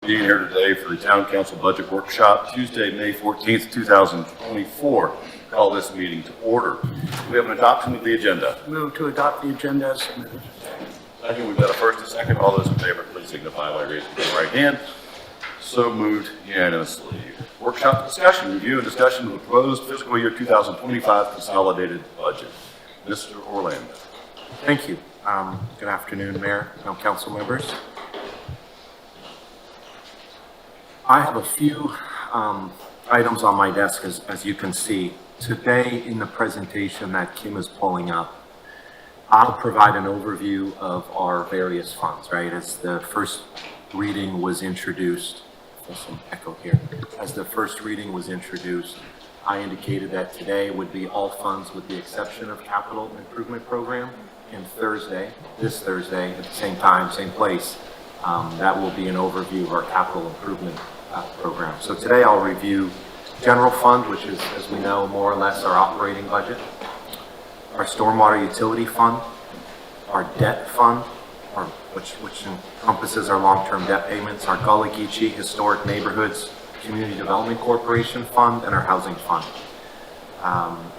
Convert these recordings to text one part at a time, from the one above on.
being here today for the Town Council Budget Workshop, Tuesday, May 14th, 2024. Call this meeting to order. We have an adoption of the agenda. Move to adopt the agenda as submitted. Second, we've got a first and second. All those in favor, please signify by raising your right hand. So moved unanimously. Workshop discussion, review and discussion of the proposed fiscal year 2025 consolidated budget. Mr. Orlando. Thank you. Good afternoon, Mayor and Council members. I have a few items on my desk, as you can see. Today, in the presentation that Kim is pulling up, I'll provide an overview of our various funds, right? As the first reading was introduced, there's some echo here. As the first reading was introduced, I indicated that today would be all funds with the exception of capital improvement program. And Thursday, this Thursday, at the same time, same place, that will be an overview of our capital improvement program. So today I'll review general fund, which is, as we know, more or less our operating budget, our stormwater utility fund, our debt fund, which encompasses our long-term debt payments, our Gullah Geechee Historic Neighborhoods Community Development Corporation fund, and our housing fund.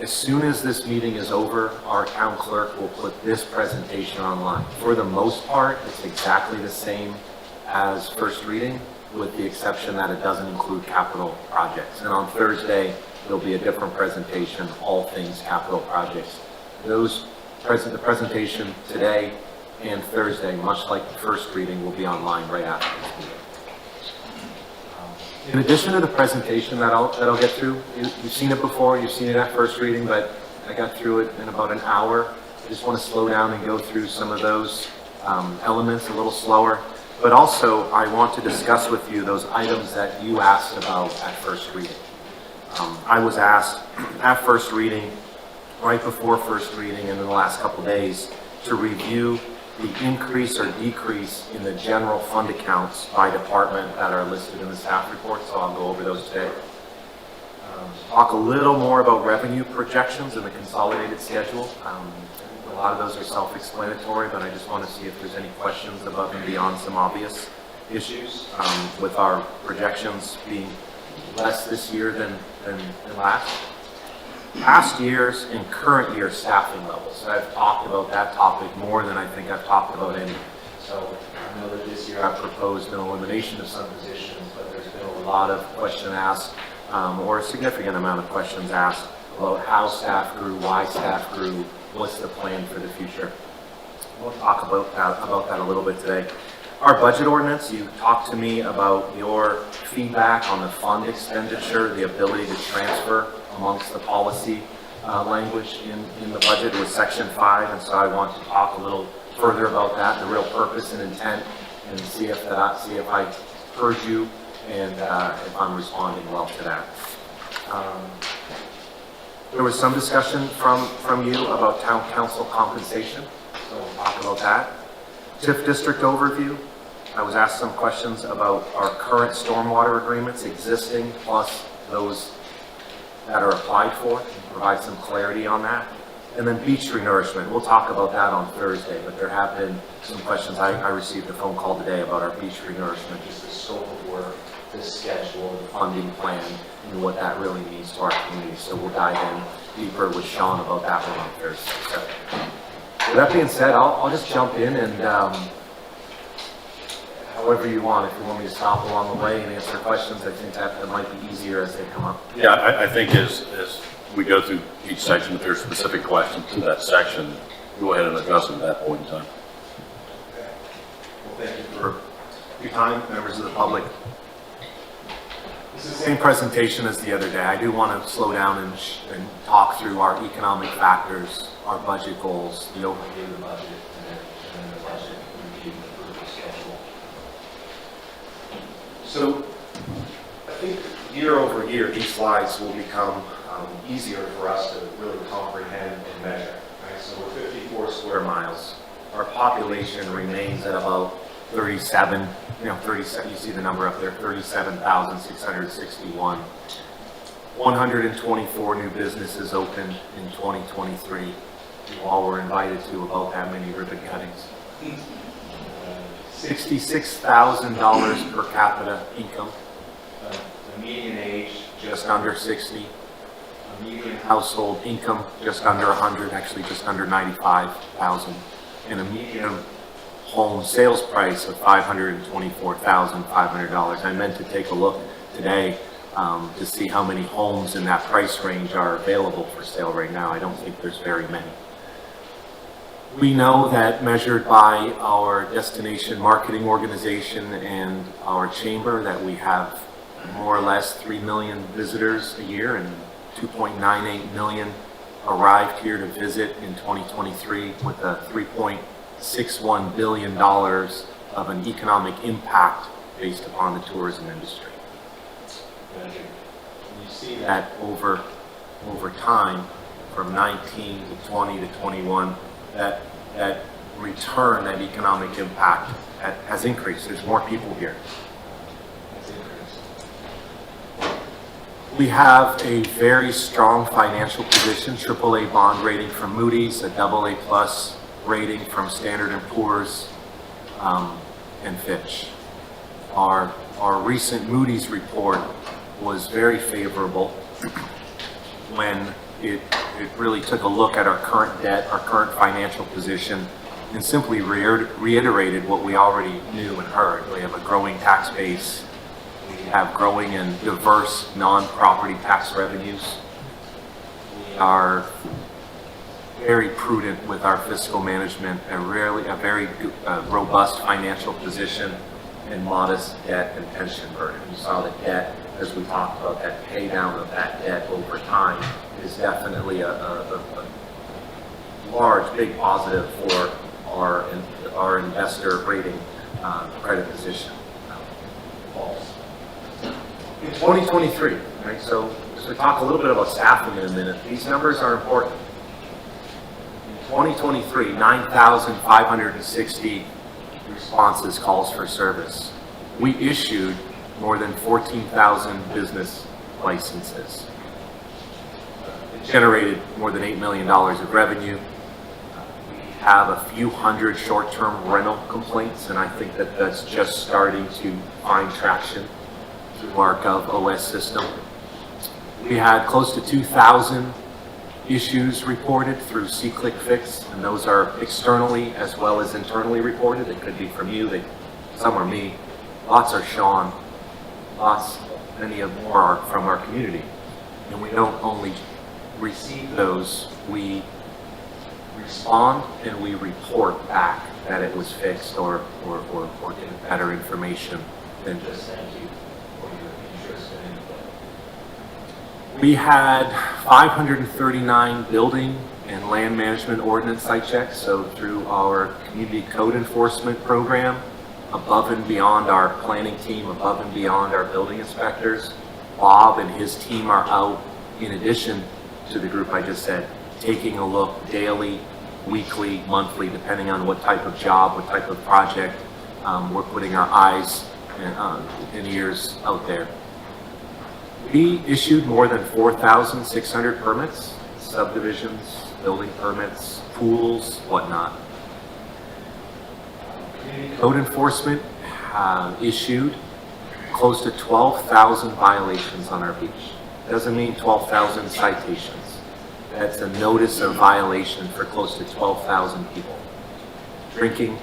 As soon as this meeting is over, our town clerk will put this presentation online. For the most part, it's exactly the same as first reading, with the exception that it doesn't include capital projects. And on Thursday, there'll be a different presentation, all things capital projects. The presentation today and Thursday, much like the first reading, will be online right after this meeting. In addition to the presentation that I'll get through, you've seen it before, you've seen it at first reading, but I got through it in about an hour. I just want to slow down and go through some of those elements a little slower. But also, I want to discuss with you those items that you asked about at first reading. I was asked at first reading, right before first reading, and in the last couple days, to review the increase or decrease in the general fund accounts by department that are listed in the staff report, so I'll go over those today. Talk a little more about revenue projections in the consolidated schedule. A lot of those are self-explanatory, but I just want to see if there's any questions above and beyond some obvious issues with our projections being less this year than last. Past years and current year staffing levels. I've talked about that topic more than I think I've talked about any. So I know that this year I've proposed an elimination of some positions, but there's been a lot of questions asked, or a significant amount of questions asked about how staff grew, why staff grew, what's the plan for the future. We'll talk about that a little bit today. Our budget ordinance, you talked to me about your feedback on the fund expenditure, the ability to transfer amongst the policy language in the budget with section 5, and so I want to talk a little further about that, the real purpose and intent, and see if I heard you and if I'm responding well to that. There was some discussion from you about town council compensation, so we'll talk about that. TIF district overview. I was asked some questions about our current stormwater agreements, existing plus those that are applied for, and provide some clarity on that. And then beach renourishment, we'll talk about that on Thursday, but there have been some questions. I received a phone call today about our beach renourishment, just the scope of work, the schedule, the funding plan, and what that really means to our community. So we'll dive in deeper with Sean about that one on Thursday. So with that being said, I'll just jump in and however you want. If you want me to stop along the way and answer questions, I think that might be easier as they come up. Yeah, I think as we go through each section, if there's specific questions to that section, go ahead and address them at that point in time. Okay. Well, thank you for your time, members of the public. This is the same presentation as the other day. I do want to slow down and talk through our economic factors, our budget goals, the overview of the budget, and then the budget review and approval schedule. So I think year over year, these slides will become easier for us to really comprehend and measure. Right? So we're 54 square miles. Our population remains at about 37, you see the number up there, 37,661. 124 new businesses opened in 2023. You all were invited to about that many ribbon cuttings. $66,000 per capita income. The median age just under 60. A median household income just under 100, actually just under 95,000, and a median home sales price of $524,500. I meant to take a look today to see how many homes in that price range are available for sale right now. I don't think there's very many. We know that measured by our destination marketing organization and our chamber that we have more or less 3 million visitors a year, and 2.98 million arrived here to visit in 2023 with a $3.61 billion of an economic impact based upon the tourism industry. And you see that over time, from 19 to 20 to 21, that return, that economic impact has increased. There's more people here. It's increased. We have a very strong financial position, AAA bond rating from Moody's, a AA plus rating from Standard & Poor's, and Fitch. Our recent Moody's report was very favorable when it really took a look at our current debt, our current financial position, and simply reiterated what we already knew and heard. We have a growing tax base. We have growing and diverse non-property tax revenues. We are very prudent with our fiscal management, a very robust financial position, and modest debt and pension burden. You saw the debt, as we talked about, that pay down of that debt over time is definitely a large, big positive for our investor rating credit position. In 2023, right? So we talk a little bit about staffing in a minute. These numbers are important. In 2023, 9,560 responses, calls for service. We issued more than 14,000 business licenses. It generated more than $8 million of revenue. We have a few hundred short-term rental complaints, and I think that's just starting to find traction through our GovOS system. We had close to 2,000 issues reported through SeeClickFix, and those are externally as well as internally reported. They could be from you, some are me, lots are Sean, many more are from our community. And we don't only receive those, we respond and we report back that it was fixed or get better information than just thank you for your interest and input. We had 539 building and land management ordinance site checks, so through our community code enforcement program, above and beyond our planning team, above and beyond our building inspectors, Bob and his team are out, in addition to the group I just said, taking a look daily, weekly, monthly, depending on what type of job, what type of project. We're putting our eyes and ears out there. We issued more than 4,600 permits, subdivisions, building permits, pools, whatnot. Code enforcement issued close to 12,000 violations on our beach. Doesn't mean 12,000 citations. That's a notice of violation for close to 12,000 people. Drinking,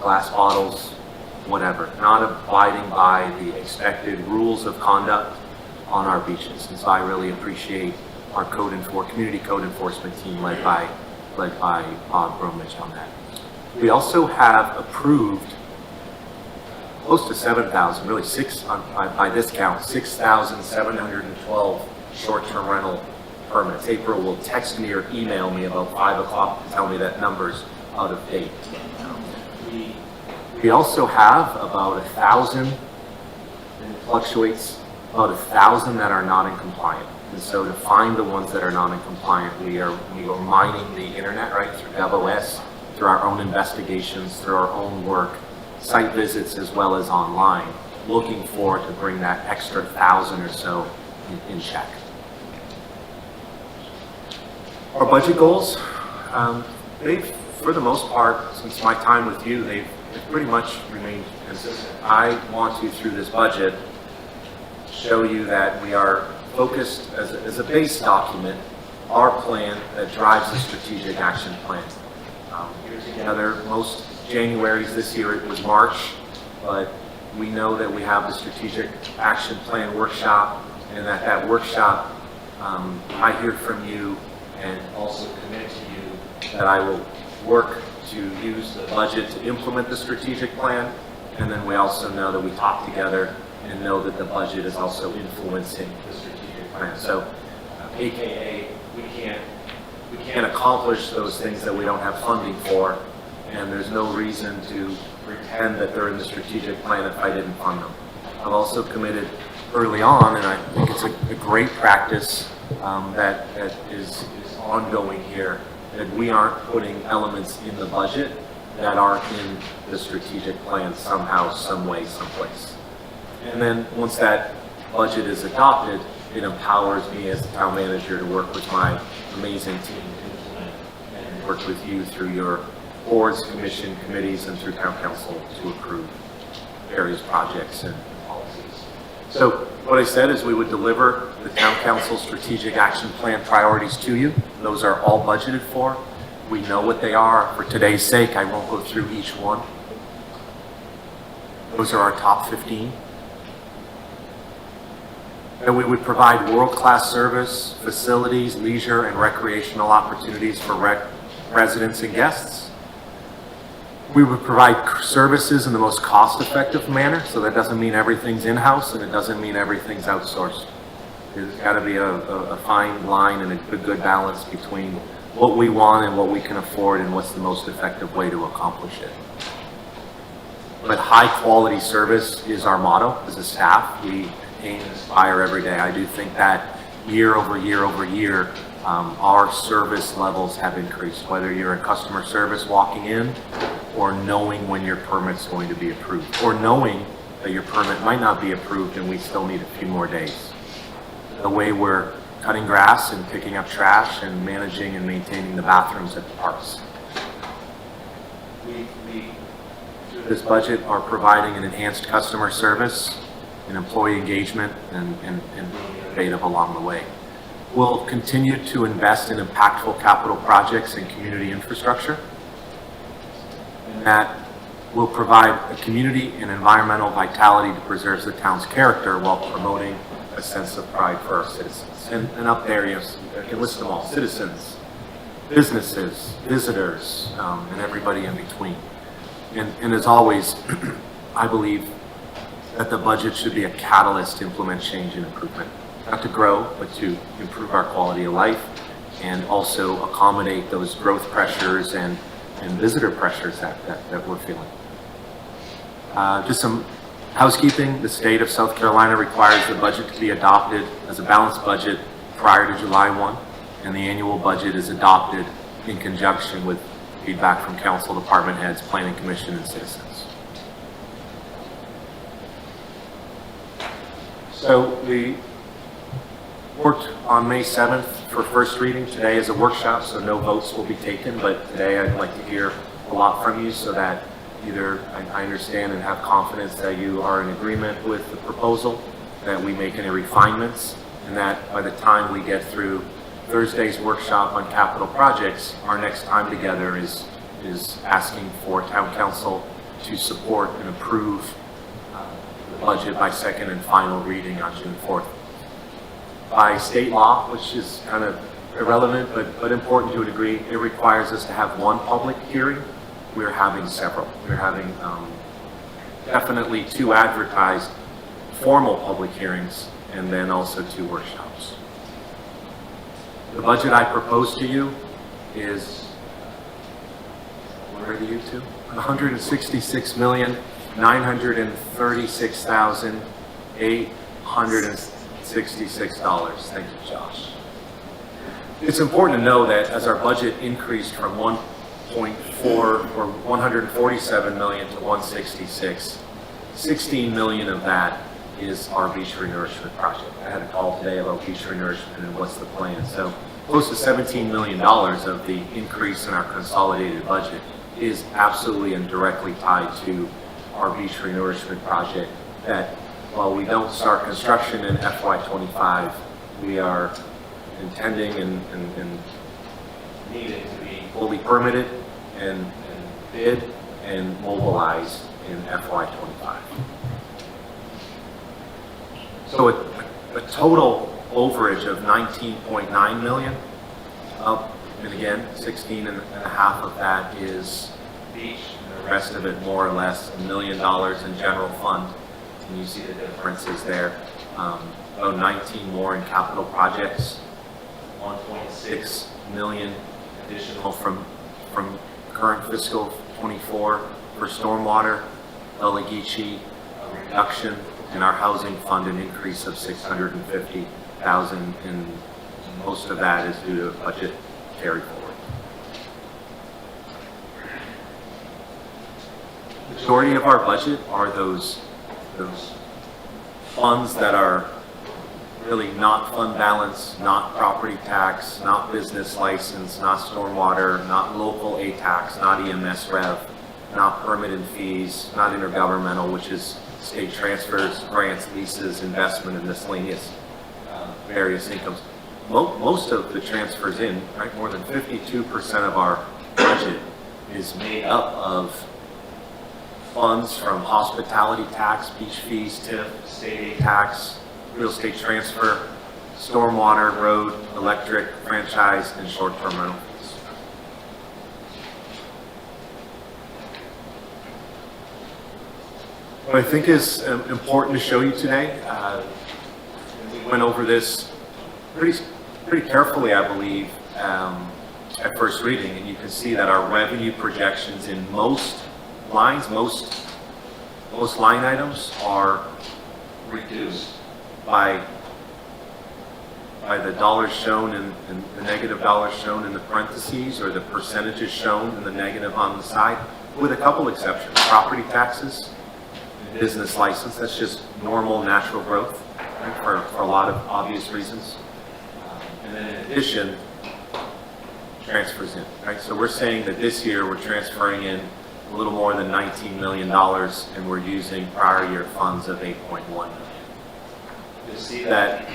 glass bottles, whatever. Not abiding by the expected rules of conduct on our beaches. And so I really appreciate our community code enforcement team led by Bob Bromwich on that. We also have approved close to 7,000, really by this count, 6,712 short-term rental permits. April will text me or email me about 5 o'clock to tell me that number's out of date. We also have about 1,000, and it fluctuates, about 1,000 that are not in compliance. And so to find the ones that are not in compliance, we are mining the internet, right, through GovOS, through our own investigations, through our own work, site visits as well as online, looking forward to bring that extra 1,000 or so in check. Our budget goals, they've, for the most part, since my time with you, they've it's pretty much remained consistent. I want to, through this budget, show you that we are focused as a base document, our plan that drives the strategic action plan. We're together most Januaries this year, it was March, but we know that we have the strategic action plan workshop, and that workshop, I hear from you and also commit to you that I will work to use the budget to implement the strategic plan. And then we also know that we talk together and know that the budget is also influencing the strategic plan. So, AKA, we can't accomplish those things that we don't have funding for, and there's no reason to pretend that they're in the strategic plan if I didn't fund them. I've also committed early on, and I think it's a great practice that is ongoing here, that we aren't putting elements in the budget that aren't in the strategic plan somehow, some way, someplace. And then once that budget is adopted, it empowers me as the town manager to work with my amazing team to implement and work with you through your boards, commission, committees, and through town council to approve various projects and policies. So what I said is we would deliver the town council strategic action plan priorities to you. Those are all budgeted for. We know what they are. For today's sake, I won't go through each one. Those are our top 15. And we would provide world-class service, facilities, leisure, and recreational opportunities for residents and guests. We would provide services in the most cost-effective manner, so that doesn't mean everything's in-house and it doesn't mean everything's outsourced. There's got to be a fine line and a good balance between what we want and what we can afford and what's the most effective way to accomplish it. But high-quality service is our motto as a staff. We aim and aspire every day. I do think that year over year over year, our service levels have increased, whether you're in customer service walking in or knowing when your permit's going to be approved, or knowing that your permit might not be approved and we still need a few more days. The way we're cutting grass and picking up trash and managing and maintaining the bathrooms at the parks. We through this budget, are providing an enhanced customer service and employee engagement and being innovative along the way. We'll continue to invest in impactful capital projects and community infrastructure, and that will provide a community and environmental vitality that preserves the town's character while promoting a sense of pride for our citizens. And up there, you can list them all: citizens, businesses, visitors, and everybody in between. And as always, I believe that the budget should be a catalyst to implement change and improvement. Not to grow, but to improve our quality of life and also accommodate those growth pressures and visitor pressures that we're feeling. Just some housekeeping. The state of South Carolina requires the budget to be adopted as a balanced budget prior to July 1, and the annual budget is adopted in conjunction with feedback from council, department heads, planning commission, and citizens. So we worked on May 7th for first reading. Today is a workshop, so no votes will be taken, but today I'd like to hear a lot from you so that either I understand and have confidence that you are in agreement with the proposal, that we make any refinements, and that by the time we get through Thursday's workshop on capital projects, our next time together is asking for town council to support and approve the budget by second and final reading on June 4th. By state law, which is kind of irrelevant but important to a degree, it requires us to have one public hearing. We're having several. We're having definitely 2 advertised formal public hearings and then also 2 workshops. The budget I propose to you is, where are the YouTube? $166,936,866. Thank you, Josh. It's important to know that as our budget increased from 147 million to 166, 16 million of that is our beach renourishment project. I had a call today about beach renourishment and what's the plan. So close to $17 million of the increase in our consolidated budget is absolutely and directly tied to our beach renourishment project that while we don't start construction in FY25, we are intending and needing to be fully permitted and bid and mobilized in FY25. So a total overage of 19.9 million up, and again, 16 and a half of that is beach, and the rest of it more or less $1 million in general fund. And you see the differences there. About 19 more in capital projects, 1.6 million additional from current fiscal 24 for stormwater, El Aguichi, a reduction in our housing fund, an increase of 650,000, and most of that is due to budget carry forward. The majority of our budget are those funds that are really not fund balance, not property tax, not business license, not stormwater, not local A tax, not EMS rev, not permitted fees, not intergovernmental, which is state transfers, grants, leases, investment, and miscellaneous various incomes. Most of the transfers in, right, more than 52% of our budget is made up of funds from hospitality tax, beach fees, TIF, state aid tax, real estate transfer, stormwater, road, electric, franchise, and short-term rental fees. What I think is important to show you today, we went over this pretty carefully, I believe, at first reading, and you can see that our revenue projections in most lines, most line items are reduced by the dollars shown and the negative dollars shown in the parentheses, or the percentages shown in the negative on the side, with a couple exceptions. Property taxes, business license, that's just normal natural growth, right, for a lot of obvious reasons. And then in addition, transfers in, right? So we're saying that this year we're transferring in a little more than $19 million, and we're using prior year funds of 8.1 million. You'll see that,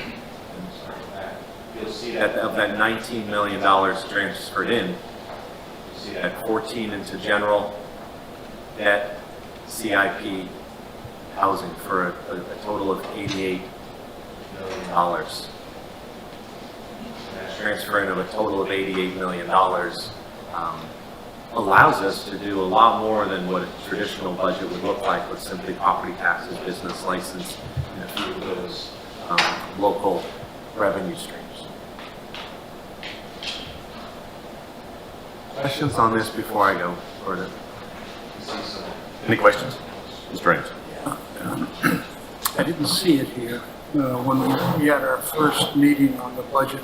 of that $19 million transferred in, you see that 14 into general, debt, CIP, housing, for a total of $88 million. Transferring of a total of $88 million allows us to do a lot more than what a traditional budget would look like with simply property taxes, business license, and a few of those local revenue streams. Questions on this before I go further? Any questions? Mr. Ames? I didn't see it here when we had our first meeting on the budget.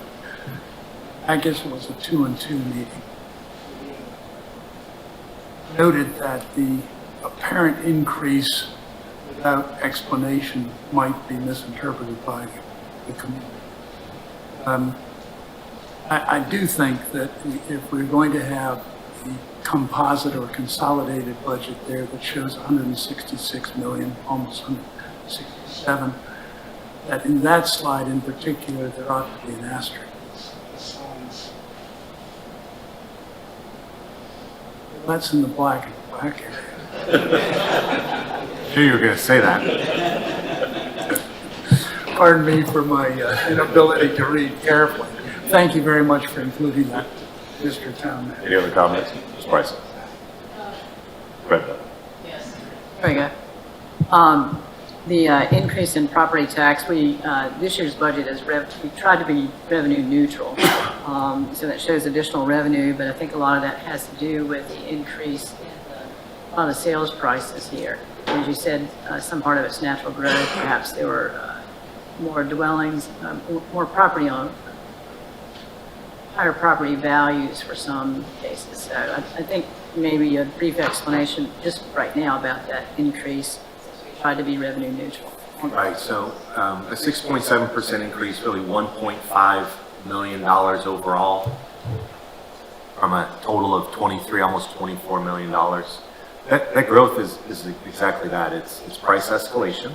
I guess it was a 2-and-2 meeting. Noted that the apparent increase without explanation might be misinterpreted by the community. I do think that if we're going to have the composite or consolidated budget there that shows 166 million, almost 167, that in that slide in particular, there ought to be an asterisk. That's in the black area. Knew you were going to say that. Pardon me for my inability to read carefully. Thank you very much for including that, Mr. Town Manager. Any other comments? Ms. Price? Brenda? Yes. There we go. The increase in property tax, this year's budget is, we tried to be revenue neutral. So that shows additional revenue, but I think a lot of that has to do with the increase in a lot of the sales prices here. As you said, some part of it's natural growth. Perhaps there were more dwellings, more property on higher property values for some cases. So I think maybe a brief explanation just right now about that increase. We tried to be revenue neutral. Right, so a 6.7% increase, really $1.5 million overall. from a total of 23, almost $24 million. That growth is exactly that. It's price escalation.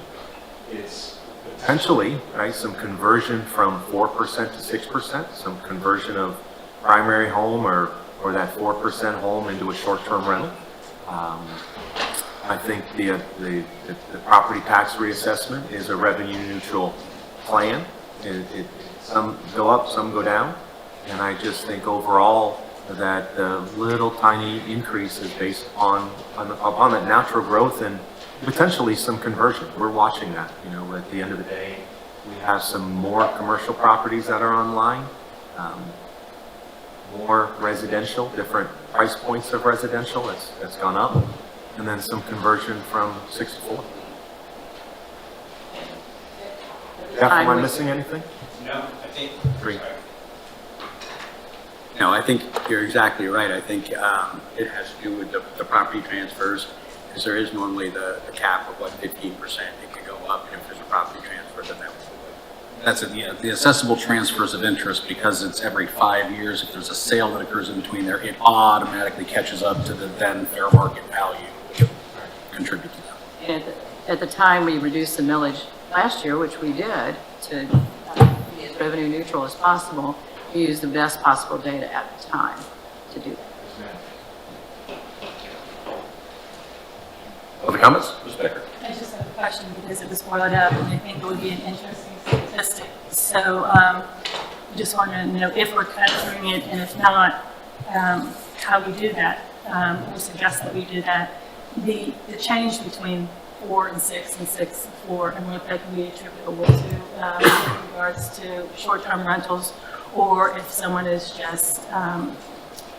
It's potentially, right, some conversion from 4% to 6%, some conversion of primary home or that 4% home into a short-term rental. I think the property tax reassessment is a revenue neutral plan. Some go up, some go down. And I just think overall that the little tiny increase is based upon that natural growth and potentially some conversion. We're watching that. You know, at the end of the day, we have some more commercial properties that are online, more residential, different price points of residential that's gone up, and then some conversion from 6 to 4. Jeff, am I missing anything? No, I think. 3. No, I think you're exactly right. I think it has to do with the property transfers, because there is normally the cap of what, 15%. It can go up if there's a property transfer, then that would go up. That's it, yeah. The assessable transfers of interest, because it's every 5 years, if there's a sale that occurs in between there, it automatically catches up to the then fair market value, which will contribute to that. And at the time, we reduced the millage last year, which we did, to be as revenue neutral as possible. We used the best possible data at the time to do that. Other comments? Ms. Becker? I just have a question because it was brought up and I think it would be an interesting statistic. So just wanted to know if we're capturing it and if not, how we do that. We suggest that we do that. The change between 4 and 6 and 6 and 4 and what that can be attributable to in regards to short-term rentals, or if someone has just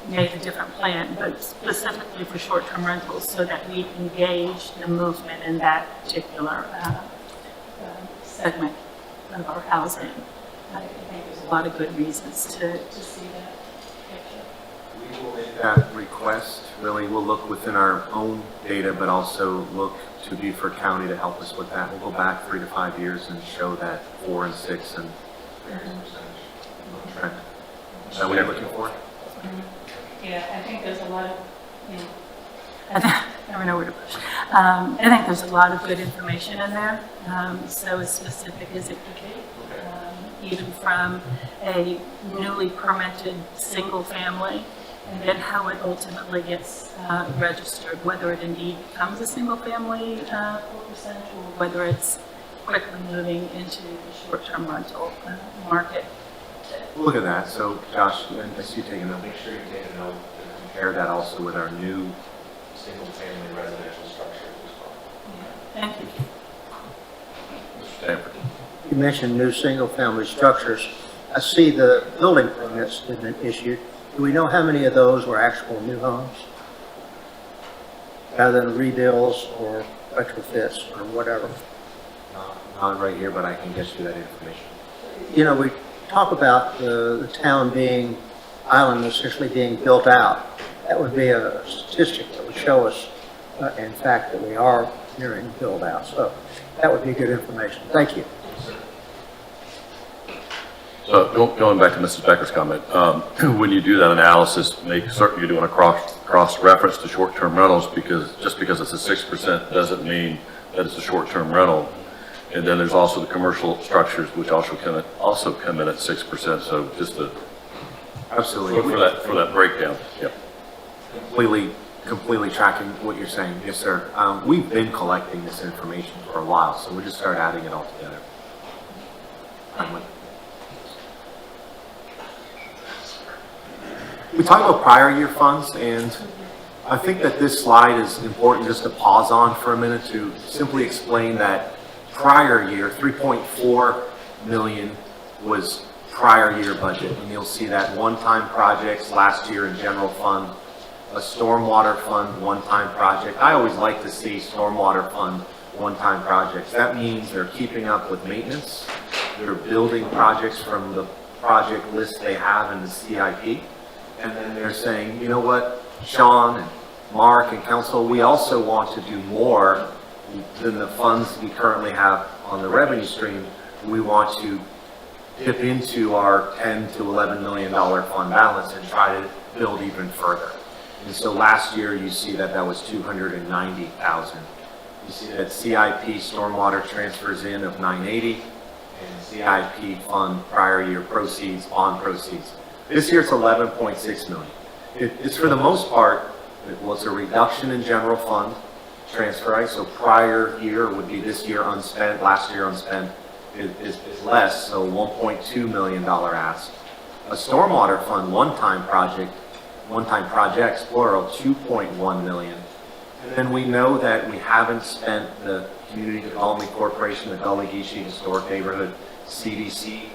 made a different plan, but specifically for short-term rentals so that we engage the movement in that particular segment of our housing. I think there's a lot of good reasons to see that picture. We will make that request. Really, we'll look within our own data, but also look to Beaufort County to help us with that. We'll go back 3 to 5 years and show that 4 and 6 and various percentage trend. Is that what you're looking for? Yeah, I think there's a lot of, I never know where to push. I think there's a lot of good information in there, so as specific as it could be, even from a newly permitted single family, and then how it ultimately gets registered, whether it indeed becomes a single family 4%, or whether it's quickly moving into the short-term rental market. Look at that. So, Josh, I see you taking a note. Make sure you take a note and compare that also with our new single-family residential structures as well. Thank you. Mr. Stanford? You mentioned new single-family structures. I see the building permits that have been issued. Do we know how many of those were actual new homes? Rather than rebuilds or retrofits or whatever? Not right here, but I can get you that information. You know, we talk about the town being, island essentially being built out. That would be a statistic that would show us, in fact, that we are nearing build out. So that would be good information. Thank you. So going back to Mrs. Becker's comment, when you do that analysis, make certain you're doing a cross-reference to short-term rentals, because just because it's a 6% doesn't mean that it's a short-term rental. And then there's also the commercial structures, which also come in at 6%. So just to Absolutely. look for that breakdown. Yep. Completely tracking what you're saying. Yes, sir. We've been collecting this information for a while, so we just start adding it all together. We talk about prior year funds, and I think that this slide is important just to pause on for a minute to simply explain that prior year, 3.4 million was prior year budget, and you'll see that one-time projects last year in general fund, a stormwater fund one-time project. I always like to see stormwater fund one-time projects. That means they're keeping up with maintenance, they're building projects from the project list they have in the CIP, and then they're saying, you know what, Sean and Mark and council, we also want to do more than the funds we currently have on the revenue stream. We want to dip into our 10 to $11 million fund balance and try to build even further. And so last year, you see that that was 290,000. You see that CIP stormwater transfers in of 980 and CIP fund prior year proceeds, bond proceeds. This year it's 11.6 million. It's for the most part, it was a reduction in general fund transfer, right? So prior year would be this year unspent, last year unspent is less, so $1.2 million ask. A stormwater fund one-time projects, plural, 2.1 million. And then we know that we haven't spent the Community Development Corporation, the Gullah Geechee Historic Neighborhood, CDC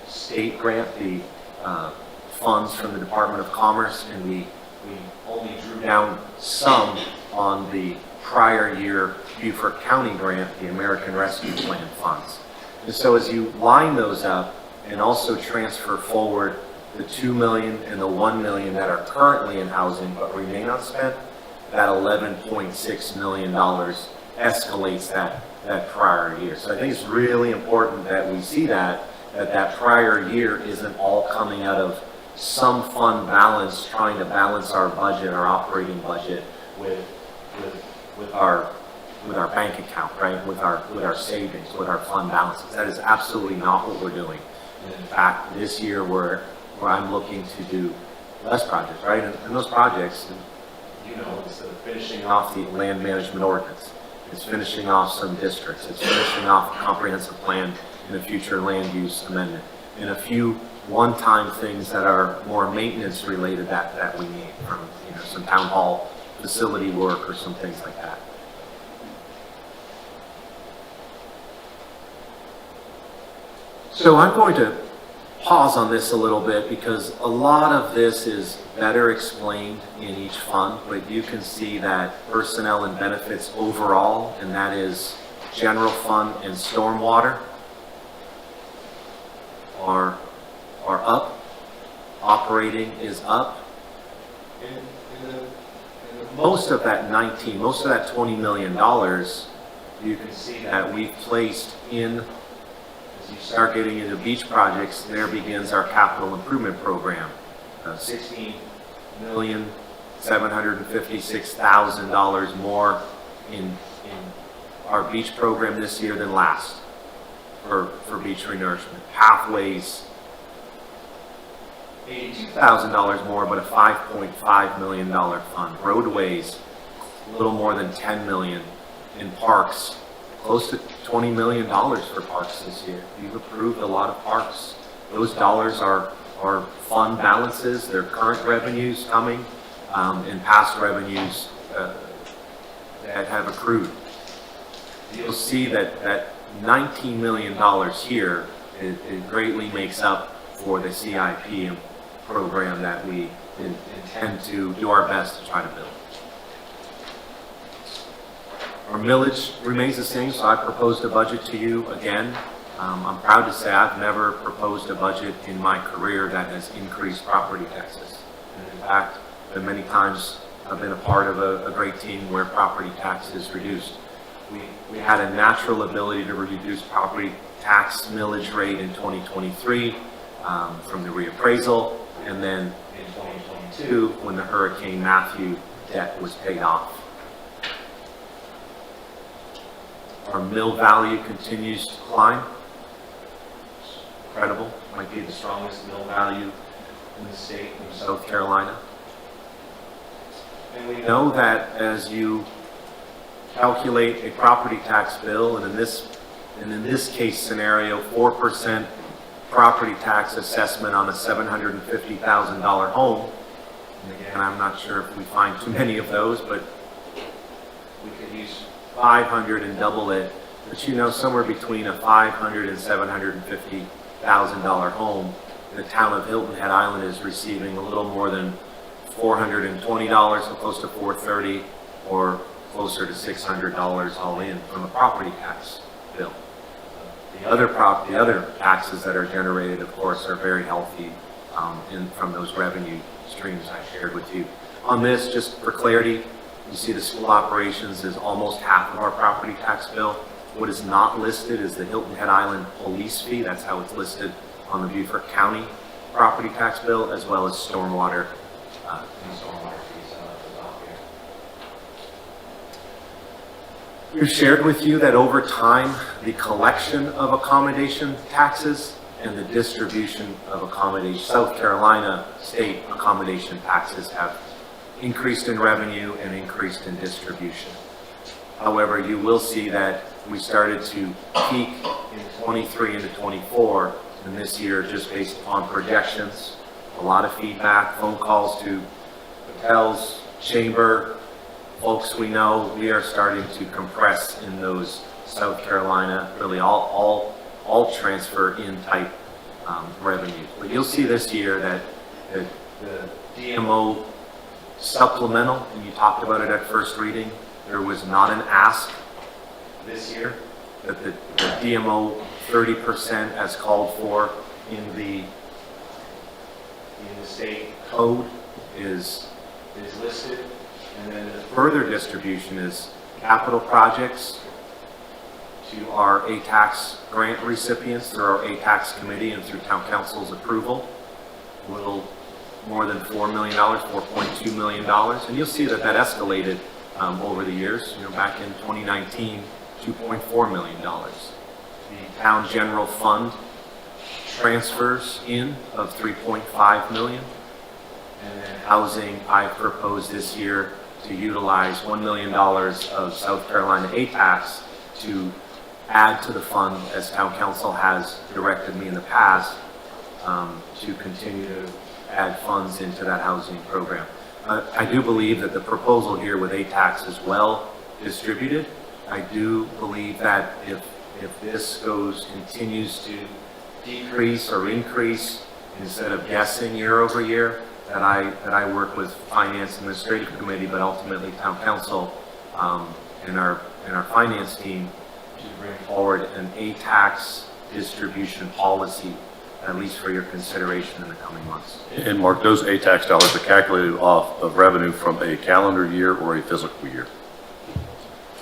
state grant, the funds from the Department of Commerce, and we only drew down some on the prior year Beaufort County grant, the American Rescue Plan funds. And so as you line those up and also transfer forward the 2 million and the 1 million that are currently in housing but remain unspent, that $11.6 million escalates that prior year. So I think it's really important that we see that prior year isn't all coming out of some fund balance, trying to balance our budget, our operating budget with our bank account, right? With our savings, with our fund balances. That is absolutely not what we're doing. And in fact, this year where I'm looking to do less projects, right? And those projects, you know, instead of finishing off the land management ordinance, it's finishing off some districts, it's finishing off a comprehensive plan in a future land use amendment, and a few one-time things that are more maintenance related that we need from, you know, some town hall facility work or some things like that. So I'm going to pause on this a little bit because a lot of this is better explained in each fund, but you can see that personnel and benefits overall, and that is general fund and stormwater, are up. Operating is up. And most of that $20 million, you can see that we've placed in. As you start getting into beach projects, there begins our capital improvement program. $16,756,000 more in our beach program this year than last for beach renourishment. Pathways, $82,000 more, but a $5.5 million fund. Roadways, a little more than $10 million. In parks, close to $20 million for parks this year. We've approved a lot of parks. Those dollars are fund balances, they're current revenues coming, and past revenues that have accrued. You'll see that $19 million here, it greatly makes up for the CIP program that we intend to do our best to try to build. Our millage remains the same, so I proposed a budget to you again. I'm proud to say I've never proposed a budget in my career that has increased property taxes. And in fact, many times I've been a part of a great team where property tax is reduced. We had a natural ability to reduce property tax millage rate in 2023 from the reappraisal, and then in 2022 when the Hurricane Matthew debt was paid off. Our mill value continues to climb. Incredible. Might be the strongest mill value in the state of South Carolina. And we know that as you calculate a property tax bill, and in this case scenario, 4% property tax assessment on a $750,000 home. And again, I'm not sure if we find too many of those, but we could use 500 and double it, but you know, somewhere between a $500,000 and $750,000 home, the town of Hilton Head Island is receiving a little more than $420, so close to $430, or closer to $600 all in from a property tax bill. The other taxes that are generated, of course, are very healthy from those revenue streams I shared with you. On this, just for clarity, you see the school operations is almost half of our property tax bill. What is not listed is the Hilton Head Island police fee. That's how it's listed on the Beaufort County property tax bill, as well as stormwater, stormwater fees as well here. We've shared with you that over time, the collection of accommodation taxes and the distribution of accommodation, South Carolina state accommodation taxes have increased in revenue and increased in distribution. However, you will see that we started to peak in 23 into 24, and this year, just based on projections, a lot of feedback, phone calls to hotels, chamber, folks we know, we are starting to compress in those South Carolina, really all transfer in type revenues. But you'll see this year that the DMO supplemental, and you talked about it at first reading, there was not an ask this year, that the DMO 30% as called for in the state code is listed. And then the further distribution is capital projects to our ATAX grant recipients through our ATAX committee and through town council's approval. A little more than $4 million, $4.2 million. And you'll see that escalated over the years. Back in 2019, $2.4 million. The town general fund transfers in of $3.5 million. And then housing, I propose this year to utilize $1 million of South Carolina ATAX to add to the fund, as town council has directed me in the past, to continue to add funds into that housing program. I do believe that the proposal here with ATAX is well distributed. I do believe that if this continues to decrease or increase, instead of guessing year over year, that I work with Finance Administrative Committee, but ultimately Town Council and our finance team to bring forward an ATAX distribution policy, at least for your consideration in the coming months. And Mark, those ATAX dollars are calculated off of revenue from a calendar year or a physical year?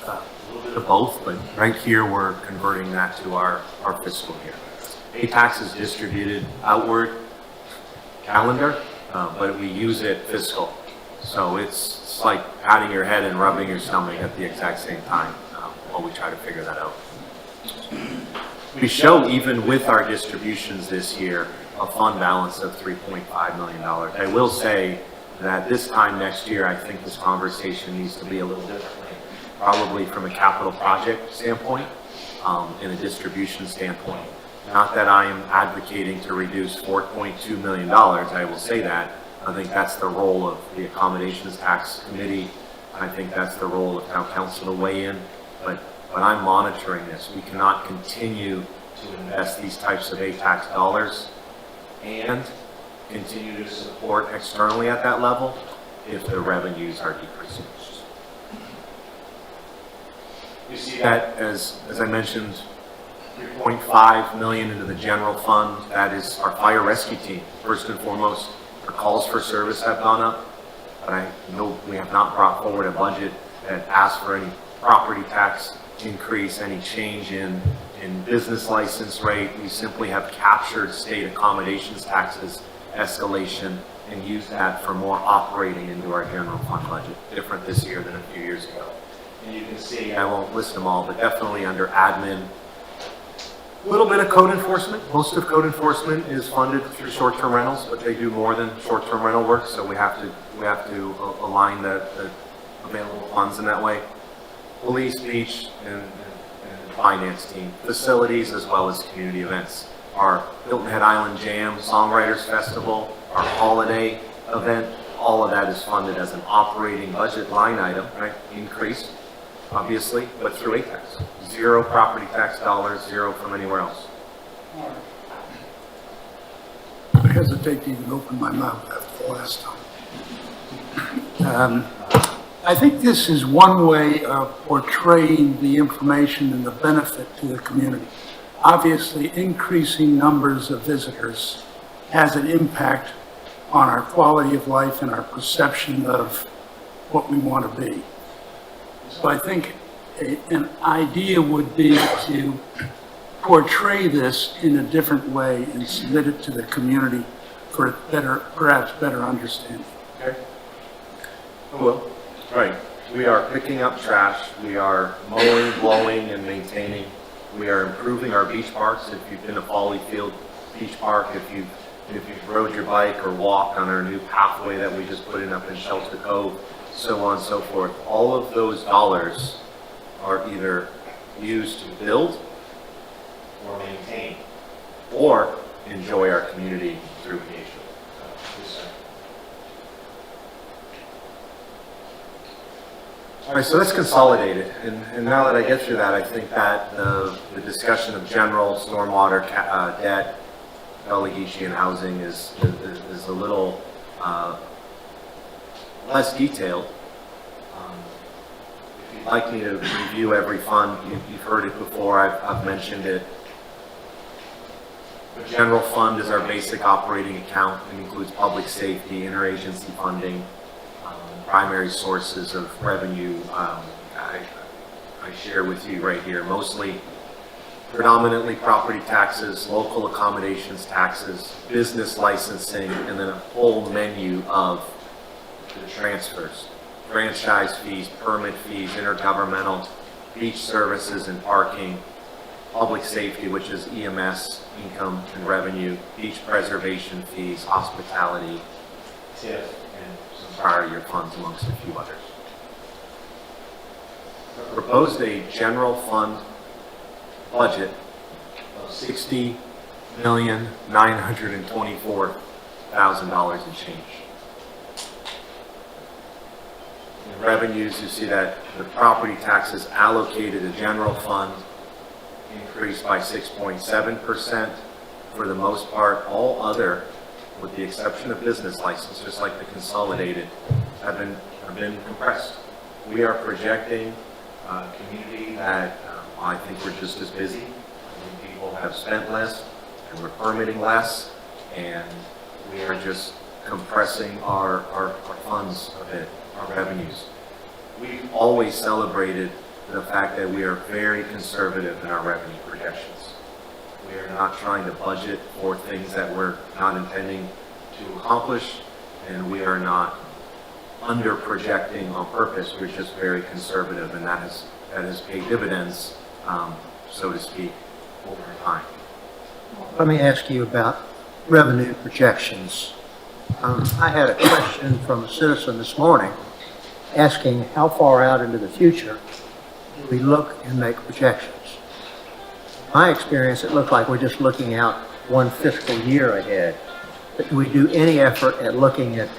A little bit of both, but right here we're converting that to our fiscal year. ATAX is distributed outward calendar, but we use it fiscal. So it's like patting your head and rubbing your stomach at the exact same time while we try to figure that out. We show, even with our distributions this year, a fund balance of $3.5 million. I will say that this time next year, I think this conversation needs to be a little differently, probably from a capital project standpoint, and a distribution standpoint. Not that I am advocating to reduce $4.2 million, I will say that. I think that's the role of the Accommodations Tax Committee. I think that's the role of Town Council to weigh in, but I'm monitoring this. We cannot continue to invest these types of ATAX dollars and continue to support externally at that level if the revenues are decreasing. You see that, as I mentioned, $3.5 million into the general fund. That is our fire rescue team, first and foremost. Our calls for service have gone up, but I know we have not brought forward a budget that asks for any property tax increase, any change in business license rate. We simply have captured state accommodations taxes escalation and used that for more operating into our general fund budget, different this year than a few years ago. And you can see, I won't list them all, but definitely under admin, a little bit of code enforcement. Most of code enforcement is funded through short-term rentals, but they do more than short-term rental work, so we have to align the available funds in that way. Police, beach, and finance team, facilities, as well as community events. Our Hilton Head Island Jam, Songwriters Festival, our holiday event, all of that is funded as an operating budget line item, right? Increased, obviously, but through ATAX. Zero property tax dollars, zero from anywhere else. I hesitate to even open my mouth after the last time. I think this is one way of portraying the information and the benefit to the community. Obviously, increasing numbers of visitors has an impact on our quality of life and our perception of what we want to be. So I think an idea would be to portray this in a different way and submit it to the community for perhaps better understanding. Okay. Well, right. We are picking up trash. We are mowing, blowing, and maintaining. We are improving our beach parks. If you've been to Folly Field Beach Park, if you've rode your bike or walked on our new pathway that we just put in up in Shelter Cove, so on and so forth, all of those dollars are either used to build or maintain or enjoy our community through vacation. All right, so let's consolidate it. And now that I get through that, I think that the discussion of general stormwater debt, Gullah-Geechee, and housing is a little less detailed. If you'd like me to review every fund, you've heard it before, I've mentioned it. The general fund is our basic operating account. It includes public safety, interagency funding, primary sources of revenue. I share with you right here, mostly predominantly property taxes, local accommodations taxes, business licensing, and then a whole menu of the transfers, franchise fees, permit fees, intergovernmental, beach services and parking, public safety, which is EMS, income and revenue, beach preservation fees, hospitality, TIF, and some prior year funds amongst a few others. I proposed a general fund budget of $60,924,000 and change. In revenues, you see that the property taxes allocated to general fund increased by 6.7%. For the most part, all other, with the exception of business license, just like the consolidated, have been compressed. We are projecting a community that I think we're just as busy. I think people have spent less, and we're permitting less, and we are just compressing our funds a bit, our revenues. We've always celebrated the fact that we are very conservative in our revenue projections. We are not trying to budget for things that we're not intending to accomplish, and we are not under projecting on purpose. We're just very conservative, and that has paid dividends, so to speak, over time. Let me ask you about revenue projections. I had a question from a citizen this morning asking how far out into the future do we look and make projections. In my experience, it looked like we're just looking out one fiscal year ahead. But do we do any effort at looking at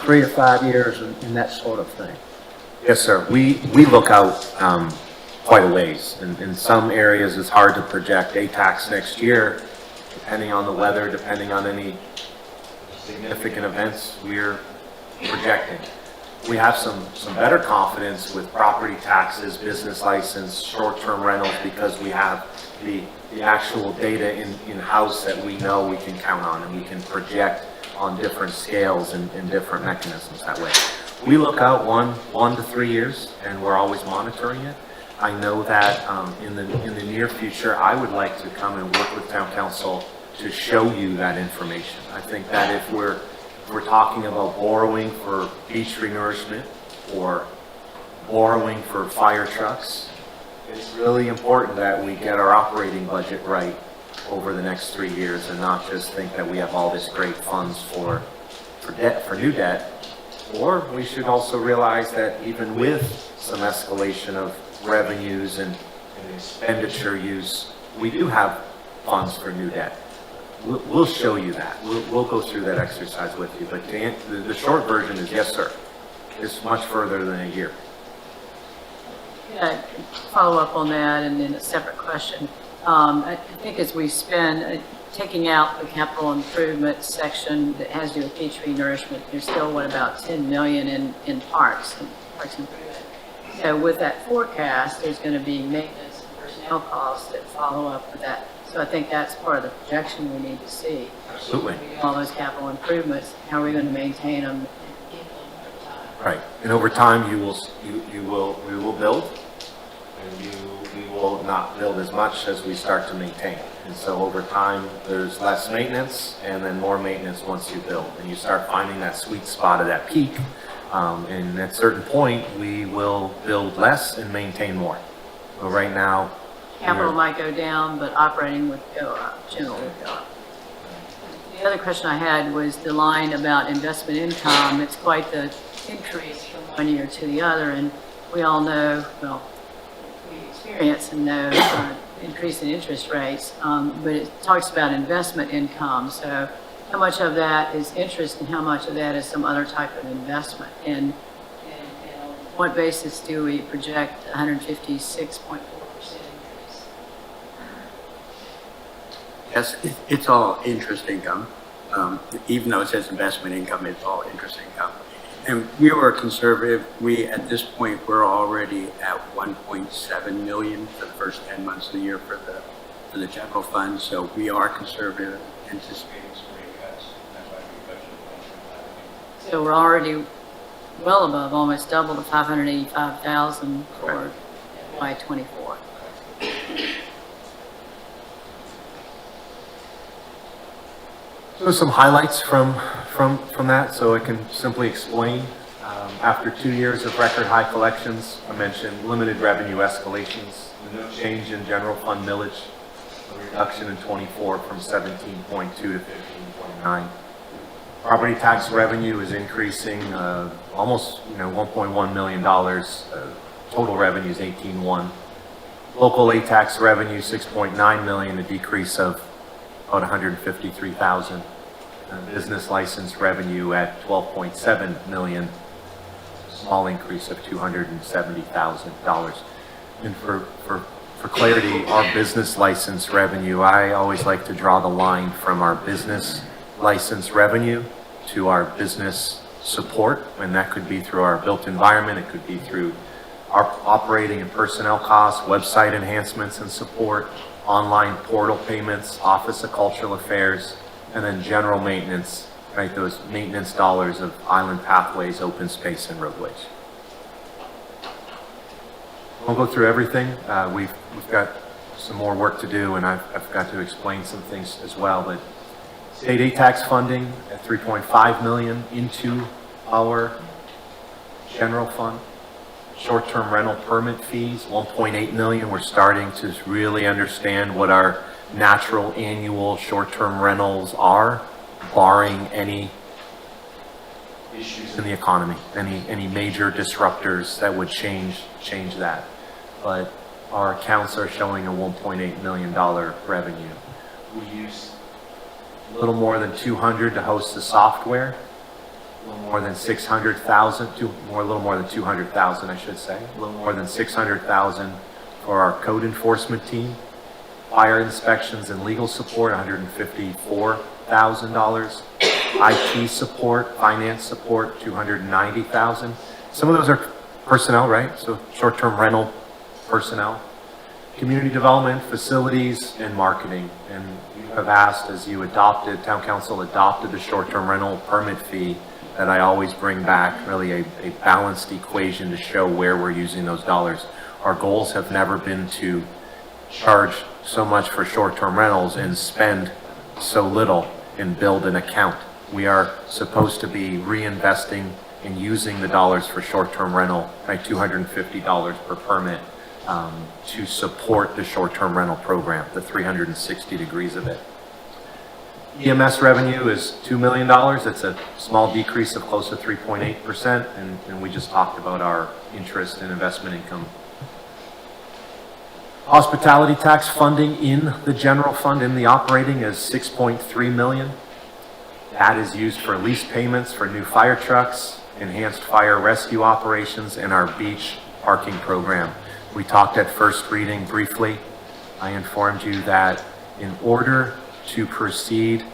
3 to 5 years and that sort of thing? Yes, sir. We look out quite a ways. In some areas, it's hard to project ATAX next year, depending on the weather, depending on any significant events we're projecting. We have some better confidence with property taxes, business license, short-term rentals, because we have the actual data in-house that we know we can count on, and we can project on different scales and different mechanisms that way. We look out one to 3 years, and we're always monitoring it. I know that in the near future, I would like to come and work with town council to show you that information. I think that if we're talking about borrowing for beach renourishment or borrowing for fire trucks, it's really important that we get our operating budget right over the next 3 years and not just think that we have all this great funds for new debt. Or we should also realize that even with some escalation of revenues and expenditure use, we do have funds for new debt. We'll show you that. We'll go through that exercise with you. But the short version is yes, sir. It's much further than a year. Yeah, follow up on that and then a separate question. I think as we spend, taking out the capital improvement section that has to do with beach renourishment, there's still, about 10 million in parks improvement. So with that forecast, there's going to be maintenance and personnel costs that follow up with that. So I think that's part of the projection we need to see. Absolutely. All those capital improvements, how are we going to maintain them and keep them over time? Right. And over time, we will build. and we will not build as much as we start to maintain. And so over time, there's less maintenance and then more maintenance once you build. And you start finding that sweet spot of that peak. And at a certain point, we will build less and maintain more. But right now, Capital might go down, but operating would go up, general would go up. The other question I had was the line about investment income. It's quite the increase from one year to the other, and we all know, well, we experience and know increase in interest rates, but it talks about investment income. So how much of that is interest and how much of that is some other type of investment? And on what basis do we project 156.4% increase? Yes, it's all interest income. Even though it says investment income, it's all interest income. And we were conservative. At this point, we're already at 1.7 million for the first 10 months of the year for the general fund. So we are conservative, anticipating some rate cuts. That's why we budgeted. So we're already well above, almost double the 585,000 for FY '24. So some highlights from that, so I can simply explain. After 2 years of record high collections, I mentioned limited revenue escalations, no change in general fund millage, a reduction in '24 from 17.2 to 15.9. Property tax revenue is increasing almost $1.1 million. Total revenue is 18.1. Local aid tax revenue 6.9 million, a decrease of about 153,000. Business license revenue at 12.7 million, small increase of $270,000. And for clarity, our business license revenue, I always like to draw the line from our business license revenue to our business support, and that could be through our built environment, it could be through our operating and personnel costs, website enhancements and support, online portal payments, Office of Cultural Affairs, and then general maintenance, right? Those maintenance dollars of island pathways, open space, and roadways. We'll go through everything. We've got some more work to do, and I've got to explain some things as well. But state aid tax funding at 3.5 million into our general fund. Short-term rental permit fees, 1.8 million. We're starting to really understand what our natural annual short-term rentals are, barring any issues in the economy, any major disruptors that would change that. But our accounts are showing a $1.8 million revenue. We use a little more than 200 to host the software. A little more than 600,000, a little more than 200,000, I should say. A little more than 600,000 for our code enforcement team. Fire inspections and legal support, $154,000. IT support, finance support, $290,000. Some of those are personnel, right? So short-term rental personnel. Community development, facilities, and marketing. And you have asked, as you adopted, town council adopted the short-term rental permit fee, that I always bring back really a balanced equation to show where we're using those dollars. Our goals have never been to charge so much for short-term rentals and spend so little and build an account. We are supposed to be reinvesting and using the dollars for short-term rental, right, $250 per permit, to support the short-term rental program, the 360 degrees of it. EMS revenue is $2 million. It's a small decrease of close to 3.8%, and we just talked about our interest and investment income. Hospitality tax funding in the general fund, in the operating, is 6.3 million. That is used for lease payments for new fire trucks, enhanced fire rescue operations, and our beach parking program. We talked at first reading briefly. I informed you that in order to proceed,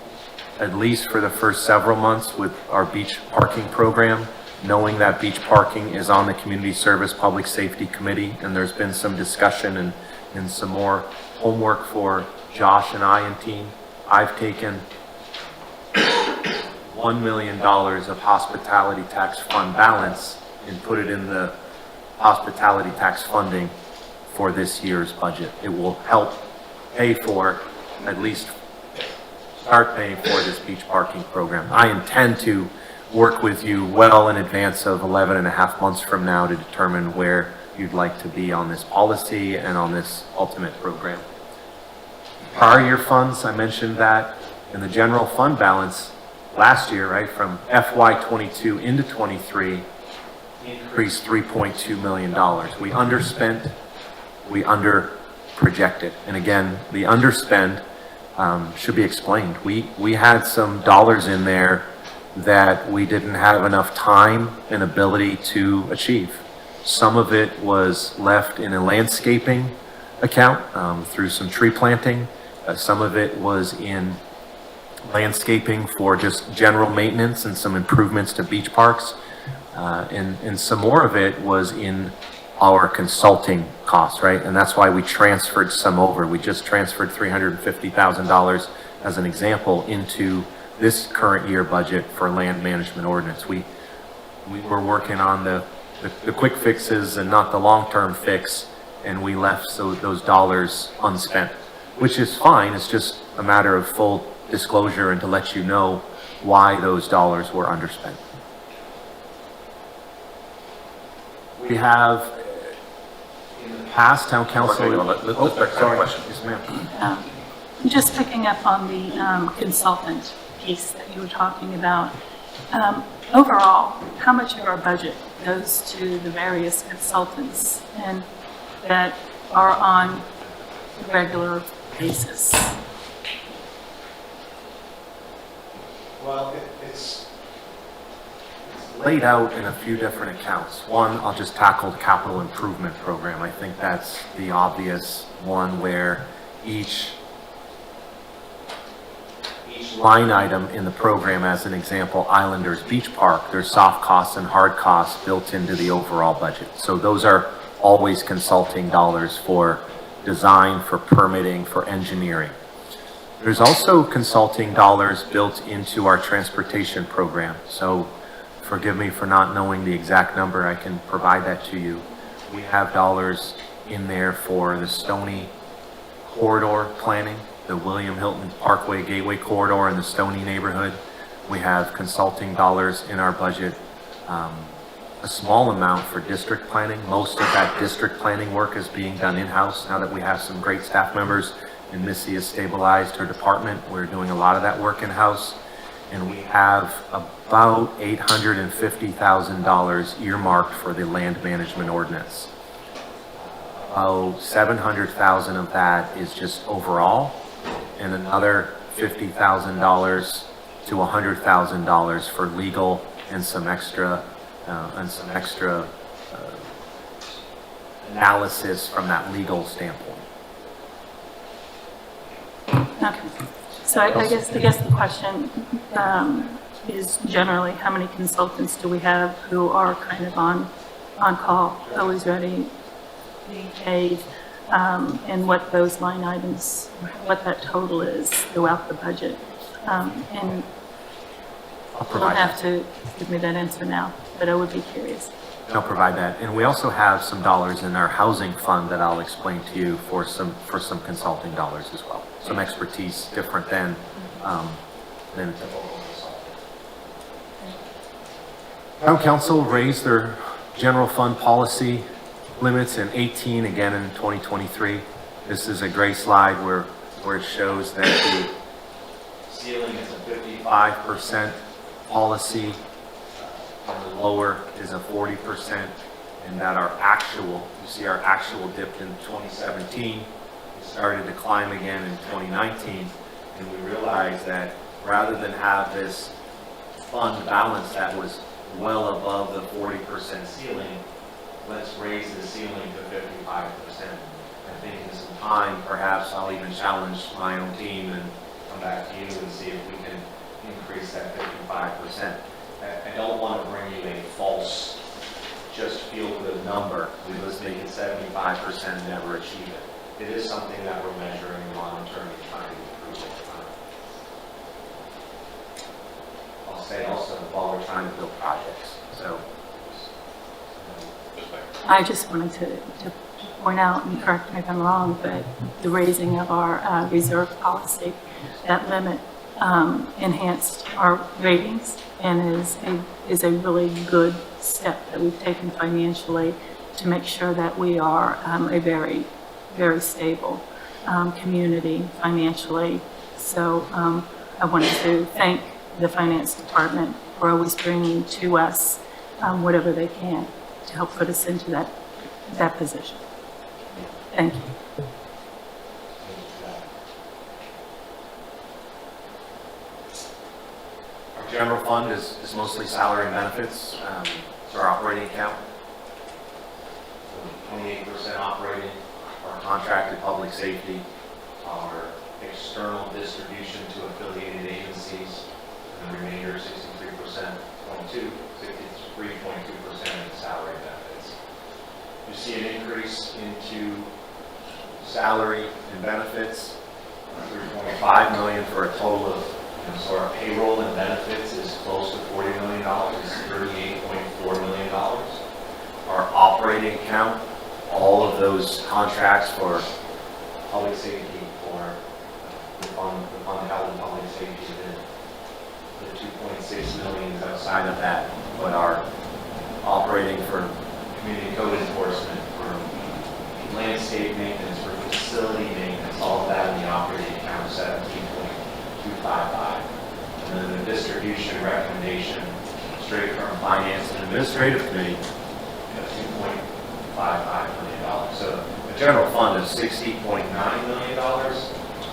at least for the first several months, with our beach parking program, knowing that beach parking is on the Community Service Public Safety Committee, and there's been some discussion and some more homework for Josh and I and team. I've taken $1 million of hospitality tax fund balance and put it in the hospitality tax funding for this year's budget. It will help pay for, at least start paying for this beach parking program. I intend to work with you well in advance of 11 and a half months from now to determine where you'd like to be on this policy and on this ultimate program. Prior year funds, I mentioned that, and the general fund balance last year, right, from FY22 into 23, increased $3.2 million. We underspent, we under-projected. And again, the underspend should be explained. We had some dollars in there that we didn't have enough time and ability to achieve. Some of it was left in a landscaping account through some tree planting. Some of it was in landscaping for just general maintenance and some improvements to beach parks. And some more of it was in our consulting costs, right? And that's why we transferred some over. We just transferred $350,000 as an example into this current year budget for land management ordinance. We were working on the quick fixes and not the long-term fix, and we left those dollars unspent, which is fine. It's just a matter of full disclosure and to let you know why those dollars were underspent. We have, in the past, town council... Let's back to the question. Yes, ma'am. Just picking up on the consultant piece that you were talking about. Overall, how much of our budget goes to the various consultants and that are on a regular basis? Well, it's laid out in a few different accounts. One, I'll just tackle the capital improvement program. I think that's the obvious one where each line item in the program, as an example, Islanders Beach Park, there's soft costs and hard costs built into the overall budget. So those are always consulting dollars for design, for permitting, for engineering. There's also consulting dollars built into our transportation program. So forgive me for not knowing the exact number. I can provide that to you. We have dollars in there for the Stony corridor planning, the William Hilton Parkway Gateway corridor in the Stony neighborhood. We have consulting dollars in our budget, a small amount for district planning. Most of that district planning work is being done in-house now that we have some great staff members and Missy has stabilized her department. We're doing a lot of that work in-house, and we have about $850,000 earmarked for the land management ordinance. About $700,000 of that is just overall, and another $50,000 to $100,000 for legal and some extra analysis from that legal standpoint. Okay. So I guess the question is generally how many consultants do we have who are kind of on call, always ready, being paid, and what those line items, what that total is throughout the budget. And I'll you provide don't have that. to give me that answer now, but I would be curious. I'll provide that. And we also have some dollars in our housing fund that I'll explain to you for some consulting dollars as well. Some expertise different than typical consulting. Town council raised their general fund policy limits in 18, again in 2023. This is a gray slide where it shows that the ceiling is a 55% policy, and the lower is a 40%, and that our actual, you see our actual dipped in 2017, it started to climb again in 2019, and we realized that rather than have this fund balance that was well above the 40% ceiling, let's raise the ceiling to 55%. I think in some time, perhaps I'll even challenge my own team and come back to you and see if we can increase that 55%. I don't want to bring you a false, just feel-good number. Let's make it 75% and never achieve it. It is something that we're measuring, monitoring, and trying to improve over time. I'll say also while we're trying to build projects. So I just wanted to point out, and correct me if I'm wrong, but the raising of our reserve policy, that limit enhanced our ratings and is a really good step that we've taken financially to make sure that we are a very, very stable community financially. So I wanted to thank the finance department for always bringing to us whatever they can to help put us into that position. Thank you. Our general fund is mostly salary and benefits. It's our operating account. 28% operating, our contracted public safety, our external distribution to affiliated agencies, and the remainder 63%, 63.2% in salary and benefits. You see an increase into salary and benefits, $3.5 million for a total of, so our payroll and benefits is close to $40 million, it's $38.4 million. Our operating account, all of those contracts for public safety, for the fund held in public safety, the 2.6 million is outside of that, but our operating for community code enforcement, for landscape maintenance, for facility maintenance, all of that in the operating account is 17.255. And then the distribution recommendation straight from Finance and Administrative Committee, $2.55 million. So the general fund is $60.9 million.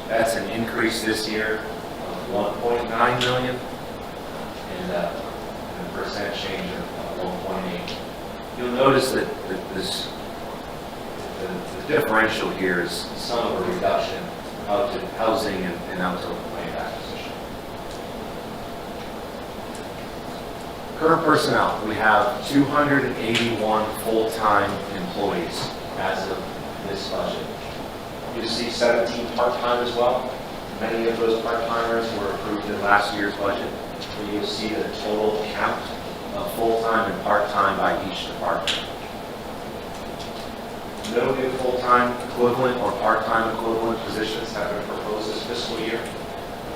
That's an increase this year of $1.9 million and a percent change of 1.8. You'll notice that the differential here is some of a reduction out to housing and out to land acquisition. Current personnel, we have 281 full-time employees as of this budget. You see 17 part-time as well. Many of those part-timers were approved in last year's budget. And you'll see the total count of full-time and part-time by each department. No new full-time equivalent or part-time equivalent positions have been proposed this fiscal year. I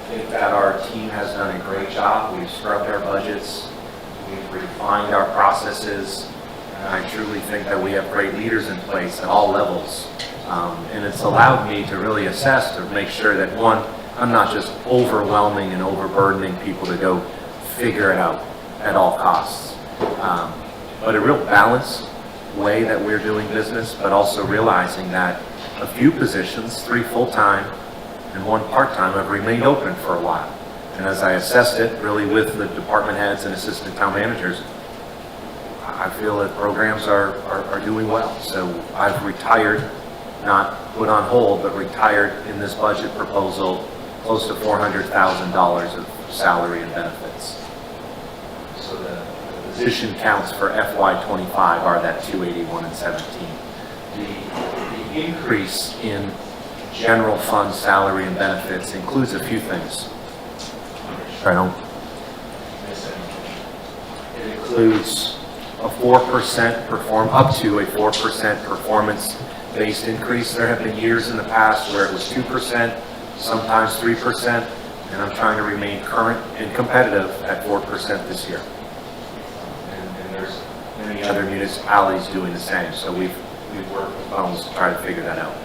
think that our team has done a great job. We've scrubbed our budgets. We've refined our processes. And I truly think that we have great leaders in place at all levels. And it's allowed me to really assess to make sure that, one, I'm not just overwhelming and overburdening people to go figure it out at all costs. But a real balanced way that we're doing business, but also realizing that a few positions, 3 full-time and 1 part-time, have remained open for a while. And as I assessed it, really with the department heads and assistant town managers, I feel that programs are doing well. So I've retired, not put on hold, but retired in this budget proposal close to $400,000 of salary and benefits. So the position counts for FY25 are that 281 and 17. The increase in general fund salary and benefits includes a few things. I don't miss anything. It includes a 4% up to a 4% performance-based increase. There have been years in the past where it was 2%, sometimes 3%, and I'm trying to remain current and competitive at 4% this year. And there's many other municipalities doing the same, so we've worked with phones to try to figure that out.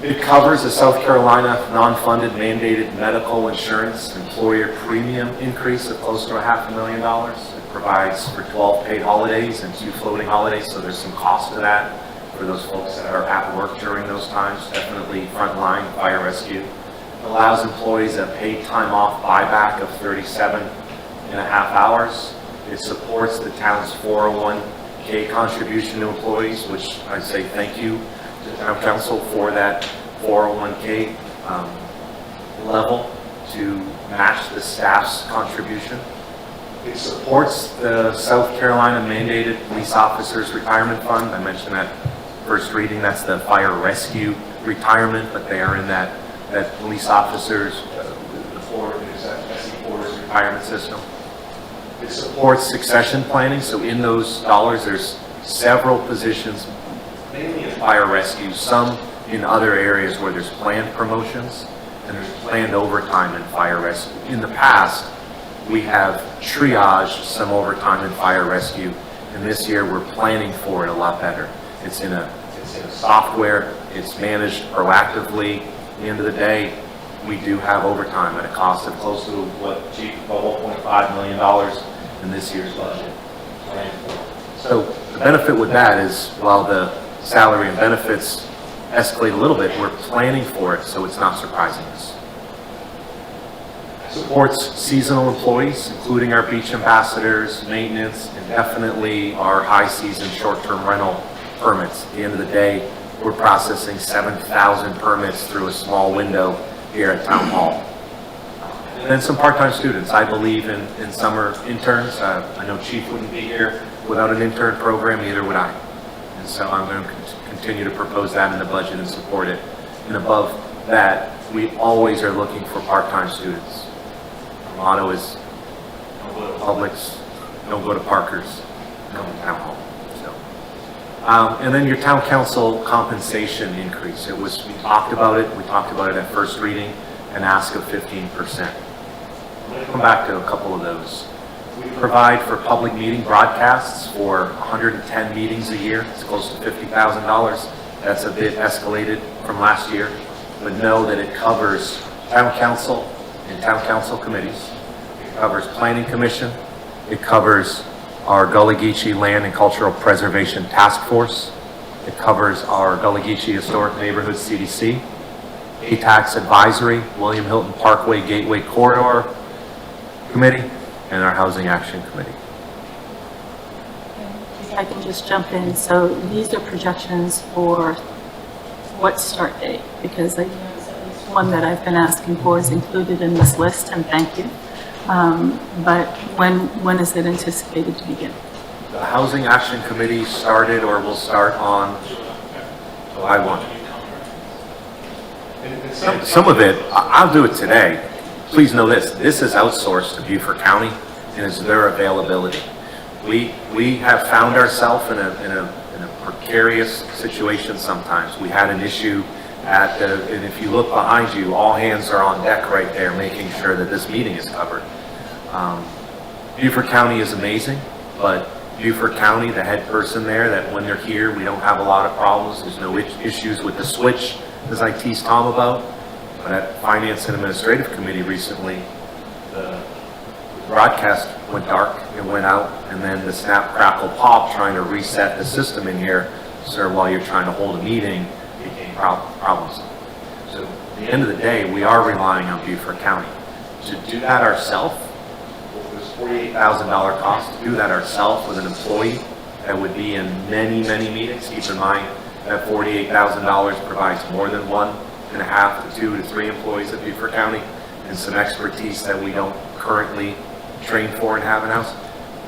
It covers a South Carolina non-funded mandated medical insurance employer premium increase of close to $500,000. It provides for 12 paid holidays and 2 floating holidays, so there's some cost to that for those folks that are at work during those times, definitely frontline fire rescue. It allows employees a paid time off buyback of 37.5 hours. It supports the town's 401k contribution to employees, which I say thank you to town council for that 401k level to match the staff's contribution. It supports the South Carolina mandated police officers retirement fund. I mentioned that first reading, that's the fire rescue retirement, but they are in that police officers, the SC Porter's retirement system. It supports succession planning, so in those dollars, there's several positions, fire rescue, some in other areas where there's planned promotions and there's planned overtime in fire rescue. In the past, we have triaged some overtime in fire rescue, and this year we're planning for it a lot better. It's in a software, it's managed proactively. At the end of the day, we do have overtime at a cost of close to what, Chief, about $1.5 million in this year's budget. So the benefit with that is, while the salary and benefits escalate a little bit, we're planning for it, so it's not surprising us. Supports seasonal employees, including our beach ambassadors, maintenance, and definitely our high season short-term rental permits. At the end of the day, we're processing 7,000 permits through a small window here at Town Hall. And then some part-time students. I believe in summer interns. I know Chief wouldn't be here without an intern program, neither would I. And so I'm going to continue to propose that in the budget and support it. And above that, we always are looking for part-time students. Our motto is, don't go to Publix, don't go to Parker's, come to Town Hall. And then your town council compensation increase. We talked about it at first reading, an ask of 15%. I'm going to come back to a couple of those. We provide for public meeting broadcasts for 110 meetings a year. It's close to $50,000. That's a bit escalated from last year, but know that it covers town council and town council committees. It covers planning commission. It covers our Gullah Geechee Land and Cultural Preservation Task Force. It covers our Gullah Geechee Historic Neighborhood CDC, ATAX Advisory, William Hilton Parkway Gateway Corridor Committee, and our Housing Action Committee. If I can just jump in, so these are projections for what start date? Because I noticed at least one that I've been asking for is included in this list, and thank you. But when is it anticipated to begin? The Housing Action Committee started or will start on July 1. Some of it, I'll do it today. Please know this is outsourced to Beaufort County and is their availability. We have found ourselves in a precarious situation sometimes. We had an issue and if you look behind you, all hands are on deck right there, making sure that this meeting is covered. Beaufort County is amazing, but Beaufort County, the head person there, that when they're here, we don't have a lot of problems. There's no issues with the switch, as I teased Tom about. But at Finance and Administrative Committee recently, the broadcast went dark, it went out, and then the snap, crackle, pop trying to reset the system in here, sir, while you're trying to hold a meeting, became problems. So at the end of the day, we are relying on Beaufort County. To do that ourselves, it was $48,000 cost. To do that ourselves with an employee that would be in many, many meetings. Keep in mind that $48,000 provides more than 1.5 to 2 to 3 employees at Beaufort County and some expertise that we don't currently train for and have in-house.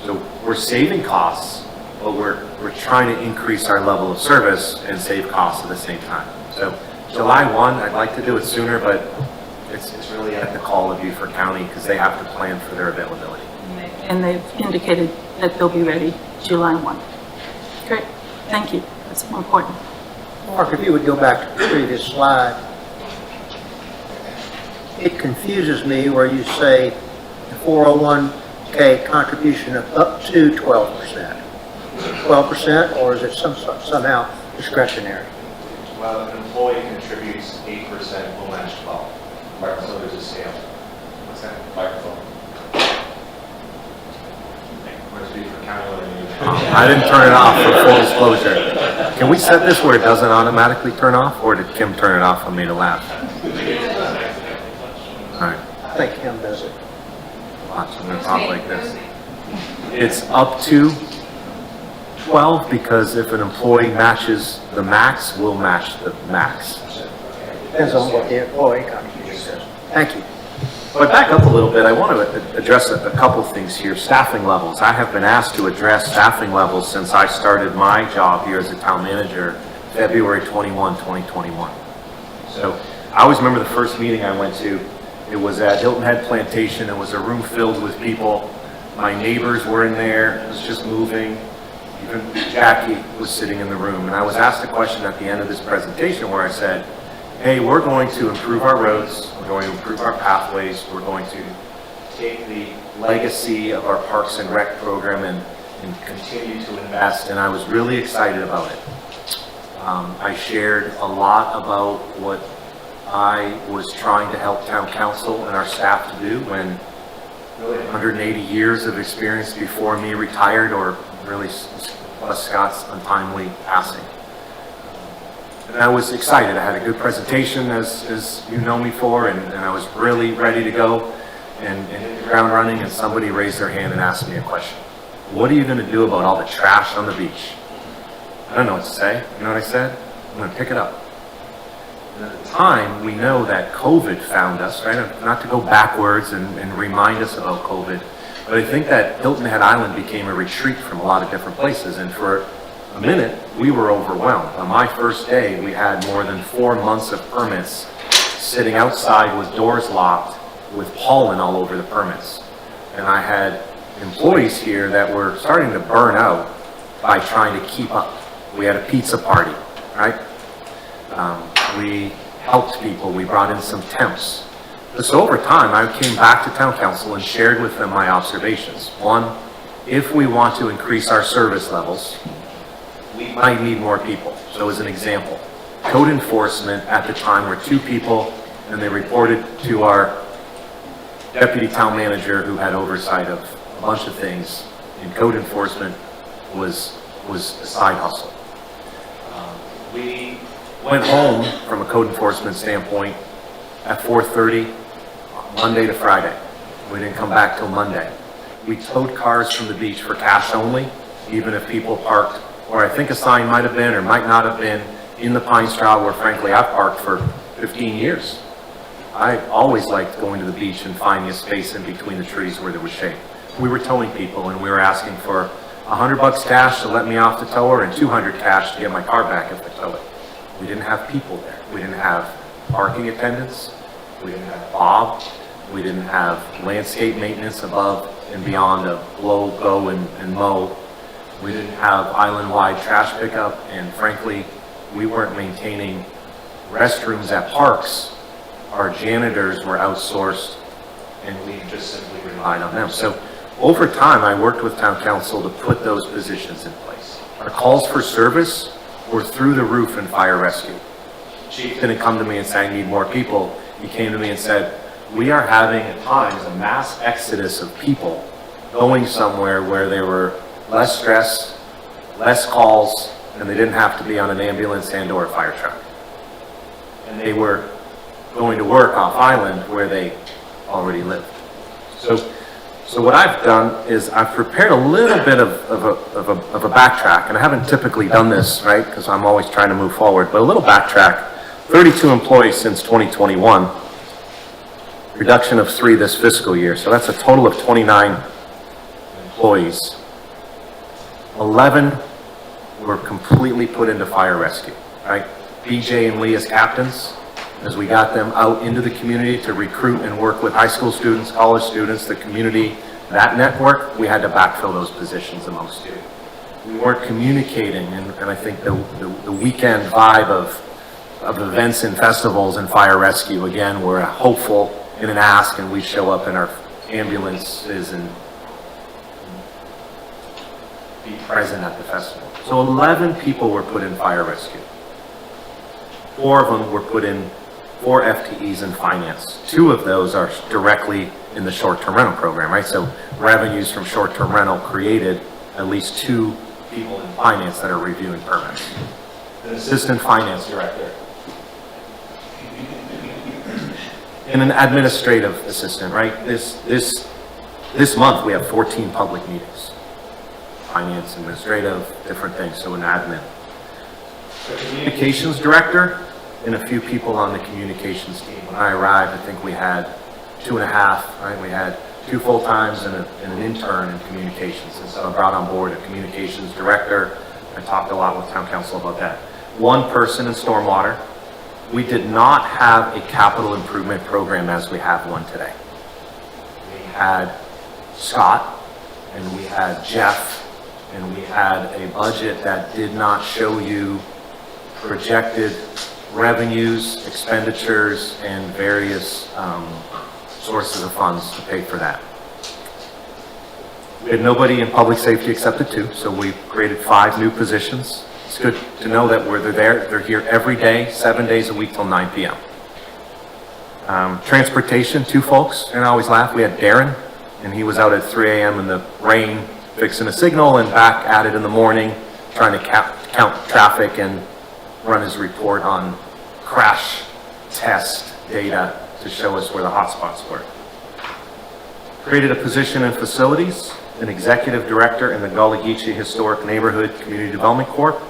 So we're saving costs, but we're trying to increase our level of service and save costs at the same time. So July 1, I'd like to do it sooner, but it's really at the call of Beaufort County because they have to plan for their availability. And they've indicated that they'll be ready July 1. Great, thank you. That's more important. Mark, if you would go back to the previous slide, it confuses me where you say the 401k contribution of up to 12%. 12%, or is it somehow discretionary? Well, an employee contributes 8%, we'll match 12. So there's a scale. What's that? Microphone. Where's Beaufort County? I didn't turn it off for full disclosure. Can we set this where it doesn't automatically turn off, or did Kim turn it off for me to laugh? All right. I think Kim does it. Watch, I'm going to talk like this. It's up to 12 because if an employee matches the max, we'll match the max. Depends on what the employee contribution is. Thank you. But back up a little bit, I want to address a couple things here. Staffing levels. I have been asked to address staffing levels since I started my job here as a town manager, February 21, 2021. So I always remember the first meeting I went to. It was at Hilton Head Plantation. It was a room filled with people. My neighbors were in there. It was just moving. even Jackie was sitting in the room, and I was asked a question at the end of this presentation where I said, hey, we're going to improve our roads, we're going to improve our pathways, we're going to take the legacy of our Parks and Rec program and continue to invest, and I was really excited about it. I shared a lot about what I was trying to help town council and our staff to do when really 180 years of experience before me retired, or really plus Scott's untimely passing. And I was excited. I had a good presentation, as you know me for, and I was really ready to go and hit the ground running, and somebody raised their hand and asked me a question. What are you going to do about all the trash on the beach? I don't know what to say. You know what I said? I'm going to pick it up. And at the time, we know that COVID found us, right? Not to go backwards and remind us about COVID, but I think that Hilton Head Island became a retreat from a lot of different places, and for a minute, we were overwhelmed. On my first day, we had more than 4 months of permits sitting outside with doors locked with pollen all over the permits. And I had employees here that were starting to burn out by trying to keep up. We had a pizza party, right? We helped people. We brought in some temps. So over time, I came back to town council and shared with them my observations. One, if we want to increase our service levels, we might need more people. So as an example, code enforcement at the time were 2 people, and they reported to our deputy town manager who had oversight of a bunch of things, and code enforcement was a side hustle. We went home from a code enforcement standpoint at 4:30, Monday to Friday. We didn't come back till Monday. We towed cars from the beach for cash only, even if people parked, or I think a sign might have been or might not have been in the pine straw where frankly I've parked for 15 years. I always liked going to the beach and finding a space in between the trees where there was shade. We were towing people, and we were asking for $100 cash to let me off the tower and $200 cash to get my car back if I tow it. We didn't have people there. We didn't have parking attendants. We didn't have Bob. We didn't have landscape maintenance above and beyond a blow, go, and mow. We didn't have island-wide trash pickup, and frankly, we weren't maintaining restrooms at parks. Our janitors were outsourced, and we just simply relied on them. So over time, I worked with town council to put those positions in place. Our calls for service were through the roof in fire rescue. Chief didn't come to me and say, I need more people. He came to me and said, we are having at times a mass exodus of people going somewhere where they were less stressed, less calls, and they didn't have to be on an ambulance and or a fire truck. And they were going to work off island where they already lived. So what I've done is I've prepared a little bit of a backtrack, and I haven't typically done this, right, because I'm always trying to move forward, but a little backtrack. 32 employees since 2021, reduction of 3 this fiscal year, so that's a total of 29 employees. 11 were completely put into fire rescue, right? BJ and Lee as captains, as we got them out into the community to recruit and work with high school students, college students, the community, that network, we had to backfill those positions amongst students. We weren't communicating, and I think the weekend vibe of events and festivals and fire rescue, again, we're hopeful in an ask, and we show up in our ambulances and be present at the festival. So 11 people were put in fire rescue. 4 of them were put in 4 FTEs in finance. 2 of those are directly in the short-term rental program, right? So revenues from short-term rental created at least 2 people in finance that are reviewing permits. An assistant finance director. And an administrative assistant, right? This month we have 14 public meetings. Finance, administrative, different things, so an admin. The communications director and a few people on the communications team. When I arrived, I think we had 2.5, right? We had 2 full-times and an intern in communications. And so I brought on board a communications director. I talked a lot with town council about that. 1 person in stormwater. We did not have a capital improvement program as we have one today. We had Scott, and we had Jeff, and we had a budget that did not show you projected revenues, expenditures, and various sources of funds to pay for that. We had nobody in public safety except the two, so we created 5 new positions. It's good to know that they're here every day, 7 days a week till 9 p.m. Transportation, 2 folks, and I always laugh. We had Darren, and he was out at 3 a.m. in the rain fixing a signal and back at it in the morning trying to count traffic and run his report on crash test data to show us where the hotspots were. Created a position in facilities, an executive director in the Gullah Geechee Historic Neighborhood Community Development Corp.,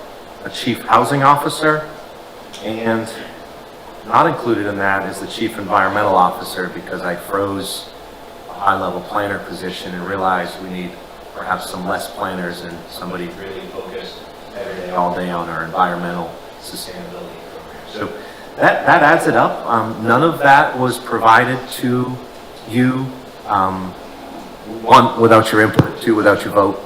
a chief housing officer, and not included in that is the chief environmental officer because I froze a high-level planner position and realized we need perhaps some less planners and somebody really focused every day, all day on our environmental sustainability program. So that adds it up. None of that was provided to you, 1, without your input, 2, without your vote.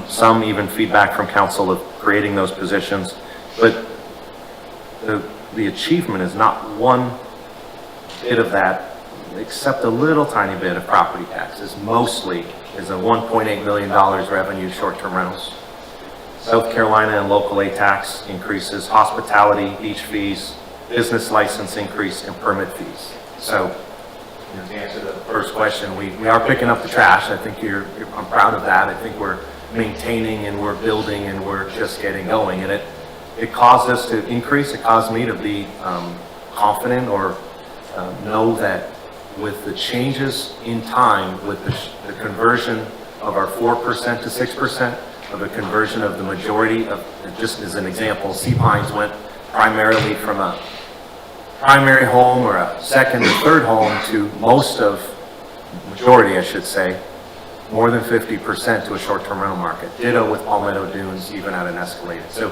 Some even feedback from council of creating those positions. But the achievement is not one bit of that, except a little tiny bit of property taxes. Mostly is a $1.8 million revenue short-term rentals. South Carolina and local aid tax increases, hospitality, beach fees, business license increase, and permit fees. So, to answer the first question, we are picking up the trash. I think I'm proud of that. I think we're maintaining and we're building and we're just getting going. And it caused us to increase. It caused me to be confident or know that with the changes in time, with the conversion of our 4% to 6%, of a conversion of the majority of, just as an example, Sea Pines went primarily from a primary home or a second or third home to most of, majority I should say, more than 50% to a short-term rental market. Ditto with Palmetto Dunes, even at an Escalated. So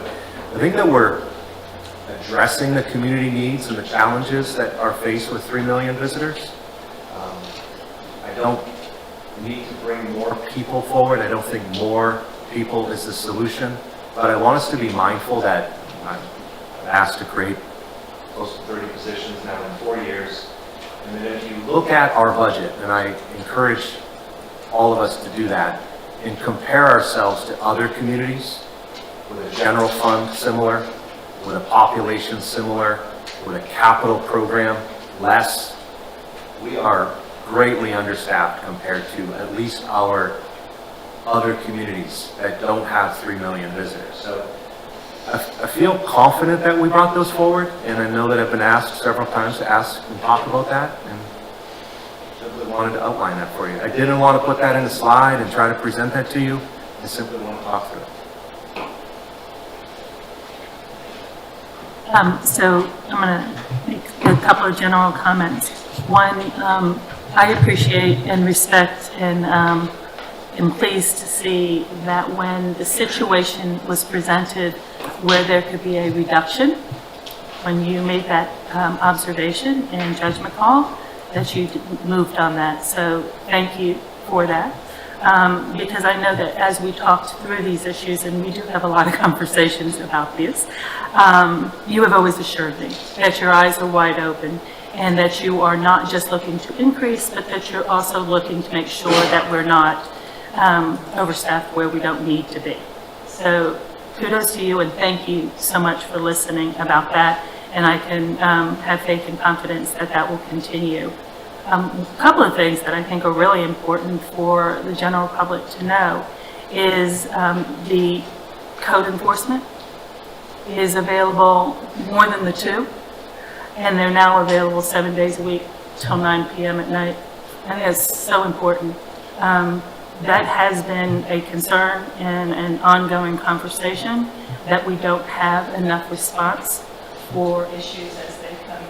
I think that we're addressing the community needs and the challenges that are faced with 3 million visitors. I don't need to bring more people forward. I don't think more people is the solution, but I want us to be mindful that I'm asked to create close to 30 positions now in 4 years. And then if you look at our budget, and I encourage all of us to do that, and compare ourselves to other communities with a general fund similar, with a population similar, with a capital program less, we are greatly understaffed compared to at least our other communities that don't have 3 million visitors. So I feel confident that we brought those forward, and I know that I've been asked several times to ask and talk about that, and simply wanted to outline that for you. I didn't want to put that in a slide and try to present that to you. I simply want to talk through it. So I'm going to make a couple of general comments. One, I appreciate and respect and am pleased to see that when the situation was presented where there could be a reduction, when you made that observation and judgment call, that you moved on that. So thank you for that. Because I know that as we talked through these issues, and we do have a lot of conversations about this, you have always assured me that your eyes are wide open and that you are not just looking to increase, but that you're also looking to make sure that we're not overstaffed where we don't need to be. So kudos to you and thank you so much for listening about that. And I can have faith and confidence that that will continue. A couple of things that I think are really important for the general public to know is the code enforcement is available more than the 2, and they're now available 7 days a week till 9 p.m. at night. And that's so important. That has been a concern and an ongoing conversation that we don't have enough response for issues as they come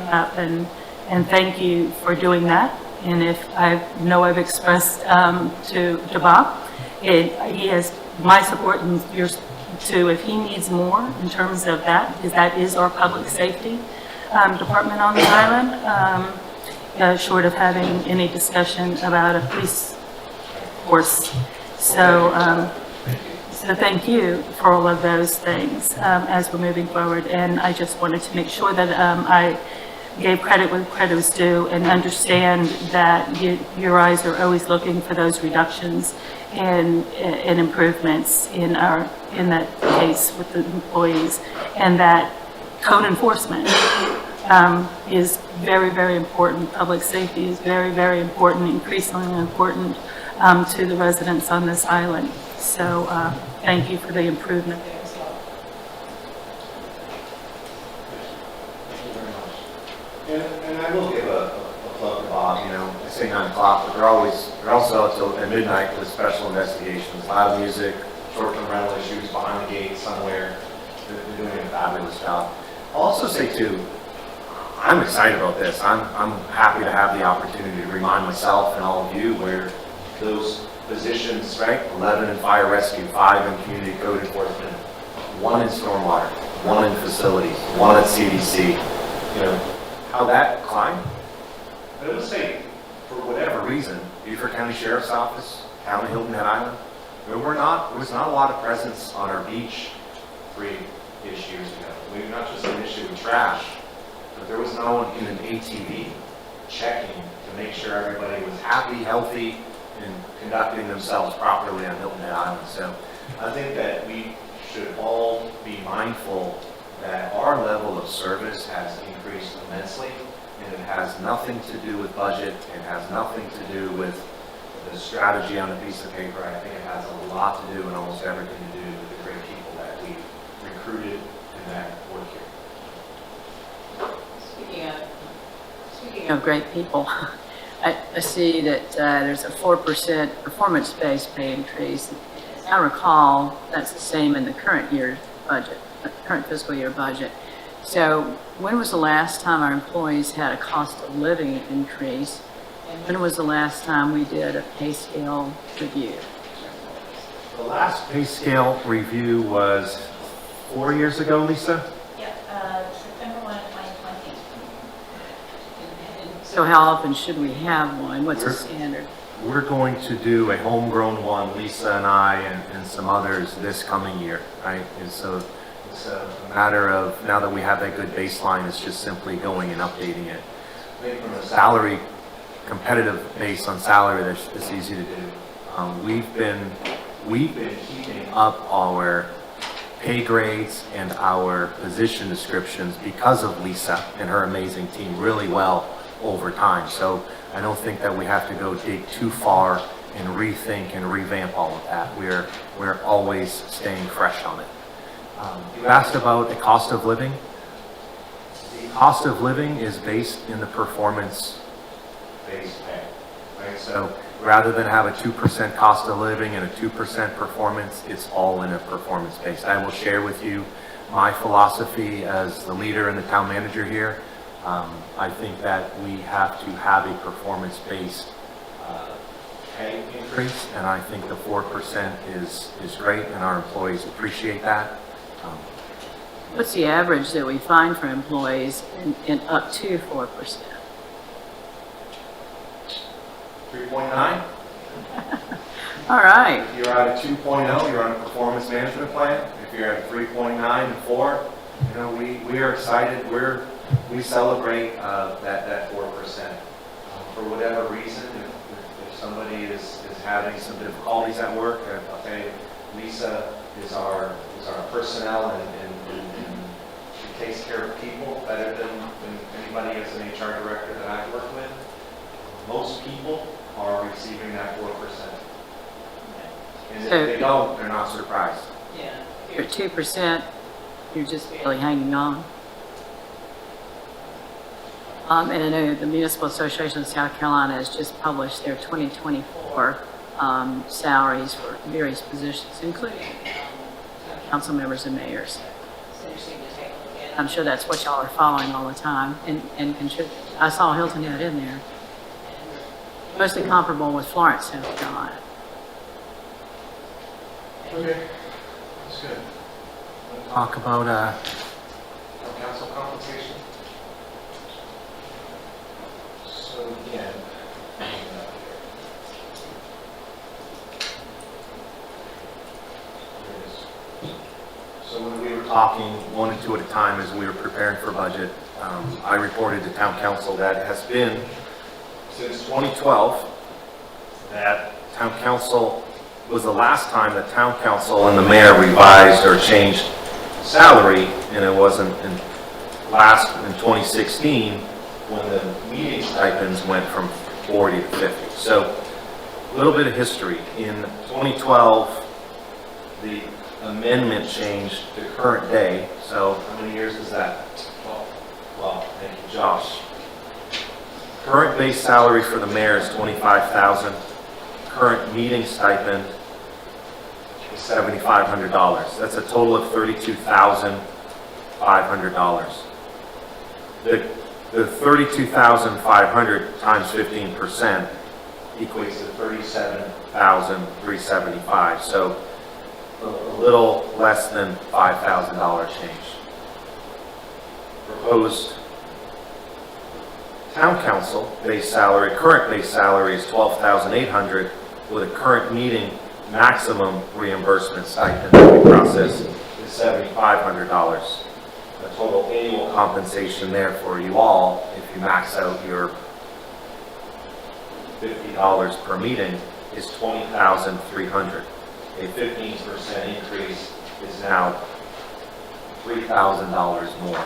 up. And thank you for doing that. And if I know I've expressed to Bob, he has my support and yours too if he needs more in terms of that, because that is our public safety department on the island, short of having any discussion about a police force. So So thank you for all of those things as we're moving forward. And I just wanted to make sure that I gave credit where credit was due and understand that your eyes are always looking for those reductions and improvements in that case with the employees, and that code enforcement is very, very important. Public safety is very, very important, increasingly important to the residents on this island. So thank you for the improvement there as well. And I will give a plug to Bob, I say 9 o'clock, but they're also up till at midnight with special investigations, loud music, short-term rental issues behind the gate somewhere. They're doing a fabulous job. I'll also say too, I'm excited about this. I'm happy to have the opportunity to remind myself and all of you where those positions, right? 11 in fire rescue, 5 in community code enforcement, 1 in stormwater, 1 in facilities, 1 at CDC. How that climbed. But I would say, for whatever reason, Beaufort County Sheriff's Office, Town of Hilton Head Island, there was not a lot of presence on our beach 3-ish years ago. Maybe not just an issue with trash, but there was no one in an ATV checking to make sure everybody was happy, healthy, and conducting themselves properly on Hilton Head Island. So I think that we should all be mindful that our level of service has increased immensely, and it has nothing to do with budget. It has nothing to do with the strategy on a piece of paper. I think it has a lot to do and almost everything to do with the great people that we recruited and that work here. Speaking of great people, I see that there's a 4% performance-based pay increase. As I recall, that's the same in the current year's budget, current fiscal year budget. So when was the last time our employees had a cost of living increase? And when was the last time we did a pay scale review? The last pay scale review was 4 years ago, Lisa? Yep, September 1 of 2020. So how often should we have one? What's the standard? We're going to do a homegrown one, Lisa and I and some others this coming year, right? And so it's a matter of, now that we have that good baseline, it's just simply going and updating it. I think from a salary, competitive base on salary, that's easy to do. We've been keeping up our pay grades and our position descriptions because of Lisa and her amazing team really well over time. So I don't think that we have to go dig too far and rethink and revamp all of that. We're always staying fresh on it. You asked about the cost of living. The cost of living is based in the performance-based pay, right? So rather than have a 2% cost of living and a 2% performance, it's all in a performance-based. I will share with you my philosophy as the leader and the town manager here. I think that we have to have a performance-based pay increase, and I think the 4% is great, and our employees appreciate that. What's the average that we find for employees in up to 4%? 3.9. All right. If you're at a 2.0, you're on a performance management plan. If you're at 3.9 and 4, we are excited. We celebrate that 4%. For whatever reason, if somebody is having some difficulties at work, I'll tell you, Lisa is our personnel and she takes care of people better than anybody as an HR director that I've worked with. Most people are receiving that 4%. And if they don't, they're not surprised. Yeah. If you're at 2%, you're just barely hanging on. And I know the Municipal Association of South Carolina has just published their 2024 salaries for various positions, including council members and mayors. So interesting to take a look at. I'm sure that's what y'all are following all the time and contribute. I saw Hilton Head in there. Mostly comparable with Florence, South Carolina. Okay, that's good. Talk about council compensation. So again, So when we were talking one and two at a time as we were preparing for budget, I reported to town council that it has been since 2012 that town council was the last time that town council and the mayor revised or changed salary, and it wasn't in 2016 when the meeting stipends went from 40 to 50. So a little bit of history. In 2012, the amendment changed to current day. So how many years is that? Well, thank you, Josh. Current base salary for the mayor is $25,000. Current meeting stipend is $7,500. That's a total of $32,500. The $32,500 times 15% equates to $37,375. So a little less than $5,000 change. Proposed town council base salary, current base salary is $12,800 with a current meeting maximum reimbursement stipend that we process is $7,500. The total annual compensation there for you all, if you max out your $50 per meeting, is $20,300. A 15% increase is now $3,000 more.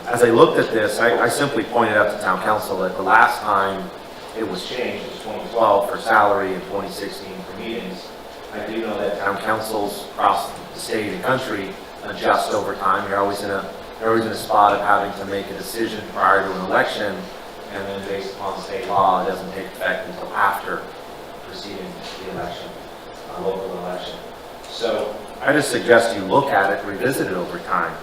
As I looked at this, I simply pointed out to town council that the last time it was changed was 2012 for salary and 2016 for meetings. I do know that town councils across the state and country adjust over time. You're always in a spot of having to make a decision prior to an election, and then based upon state law, it doesn't take effect until after preceding the election, local election. So I just suggest you look at it, revisit it over time.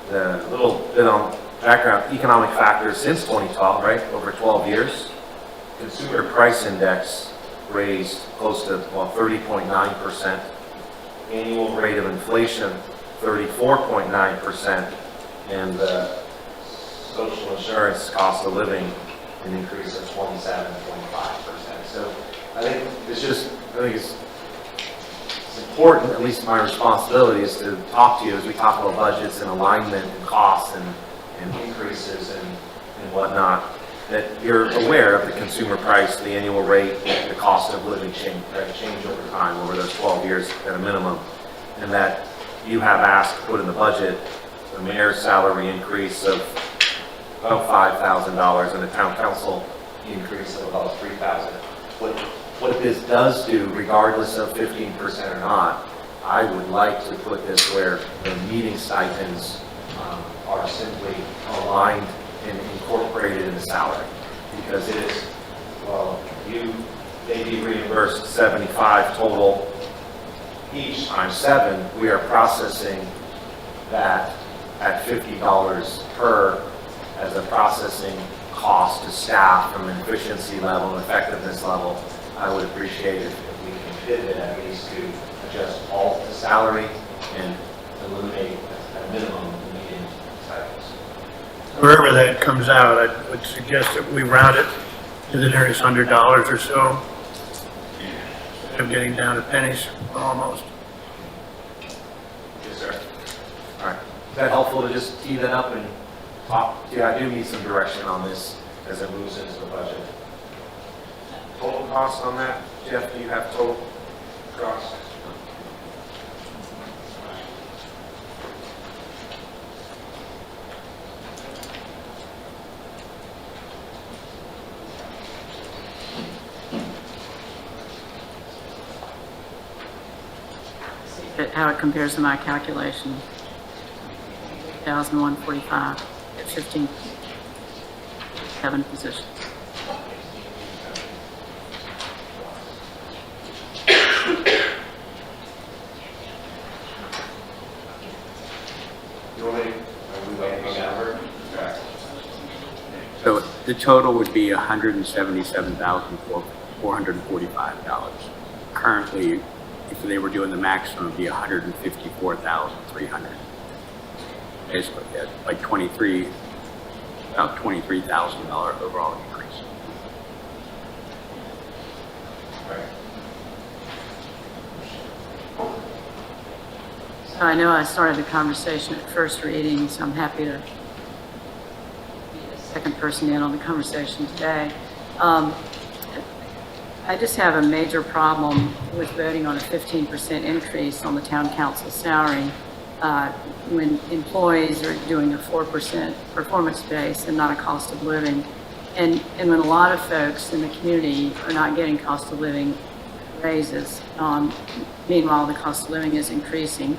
The little bit on background, economic factors since 2012, right, over 12 years. Consumer price index raised close to, 30.9%. Annual rate of inflation, 34.9%. And the social insurance cost of living, an increase of 27.5%. So I think it's important, at least my responsibility is to talk to you as we talk about budgets and alignment and costs and increases and whatnot, that you're aware of the consumer price, the annual rate, the cost of living change over time, over those 12 years at a minimum, and that you have asked to put in the budget the mayor's salary increase of about $5,000 and the town council increase of about $3,000. What this does do, regardless of 15% or not, I would like to put this where the meeting stipends are simply aligned and incorporated in the salary. Because it is, you may be reimbursed 75 total each times 7. We are processing that at $50 per as a processing cost to staff from an efficiency level and effectiveness level. I would appreciate it if we can pivot at least to adjust all the salary and eliminate at minimum the meeting stipends. Wherever that comes out, I would suggest that we round it to the nearest $100 or so, instead of getting down to pennies almost. Yes, sir. All right. Is that helpful to just tee that up and talk? Yeah, I do need some direction on this as it moves into the budget. Total cost on that? Jeff, do you have total cost? How it compares to my calculation. 1,145 at 7 positions. So the total would be $177,445. Currently, if they were doing the maximum, it'd be $154,300. Basically, like about $23,000 overall increase. Right. I know I started the conversation at first reading, so I'm happy to be the second person in on the conversation today. I just have a major problem with voting on a 15% increase on the town council salary when employees are doing a 4% performance base and not a cost of living. And when a lot of folks in the community are not getting cost of living raises, meanwhile the cost of living is increasing.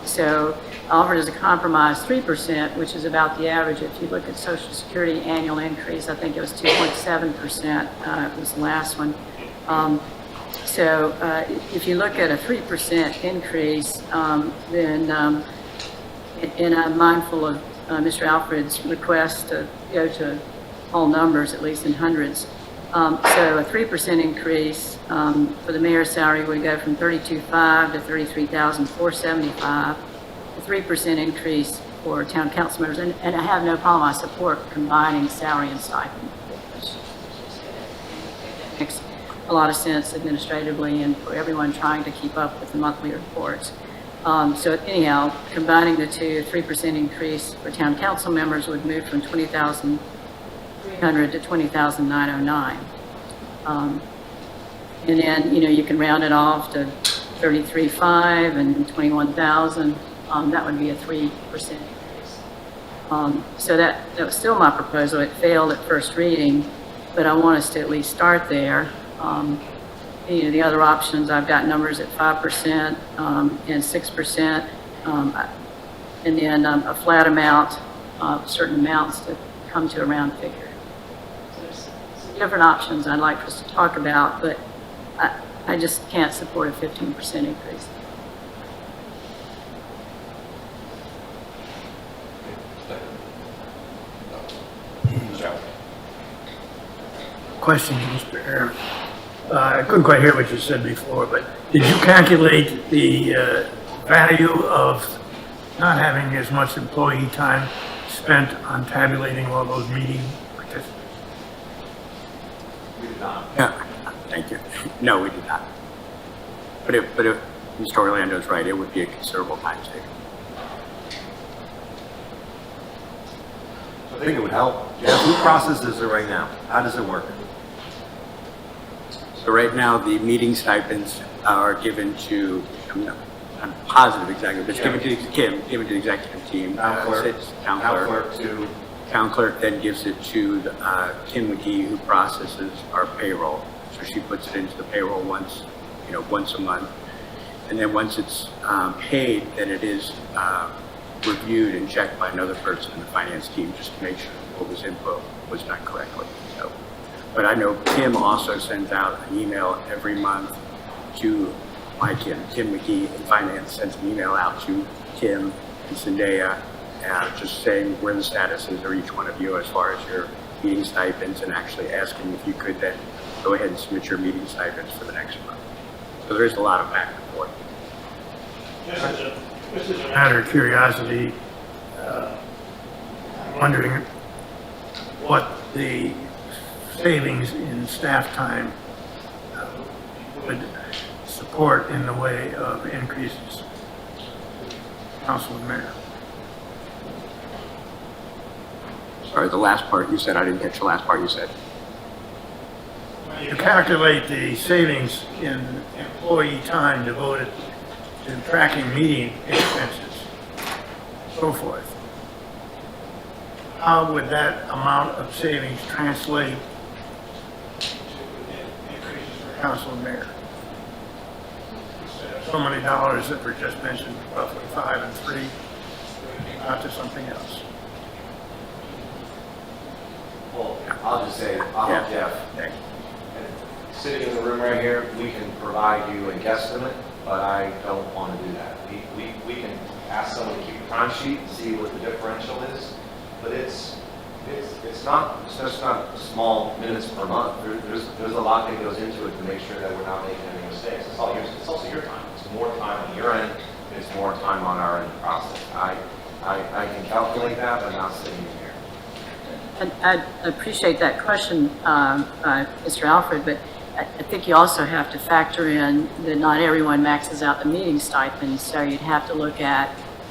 So offered as a compromise 3%, which is about the average. If you look at Social Security annual increase, I think it was 2.7%, was the last one. So if you look at a 3% increase, then, and I'm mindful of Mr. Alfred's request to go to whole numbers, at least in hundreds. So a 3% increase for the mayor's salary would go from $32,500 to $33,475. A 3% increase for town council members, and I have no problem. I support combining salary and stipend. It makes a lot of sense administratively and for everyone trying to keep up with the monthly reports. So anyhow, combining the two, 3% increase for town council members would move from $20,300 to $20,909. And then, you can round it off to $33,500 and $21,000. That would be a 3% increase. So that was still my proposal. It failed at first reading, but I want us to at least start there. The other options, I've got numbers at 5% and 6%, and then a flat amount, certain amounts to come to a round figure. So there's some different options I'd like for us to talk about, but I just can't support a 15% increase. Question, Mr. Aaron. I couldn't quite hear what you said before, but did you calculate the value of not having as much employee time spent on tabulating all those meeting participants? Yeah, thank you. No, we did not. But if Mr. Orlando's right, it would be a considerable time taken. I think it would help. Jeff, who processes it right now? How does it work? So right now, the meeting stipends are given to, I'm positive exactly, but it's given to Kim, given to the executive team. Town clerk. It's town clerk. to... Town clerk then gives it to Kim McGee, who processes our payroll. So she puts it into the payroll once a month. And then once it's paid, then it is reviewed and checked by another person in the finance team just to make sure what was input was done correctly. So, but I know Kim also sends out an email every month to Kim McGee in finance sends an email out to Kim and Zendaya, just saying where the status is of each one of you as far as your meeting stipends, and actually asking if you could then go ahead and submit your meeting stipends for the next month. So there is a lot of back and forth. Just as a matter of curiosity, I'm wondering what the savings in staff time would support in the way of increases. Council and Mayor. Sorry, the last part you said, I didn't catch the last part you said. You calculate the savings in employee time devoted to tracking meeting expenses, so forth. How would that amount of savings translate to increases for council and mayor? Instead of so many dollars that were just mentioned, roughly 5 and 3, not to something else. Well, I'll just say, Yeah. Jeff, Okay. sitting in the room right here, we can provide you a guesstimate, but I don't want to do that. We can ask someone to keep a time sheet and see what the differential is, but it's just not small minutes per month. There's a lot that goes into it to make sure that we're not making any mistakes. It's also your time. It's more time on your end. It's more time on our end of the process. I can calculate that, but not sitting in here. I appreciate that question, Mr. Alfred, but I think you also have to factor in that not everyone maxes out the meeting stipend, so you'd have to look at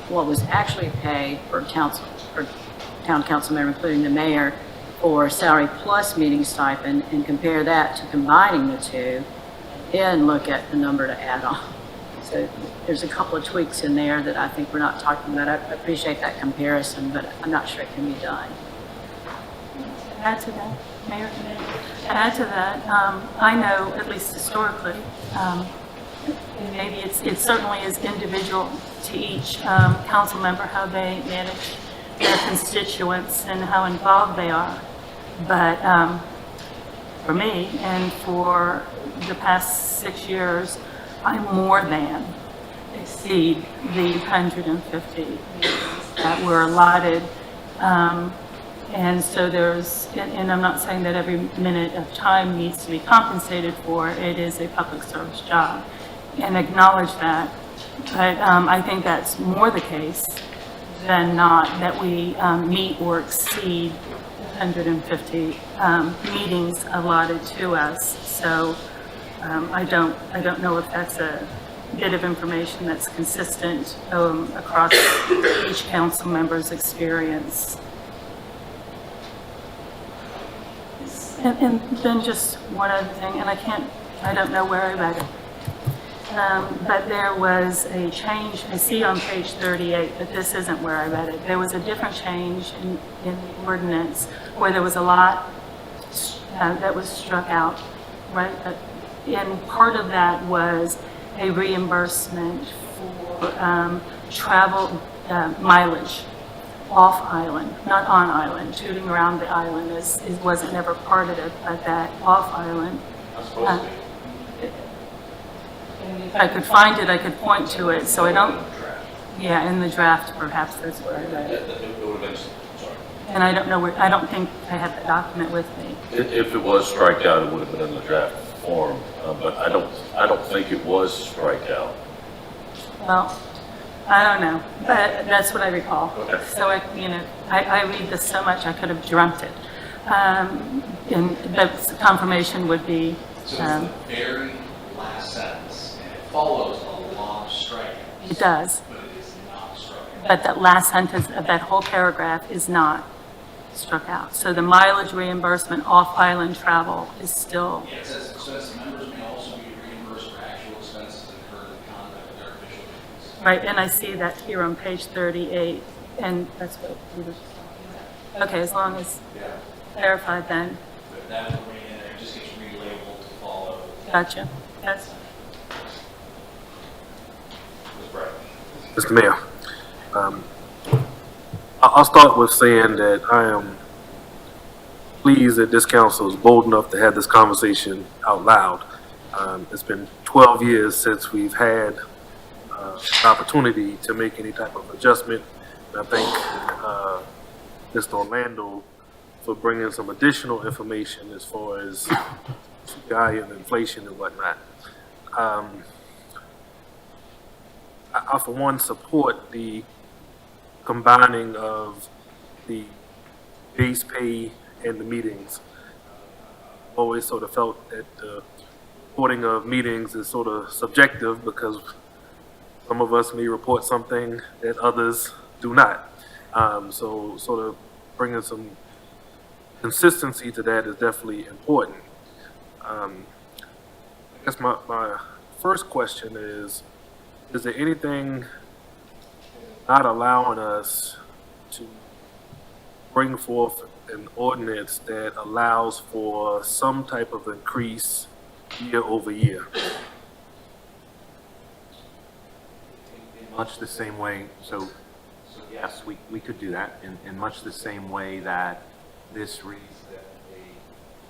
what was actually paid for council, for town council member, including the mayor, for salary plus meeting stipend, and compare that to combining the two, and look at the number to add on. So there's a couple of tweaks in there that I think we're not talking about. I appreciate that comparison, but I'm not sure it can be done. To add to that, Mayor, to add to that, I know, at least historically, and maybe it certainly is individual to each council member how they manage their constituents and how involved they are. But for me, and for the past 6 years, I more than exceed the 150 that were allotted. And so and I'm not saying that every minute of time needs to be compensated for. It is a public service job, and acknowledge that. But I think that's more the case than not that we meet or exceed 150 meetings allotted to us. So I don't know if that's a bit of information that's consistent across each council member's experience. And then just one other thing, and I don't know where I read it. But there was a change, I see on page 38, but this isn't where I read it. There was a different change in the ordinance where there was a lot that was struck out, right? And part of that was a reimbursement for travel mileage off island, not on island. Shooting around the island wasn't never part of it, but that off island. If I could find it, I could point to it, so I don't, yeah, in the draft, perhaps that's where I read it. And I don't know where, I don't think I have the document with me. If it was striked out, it would have been in the draft form, but I don't think it was striked out. Well, I don't know, but that's what I recall. Okay. So I read this so much, I could have dreamt it. And the confirmation would be, So it's the very last sentence, and it follows a long strike. it does. But it is not struck. But that last sentence of that whole paragraph is not struck out. So the mileage reimbursement off-island travel is still, Yeah, it says expense members may also be reimbursed for actual expenses incurred in the conduct of their official duties. right, and I see that here on page 38, and that's what we were just talking about. Okay, as long as Yeah. clarified then, But that will remain in there, it just gets relabeled to follow. gotcha. That's, Mr. Mayor, I'll start with saying that I am pleased that this council is bold enough to have this conversation out loud. It's been 12 years since we've had an opportunity to make any type of adjustment. And I thank Mr. Orlando for bringing some additional information as far as CPI and inflation and whatnot. I, for one, support the combining of the base pay and the meetings. Always sort of felt that the reporting of meetings is sort of subjective because some of us may report something that others do not. So sort of bringing some consistency to that is definitely important. I guess my first question is there anything not allowing us to bring forth an ordinance that allows for some type of increase year over year? In much the same way, so yes, we could do that in much the same way that this reads that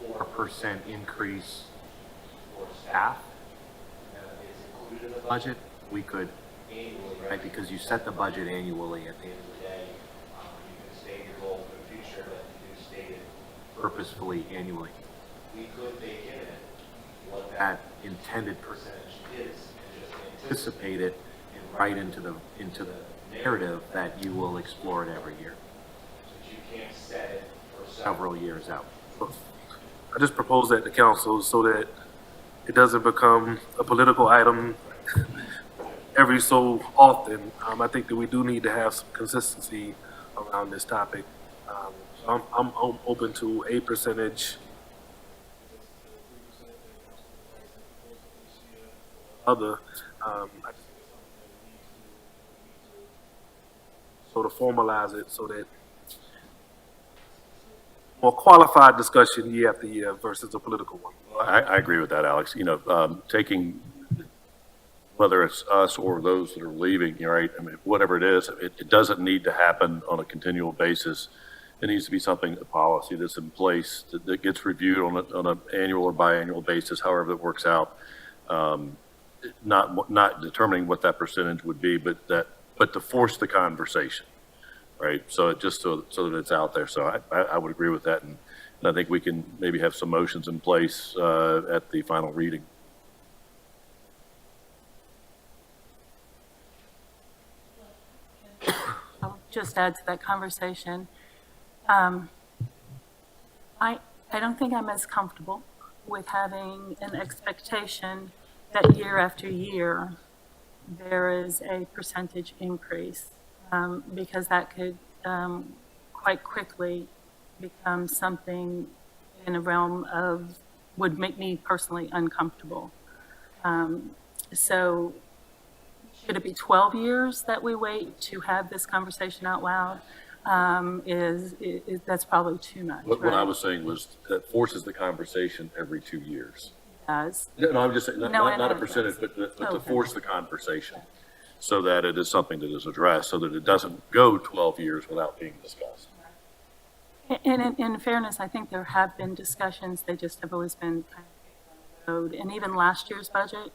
a 4% increase for staff is included in the budget. We could annually, right? Because you set the budget annually. At the end of the day, you can state your goal for the future, but you do state it purposefully annually. We could bake in it what that intended percentage is and just anticipate it and write into the narrative that you will explore it every year. So you can't set it for several years out. I just propose that to council so that it doesn't become a political item every so often. I think that we do need to have some consistency around this topic. So I'm open to a percentage. Other, I just sort of formalize it so that more qualified discussion year after year versus a political one. I agree with that, Alex. You know, taking, whether it's us or those that are leaving, you're right, I mean, whatever it is, it doesn't need to happen on a continual basis. It needs to be something, a policy that's in place that gets reviewed on an annual or biannual basis, however it works out. Not determining what that percentage would be, but to force the conversation, right? So it just so that it's out there. So I would agree with that, and I think we can maybe have some motions in place at the final reading. I'll just add to that conversation. I don't think I'm as comfortable with having an expectation that year after year there is a percentage increase, because that could quite quickly become something in a realm of, would make me personally uncomfortable. So should it be 12 years that we wait to have this conversation out loud? That's probably too much. What right? I was saying was that forces the conversation every 2 years. Does. No, I'm just saying, No, not I a percentage, but to Okay. force the conversation so that it is something that is addressed, so that it doesn't go 12 years without being discussed. And in fairness, I think there have been discussions, they just have always been kind of road. And even last year's budget,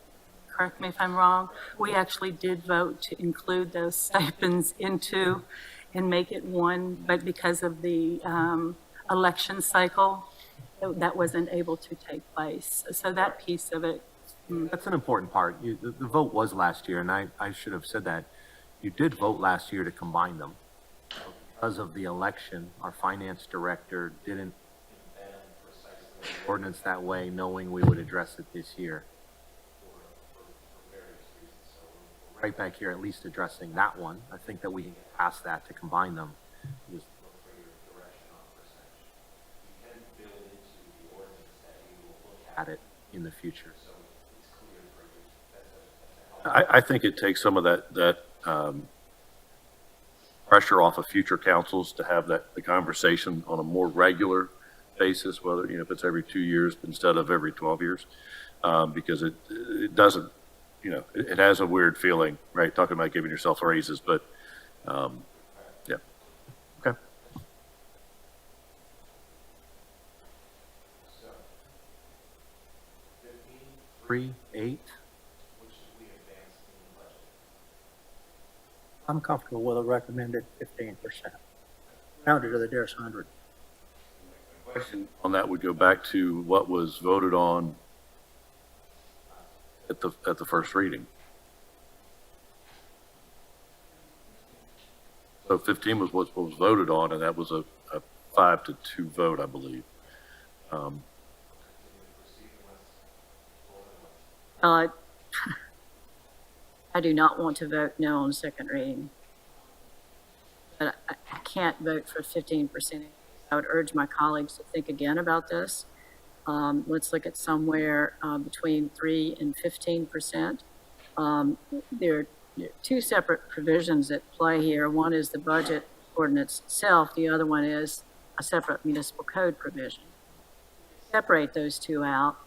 correct me if I'm wrong, we actually did vote to include those stipends into and make it one, but because of the election cycle, that wasn't able to take place. So that piece of it. That's an important part. The vote was last year, and I should have said that. You did vote last year to combine them. Because of the election, our finance director didn't ordinance that way, knowing we would address it this year. Right back here, at least addressing that one. I think that we can get past that to combine them. Just at it in the future. I think it takes some of that pressure off of future councils to have the conversation on a more regular basis, whether, if it's every 2 years instead of every 12 years, because it doesn't, it has a weird feeling, right? Talking about giving yourself raises, but, yeah. Okay. 3, 8. I'm comfortable with a recommended 15%. Rounded to the nearest 100. Question on that would go back to what was voted on at the first reading. So 15 was what was voted on, and that was a 5-2 vote, I believe. I do not want to vote no on second reading. But I can't vote for 15%. I would urge my colleagues to think again about this. Let's look at somewhere between 3 and 15%. There are two separate provisions at play here. One is the budget ordinance itself. The other one is a separate municipal code provision. Separate those two out,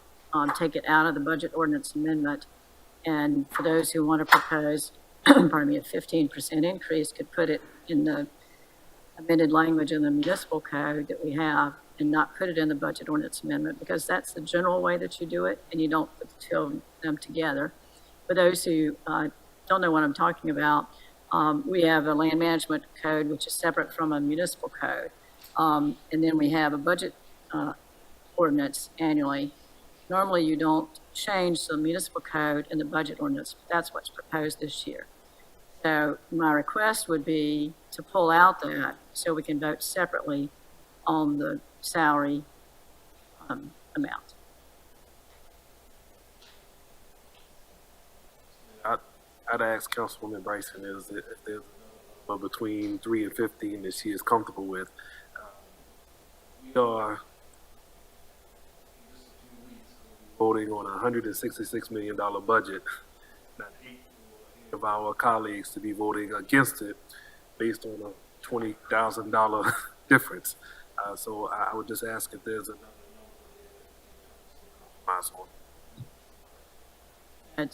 take it out of the budget ordinance amendment, and for those who want to propose, pardon me, a 15% increase, could put it in the amended language in the municipal code that we have and not put it in the budget ordinance amendment, because that's the general way that you do it, and you don't put the two of them together. For those who don't know what I'm talking about, we have a land management code, which is separate from a municipal code. And then we have a budget ordinance annually. Normally, you don't change the municipal code and the budget ordinance. That's what's proposed this year. So my request would be to pull out that so we can vote separately on the salary amount. I'd ask Councilwoman Bryson is if there's a number between 3 and 15 that she is comfortable with. We are voting on a $166 million budget. Not eight of our colleagues to be voting against it based on a $20,000 difference. So I would just ask if there's another compromise on.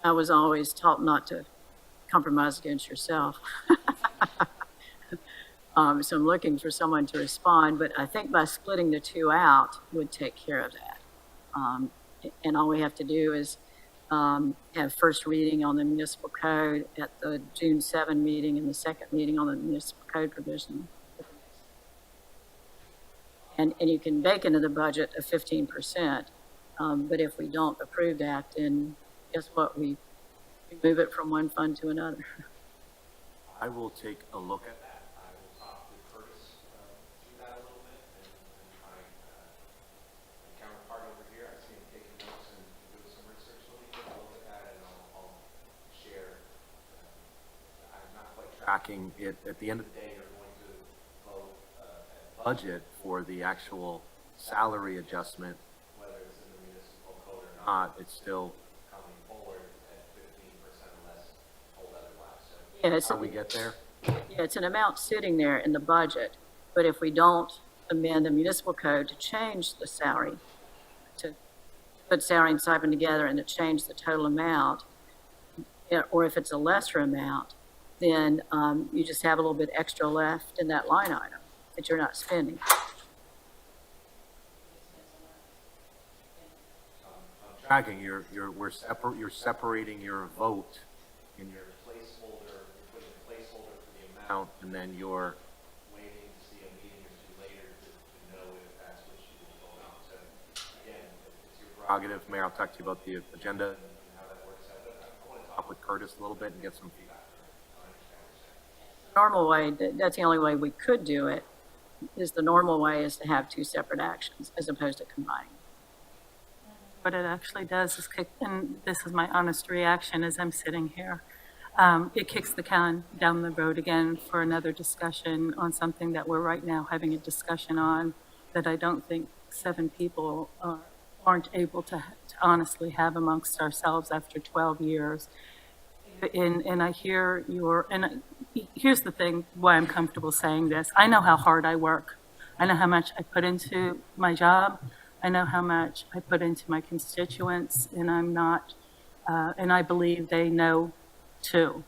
I was always taught not to compromise against yourself. So I'm looking for someone to respond, but I think by splitting the two out would take care of that. And all we have to do is have first reading on the municipal code at the June 7 meeting and the second meeting on the municipal code provision. And you can bake into the budget a 15%. But if we don't approve that, then guess what? We move it from one fund to another. I will take a look at that. I will talk with Curtis through that a little bit and try my counterpart over here. I see him taking notes and doing some research. So we can look at that and I'll share. I'm not quite tracking it. At the end of the day, you're going to vote a budget for the actual salary adjustment, whether it's in the municipal code or not. It's still coming forward at 15% unless told otherwise. So Yeah, how we get there? Yeah, it's an amount sitting there in the budget, but if we don't amend the municipal code to change the salary, to put salary and stipend together and to change the total amount, or if it's a lesser amount, then you just have a little bit extra left in that line item that you're not spending. Tracking, you're separating your vote in your placeholder, you're putting a placeholder for the amount, and then you're waiting to see a meeting or two later to know if that's what you will vote on. So again, it's your prerogative. Mayor, I'll talk to you about the agenda and how that works out. But I want to talk with Curtis a little bit and get some feedback. I understand what you're saying. Normal way, that's the only way we could do it, is the normal way is to have two separate actions as opposed to combining. What it actually does is kick, and this is my honest reaction as I'm sitting here, it kicks the can down the road again for another discussion on something that we're right now having a discussion on that I don't think 7 people aren't able to honestly have amongst ourselves after 12 years. And I hear here's the thing why I'm comfortable saying this. I know how hard I work. I know how much I put into my job. I know how much I put into my constituents, and and I believe they know too.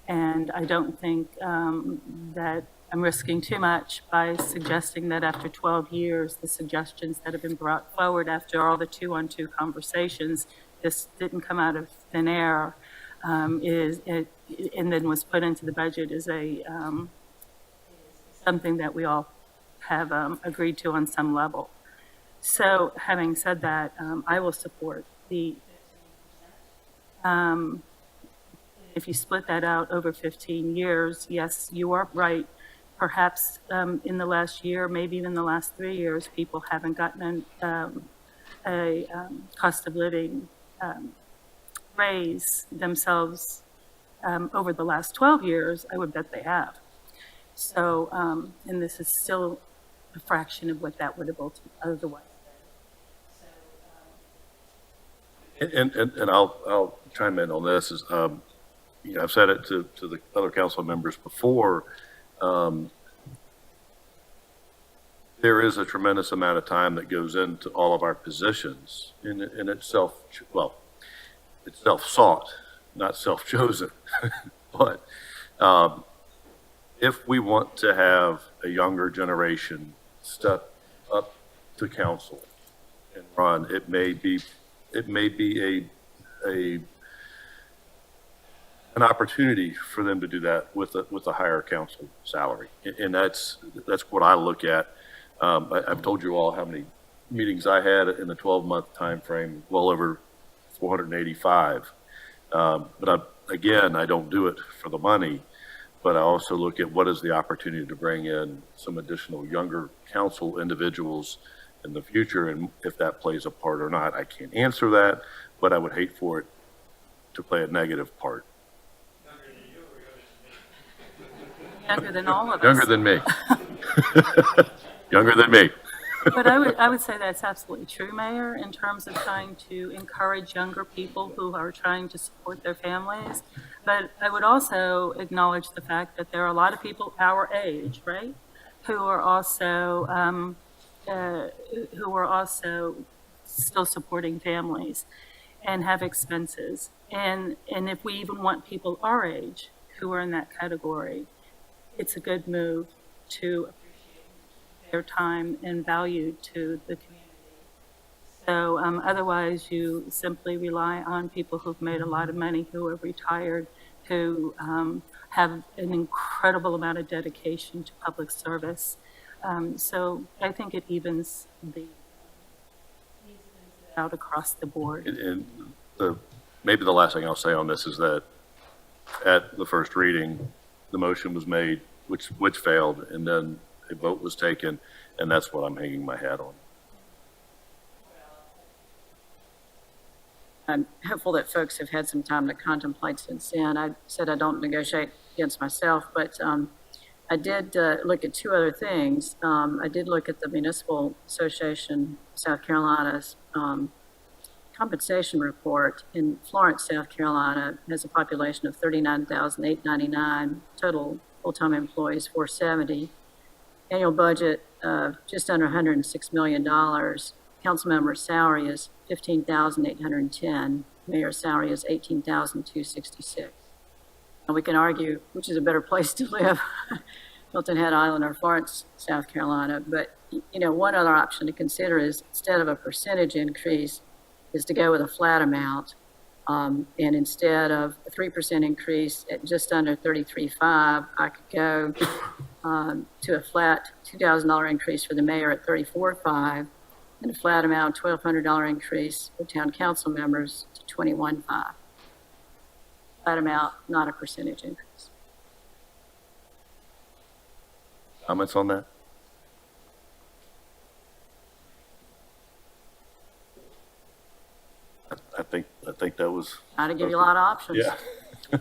And I don't think that I'm risking too much by suggesting that after 12 years, the suggestions that have been brought forward after all the 2-on-2 conversations, this didn't come out of thin air, and then was put into the budget as something that we all have agreed to on some level. So having said that, I will support the 15%. If you split that out over 15 years, yes, you are right. Perhaps in the last year, maybe even the last 3 years, people haven't gotten a cost of living raise themselves over the last 12 years. I would bet they have. So, and this is still a fraction of what that would have otherwise. And I'll chime in on this is, I've said it to the other council members before. There is a tremendous amount of time that goes into all of our positions and it's it's self-sought, not self-chosen. But if we want to have a younger generation step up to council and run, it may be an opportunity for them to do that with a higher council salary, and that's what I look at. I've told you all how many meetings I had in the 12-month time frame, well over 485. But I don't do it for the money, but I also look at what is the opportunity to bring in some additional younger council individuals in the future, and if that plays a part or not. I can't answer that, but I would hate for it to play a negative part. Younger than all of us. Younger than me. Younger than me. But I would say that's absolutely true, Mayor, in terms of trying to encourage younger people who are trying to support their families. But I would also acknowledge the fact that there are a lot of people our age, right, who are also still supporting families and have expenses. And if we even want people our age who are in that category, it's a good move to appreciate their time and value to the community. So otherwise, you simply rely on people who've made a lot of money, who are retired, who have an incredible amount of dedication to public service. So I think it evens out across the board. And maybe the last thing I'll say on this is that at the first reading, the motion was made, which failed, and then a vote was taken, and that's what I'm hanging my hat on. I'm hopeful that folks have had some time to contemplate since then. I said I don't negotiate against myself, but I did look at two other things. I did look at the Municipal Association of South Carolina's compensation report. In Florence, South Carolina, has a population of 39,899, total full-time employees 470, annual budget of just under $106 million. Council member's salary is $15,810. Mayor's salary is $18,266. And we can argue which is a better place to live, Hilton Head Island or Florence, South Carolina. But, you know, one other option to consider is, instead of a percentage increase, is to go with a flat amount. And instead of a 3% increase at just under $33,500, I could go to a flat $2,000 increase for the mayor at $34,500, and a flat amount $1,200 increase for town council members to $21,500. Flat amount, not a percentage increase. Comments on that? I think that was. Trying to give you a lot of options. Yeah. For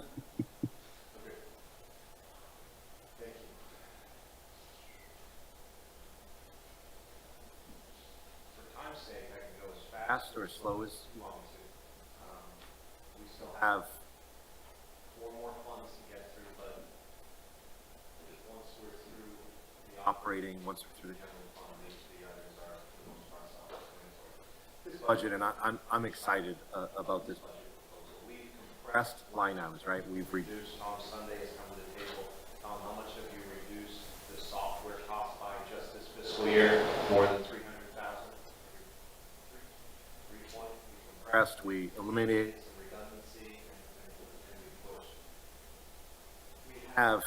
time's sake, I can go as fast or as slow as you want me to. We still have 4 more funds to get through, but once we're through the operating, once we're through the general fund, the others are, for the most part, self-explanatory. This budget, and I'm excited about this budget proposal. We've compressed line items, right? We've reduced, Tom Sunday has come to the table. Tom, how much have you reduced the software cost by just this fiscal year? More than 300,000? 320. We compressed, we eliminated some redundancy, and we pushed. We have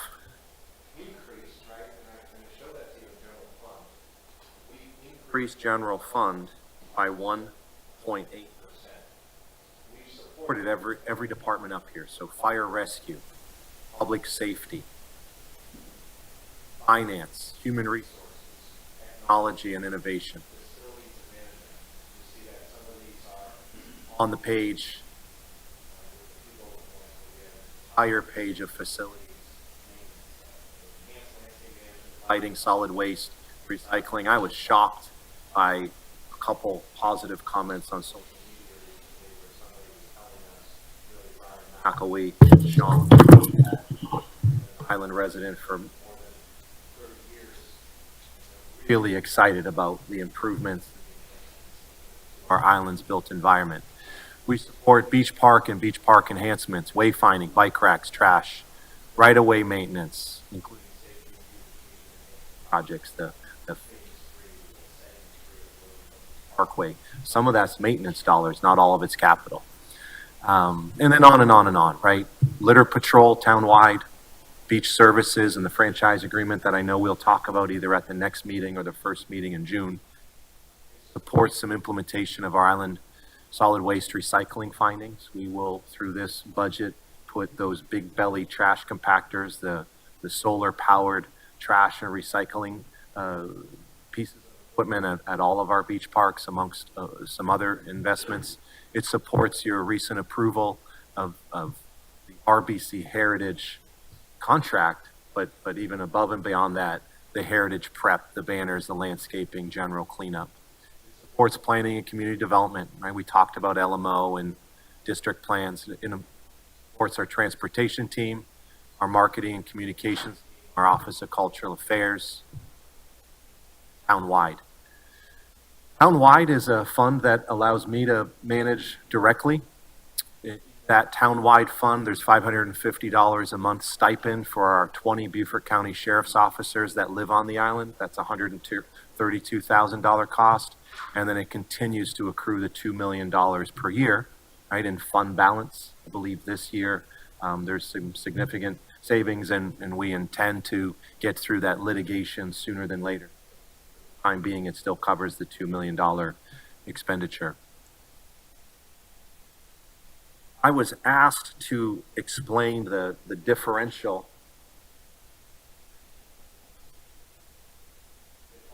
increased, right, and I'm going to show that to you in general fund. We increased general fund by 1.8%. We've supported every department up here, so fire rescue, public safety, finance, human resources, technology and innovation, facilities and management. You see that some of these are on the page, higher page of facilities, enhanced landscape management, lighting, solid waste, recycling. I was shocked by a couple positive comments on social media recently where somebody was telling us, really, Brian McAwee, Sean, Island resident for more than 30 years, really excited about the improvements to our island's built environment. We support beach park and beach park enhancements, wayfinding, bike racks, trash, right-of-way maintenance, including safety projects, the Parkway. Some of that's maintenance dollars, not all of it's capital. And then on and on and on, right? Litter patrol townwide, beach services, and the franchise agreement that I know we'll talk about either at the next meeting or the first meeting in June. Supports some implementation of our island solid waste recycling findings. We will, through this budget, put those big belly trash compactors, the solar powered trash and recycling pieces equipment at all of our beach parks, amongst some other investments. It supports your recent approval of the RBC Heritage contract, but even above and beyond that, the heritage prep, the banners, the landscaping, general cleanup. Supports planning and community development, right? We talked about LMO and district plans. It supports our transportation team, our marketing and communications, our Office of Cultural Affairs, townwide. Townwide is a fund that allows me to manage directly. That townwide fund, there's $550 a month stipend for our 20 Beaufort County Sheriff's officers that live on the island. That's $132,000 cost. And then it continues to accrue the $2 million per year, right, in fund balance. I believe this year there's some significant savings, and we intend to get through that litigation sooner than later. Time being, it still covers the $2 million expenditure. I was asked to explain the differential.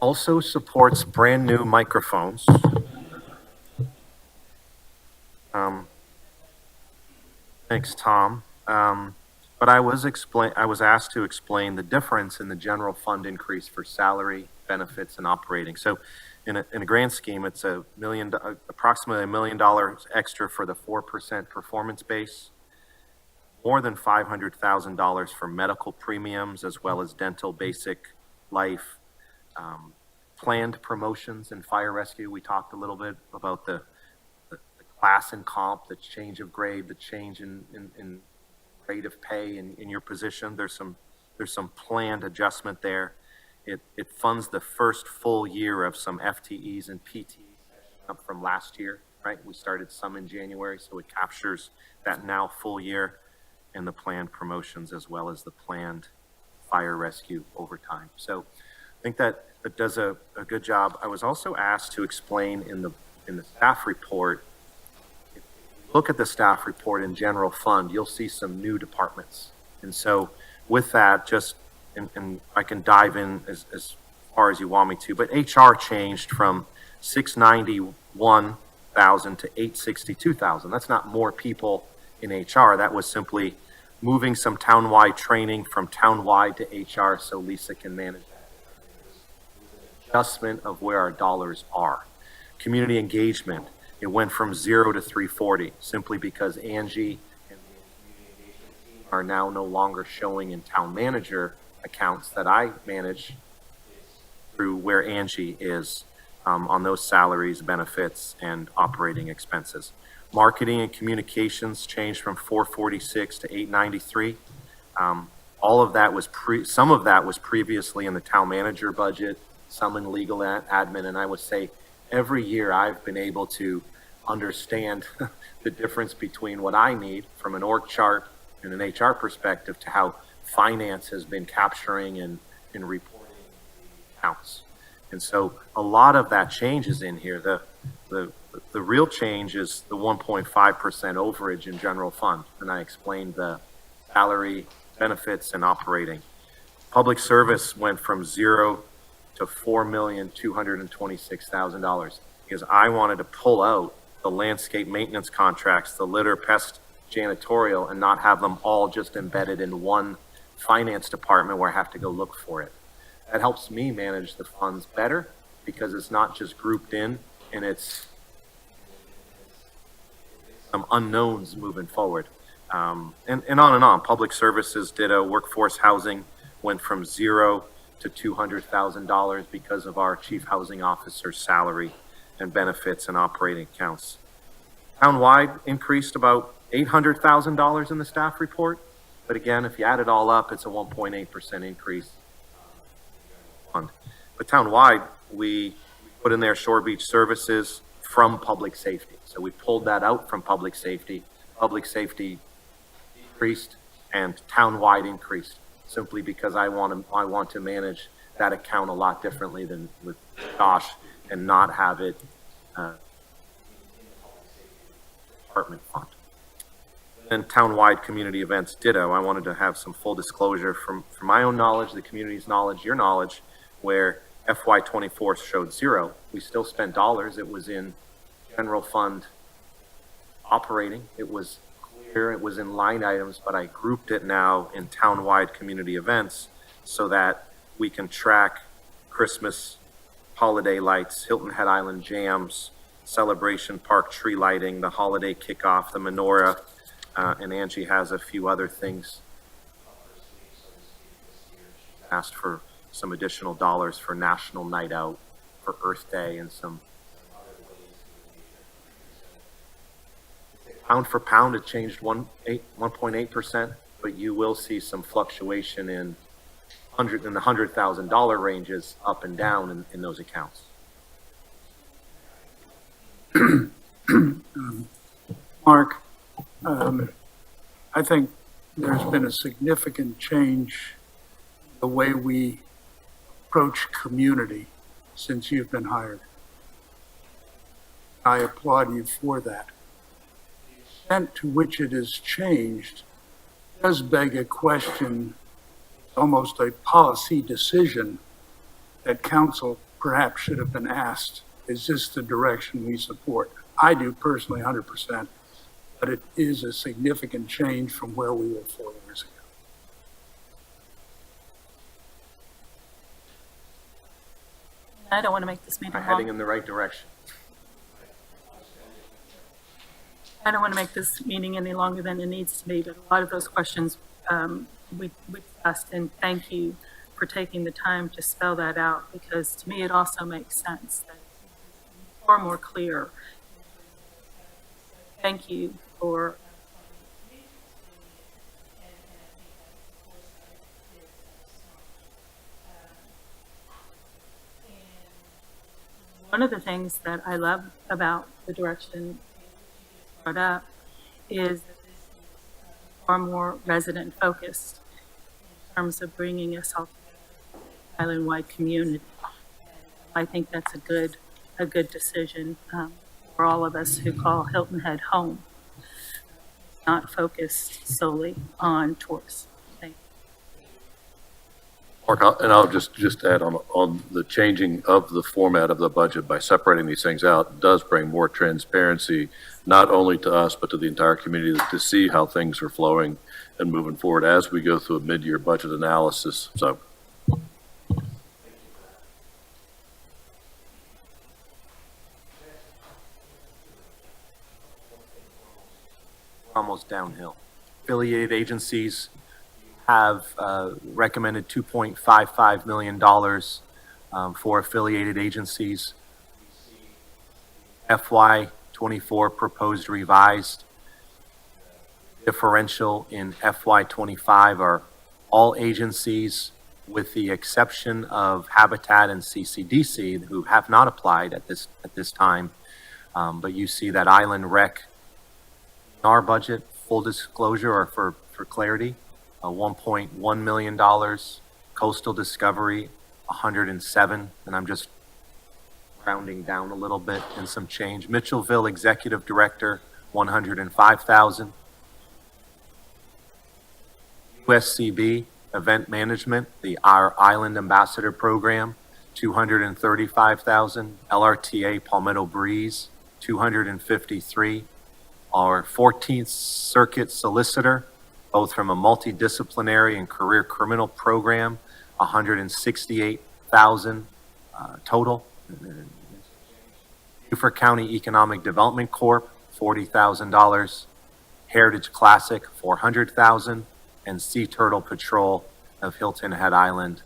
Also supports brand new microphones. Thanks, Tom. But I was asked to explain the difference in the general fund increase for salary, benefits, and operating. So in a grand scheme, it's approximately $1 million extra for the 4% performance base, more than $500,000 for medical premiums, as well as dental, basic, life, planned promotions in fire rescue. We talked a little bit about the class and comp, the change of grade, the change in rate of pay in your position. There's some planned adjustment there. It funds the first full year of some FTEs and PTs up from last year, right? We started some in January, so it captures that now full year and the planned promotions, as well as the planned fire rescue overtime. So I think that it does a good job. I was also asked to explain in the staff report. If you look at the staff report in general fund, you'll see some new departments. And so with that, and I can dive in as far as you want me to, but HR changed from 691,000 to 862,000. That's not more people in HR. That was simply moving some townwide training from townwide to HR so Lisa can manage that. Adjustment of where our dollars are. Community engagement, it went from 0 to 340 simply because Angie and the community engagement team are now no longer showing in town manager accounts that I manage through where Angie is on those salaries, benefits, and operating expenses. Marketing and communications changed from 446 to 893. All of that was some of that was previously in the town manager budget, some in legal admin, and I would say every year I've been able to understand the difference between what I need from an org chart and an HR perspective to how finance has been capturing and reporting the accounts. And so a lot of that change is in here. The real change is the 1.5% overage in general fund. And I explained the salary, benefits, and operating. Public service went from 0 to $4,226,000 because I wanted to pull out the landscape maintenance contracts, the litter, pest, janitorial, and not have them all just embedded in one finance department where I have to go look for it. That helps me manage the funds better because it's not just grouped in and it's some unknowns moving forward. And on and on. Public services ditto. Workforce housing went from 0 to $200,000 because of our chief housing officer's salary and benefits and operating accounts. Townwide increased about $800,000 in the staff report. But again, if you add it all up, it's a 1.8% increase. But townwide, we put in there Shore Beach Services from public safety. So we pulled that out from public safety. Public safety decreased and townwide increased simply because I want to manage that account a lot differently than with Josh and not have it in the public safety department fund. And townwide community events ditto. I wanted to have some full disclosure from my own knowledge, the community's knowledge, your knowledge, where FY24 showed 0. We still spent dollars. It was in general fund operating. It was clear Here it was in line items, but I grouped it now in townwide community events so that we can track Christmas holiday lights, Hilton Head Island jams, Celebration Park tree lighting, the holiday kickoff, the menorah, and Angie has a few other things. Asked for some additional dollars for National Night Out, for Earth Day, and some pound for pound, it changed 1.8%, but you will see some fluctuation in the $100,000 ranges up and down in those accounts. Mark, I think there's been a significant change the way we approach community since you've been hired. I applaud you for that. The extent to which it has changed does beg a question, almost a policy decision that council perhaps should have been asked, is this the direction we support? I do personally 100%, but it is a significant change from where we were 4 years ago. I don't want to make this meeting We're heading long. in the right direction. I don't want to make this meeting any longer than it needs to be, but a lot of those questions we discussed, and thank you for taking the time to spell that out, because to me it also makes sense that it's far more clear. Thank you for one of the things that I love about the direction brought up is that this is far more resident focused in terms of bringing us all together, island-wide community. I think that's a good decision for all of us who call Hilton Head home, not focused solely on tourists. Thank you. Mark, I'll just add on the changing of the format of the budget by separating these things out does bring more transparency, not only to us, but to the entire community to see how things are flowing and moving forward as we go through a mid-year budget analysis. So. Almost downhill. Affiliated agencies have recommended $2.55 million for affiliated agencies. FY24 proposed revised differential in FY25 are all agencies with the exception of Habitat and CCDC who have not applied at this time. But you see that Island Rec, our budget, full disclosure or for clarity, $1.1 million, Coastal Discovery, 107, and I'm just rounding down a little bit and some change. Mitchellville Executive Director, 105,000. USCB Event Management, our Island Ambassador Program, 235,000. LRTA Palmetto Breeze, 253. Our 14th Circuit Solicitor, both from a multidisciplinary and career criminal program, 168,000 total. Beaufort County Economic Development Corp, $40,000. Heritage Classic, 400,000, and Sea Turtle Patrol of Hilton Head Island,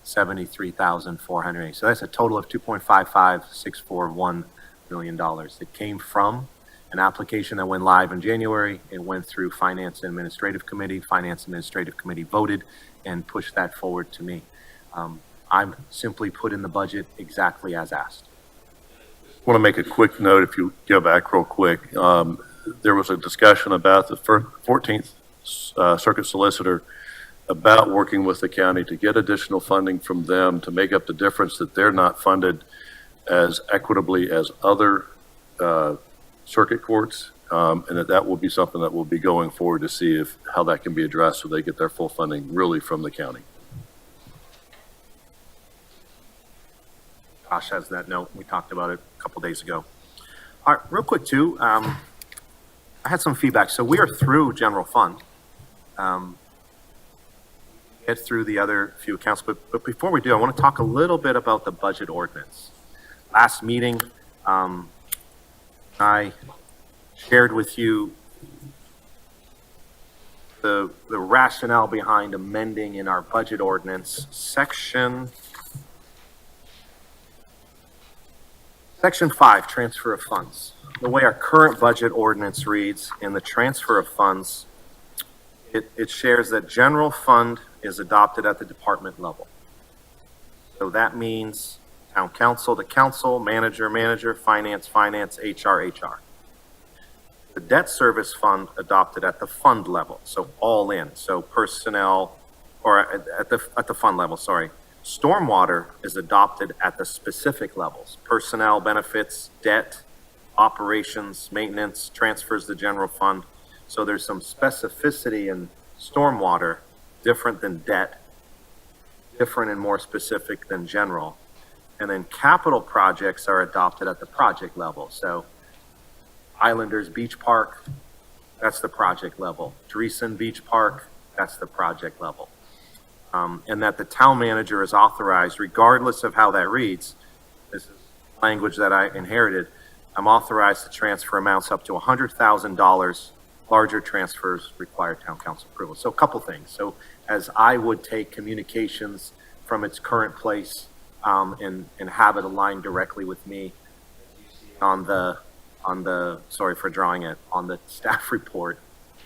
73,400. So that's a total of $2.55641 million. It came from an application that went live in January. It went through Finance and Administrative Committee. Finance and Administrative Committee voted and pushed that forward to me. I'm simply put in the budget exactly as asked. I want to make a quick note, if you go back real quick. There was a discussion about the 14th Circuit Solicitor about working with the county to get additional funding from them to make up the difference that they're not funded as equitably as other circuit courts, and that will be something that we'll be going forward to see how that can be addressed so they get their full funding really from the county. Josh has that note. We talked about it a couple days ago. All right, real quick too. I I had some feedback. So we are through general fund. Get through the other few accounts, but before we do, I want to talk a little bit about the budget ordinance. Last meeting, I shared with you the rationale behind amending in our budget ordinance section 5, transfer of funds. The way our current budget ordinance reads in the transfer of funds, it shares that general fund is adopted at the department level. So that means town council to council, manager, finance, HR. The debt service fund adopted at the fund level, so all in, so personnel, or at the fund level, sorry. Stormwater is adopted at the specific levels, personnel, benefits, debt, operations, maintenance, transfers to general fund. So there's some specificity in stormwater, different than debt, different and more specific than general. And then capital projects are adopted at the project level. So Islanders Beach Park, that's the project level. Dreesen Beach Park, that's the project level. And that the town manager is authorized, regardless of how that reads, this is language that I inherited, I'm authorized to transfer amounts up to $100,000. Larger transfers require town council approval. So a couple things. So as I would take communications from its current place and have it aligned directly with me on the, sorry for drawing it, on the staff report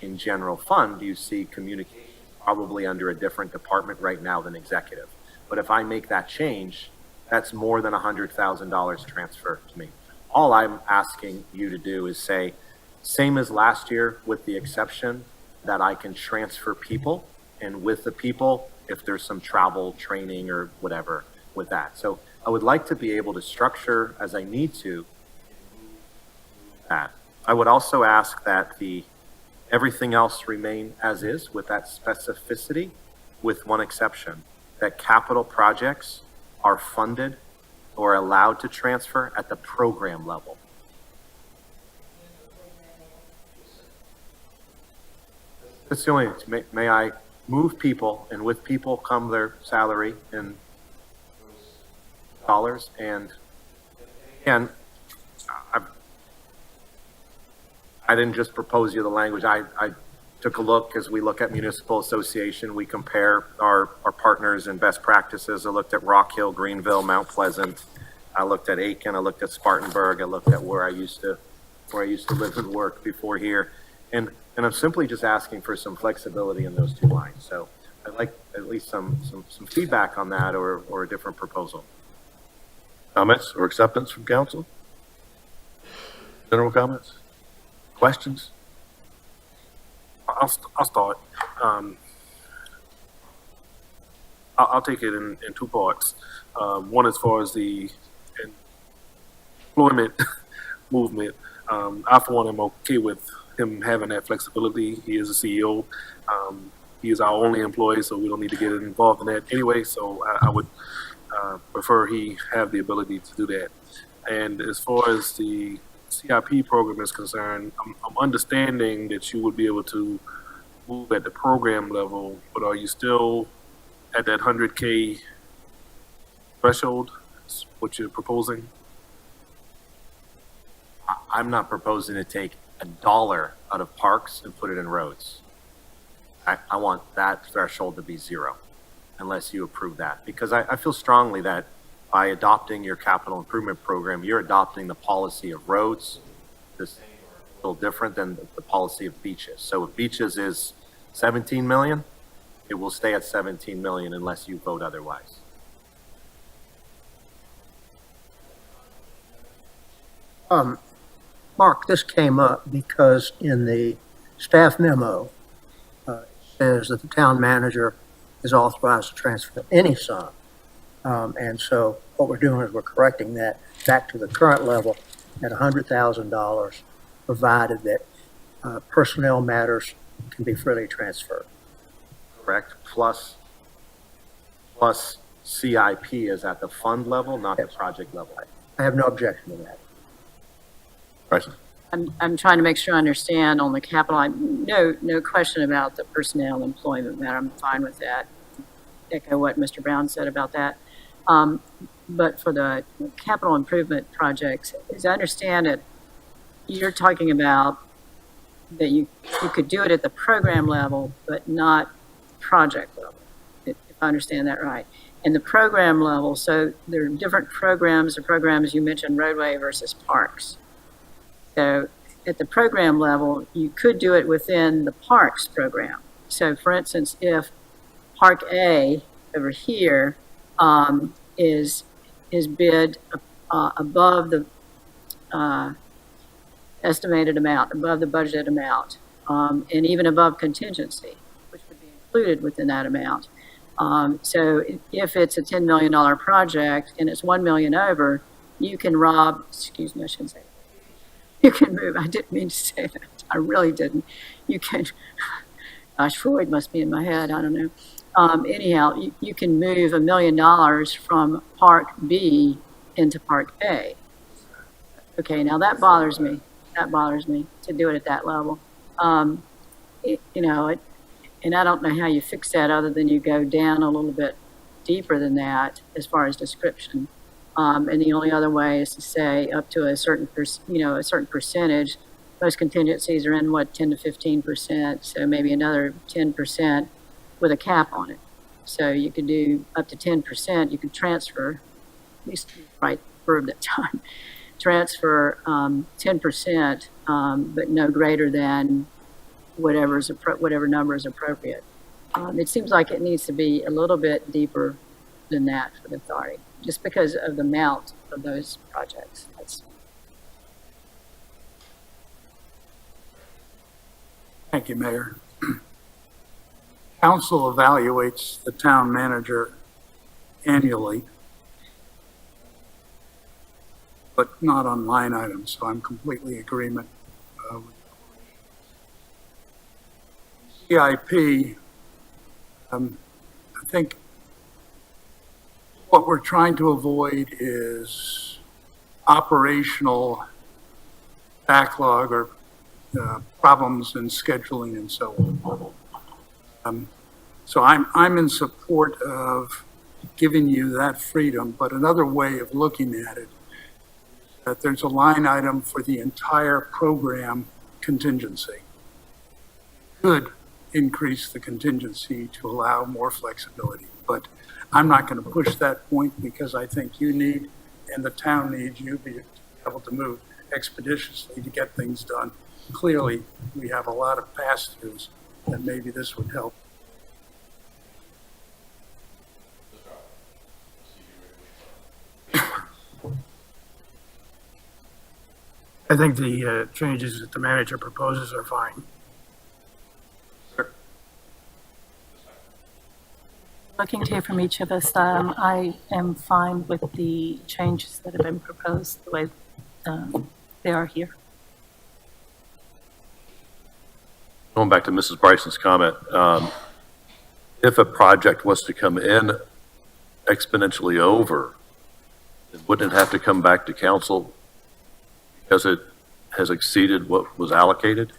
in general fund, you see communication probably under a different department right now than executive. But if I make that change, that's more than $100,000 transfer to me. All I'm asking you to do is say, same as last year, with the exception that I can transfer people, and with the people, if there's some travel, training, or whatever with that. So I would like to be able to structure as I need to that. I would also ask that everything else remain as is with that specificity, with one exception, that capital projects are funded or allowed to transfer at the program level. That's the only, may I move people, and with people come their salary and dollars, and I didn't just propose you the language. I took a look, as we look at municipal association, we compare our partners and best practices. I looked at Rock Hill, Greenville, Mount Pleasant. I looked at Aiken. I looked at Spartanburg. I looked at where I used to live and work before here. And I'm simply just asking for some flexibility in those two lines. So I'd like at least some feedback on that, or a different proposal. Comments or acceptance from council? General comments? Questions? I'll start. I'll take it in two parts. One, as far as the employment movement, I for one am okay with him having that flexibility. He is a CEO. He is our only employee, so we don't need to get involved in that anyway. So I would prefer he have the ability to do that. And as far as the CIP program is concerned, I'm understanding that you would be able to move at the program level, but are you still at that 100K threshold? Is what you're proposing? I'm not proposing to take $1 out of parks and put it in roads. I want that threshold to be 0, unless you approve that. Because I feel strongly that by adopting your capital improvement program, you're adopting the policy of roads. This is a little different than the policy of beaches. So if beaches is 17 million, it will stay at 17 million unless you vote otherwise. Mark, this came up because in the staff memo, it says that the town manager is authorized to transfer any sum. And so what we're doing is we're correcting that back to the current level at $100,000, provided that personnel matters can be freely transferred. Correct? Plus CIP is at the fund level, not the project level. I have no objection to that. Bryson? I'm trying to make sure I understand on the capital. No question about the personnel and employment matter. I'm fine with that. Echo what Mr. Brown said about that. But for the capital improvement projects, as I understand it, you're talking about that you could do it at the program level, but not project level, if I understand that right. And the program level, so there are different programs, the programs you mentioned, roadway versus parks. So at the program level, you could do it within the parks program. So for instance, if Park A over here is bid above the estimated amount, above the budgeted amount, and even above contingency, which would be included within that amount. So if it's a $10 million project and it's 1 million over, you can rob, excuse me, I shouldn't say that. You can move, I didn't mean to say that, I really didn't. You can, gosh, Freud must be in my head, I don't know. Anyhow, you can move $1 million from Park B into Park A. Okay, now that bothers me. That bothers me to do it at that level. And I don't know how you fix that other than you go down a little bit deeper than that as far as description. And the only other way is to say up to a certain percentage. Most contingencies are in 10 to 15%, so maybe another 10% with a cap on it. So you could do up to 10%. You could transfer, at least right verb that time, transfer 10%, but no greater than whatever number is appropriate. It seems like it needs to be a little bit deeper than that for the authority, just because of the amount of those projects. Thank you, Mayor. Council evaluates the town manager annually, but not on line items, so I'm completely in agreement with CIP. I think what we're trying to avoid is operational backlog or problems in scheduling and so on. So I'm in support of giving you that freedom, but another way of looking at it, that there's a line item for the entire program contingency. Could increase the contingency to allow more flexibility, but I'm not going to push that point because I think you need, and the town needs you to be able to move expeditiously to get things done. Clearly, we have a lot of pass-throughs, and maybe this would help. I think the changes that the manager proposes are fine. Looking to hear from each of us, I am fine with the changes that have been proposed the way they are here. Going back to Mrs. Bryson's comment, if a project was to come in exponentially over, wouldn't it have to come back to council because it has exceeded what was allocated?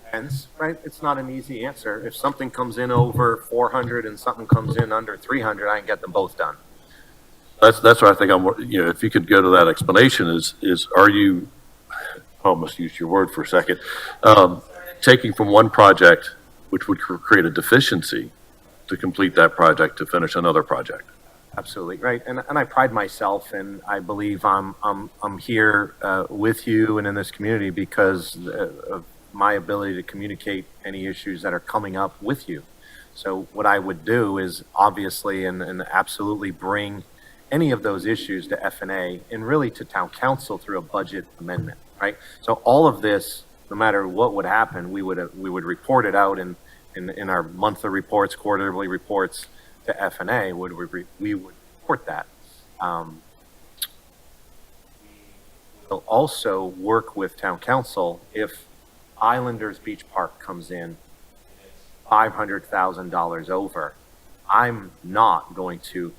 Depends, right? It's not an easy answer. If something comes in over 400 and something comes in under 300, I can get them both done. That's what I think if you could go to that explanation are you, I almost used your word for a second, taking from one project, which would create a deficiency to complete that project to finish another project? Absolutely, right. And I pride myself, and I believe I'm here with you and in this community because of my ability to communicate any issues that are coming up with you. So what I would do is obviously and absolutely bring any of those issues to F&A and really to town council through a budget amendment, right? So all of this, no matter what would happen, we would report it out in our monthly reports, quarterly reports to F&A. We would report that. We'll also work with town council if Islanders Beach Park comes in $500,000 over. I'm not going to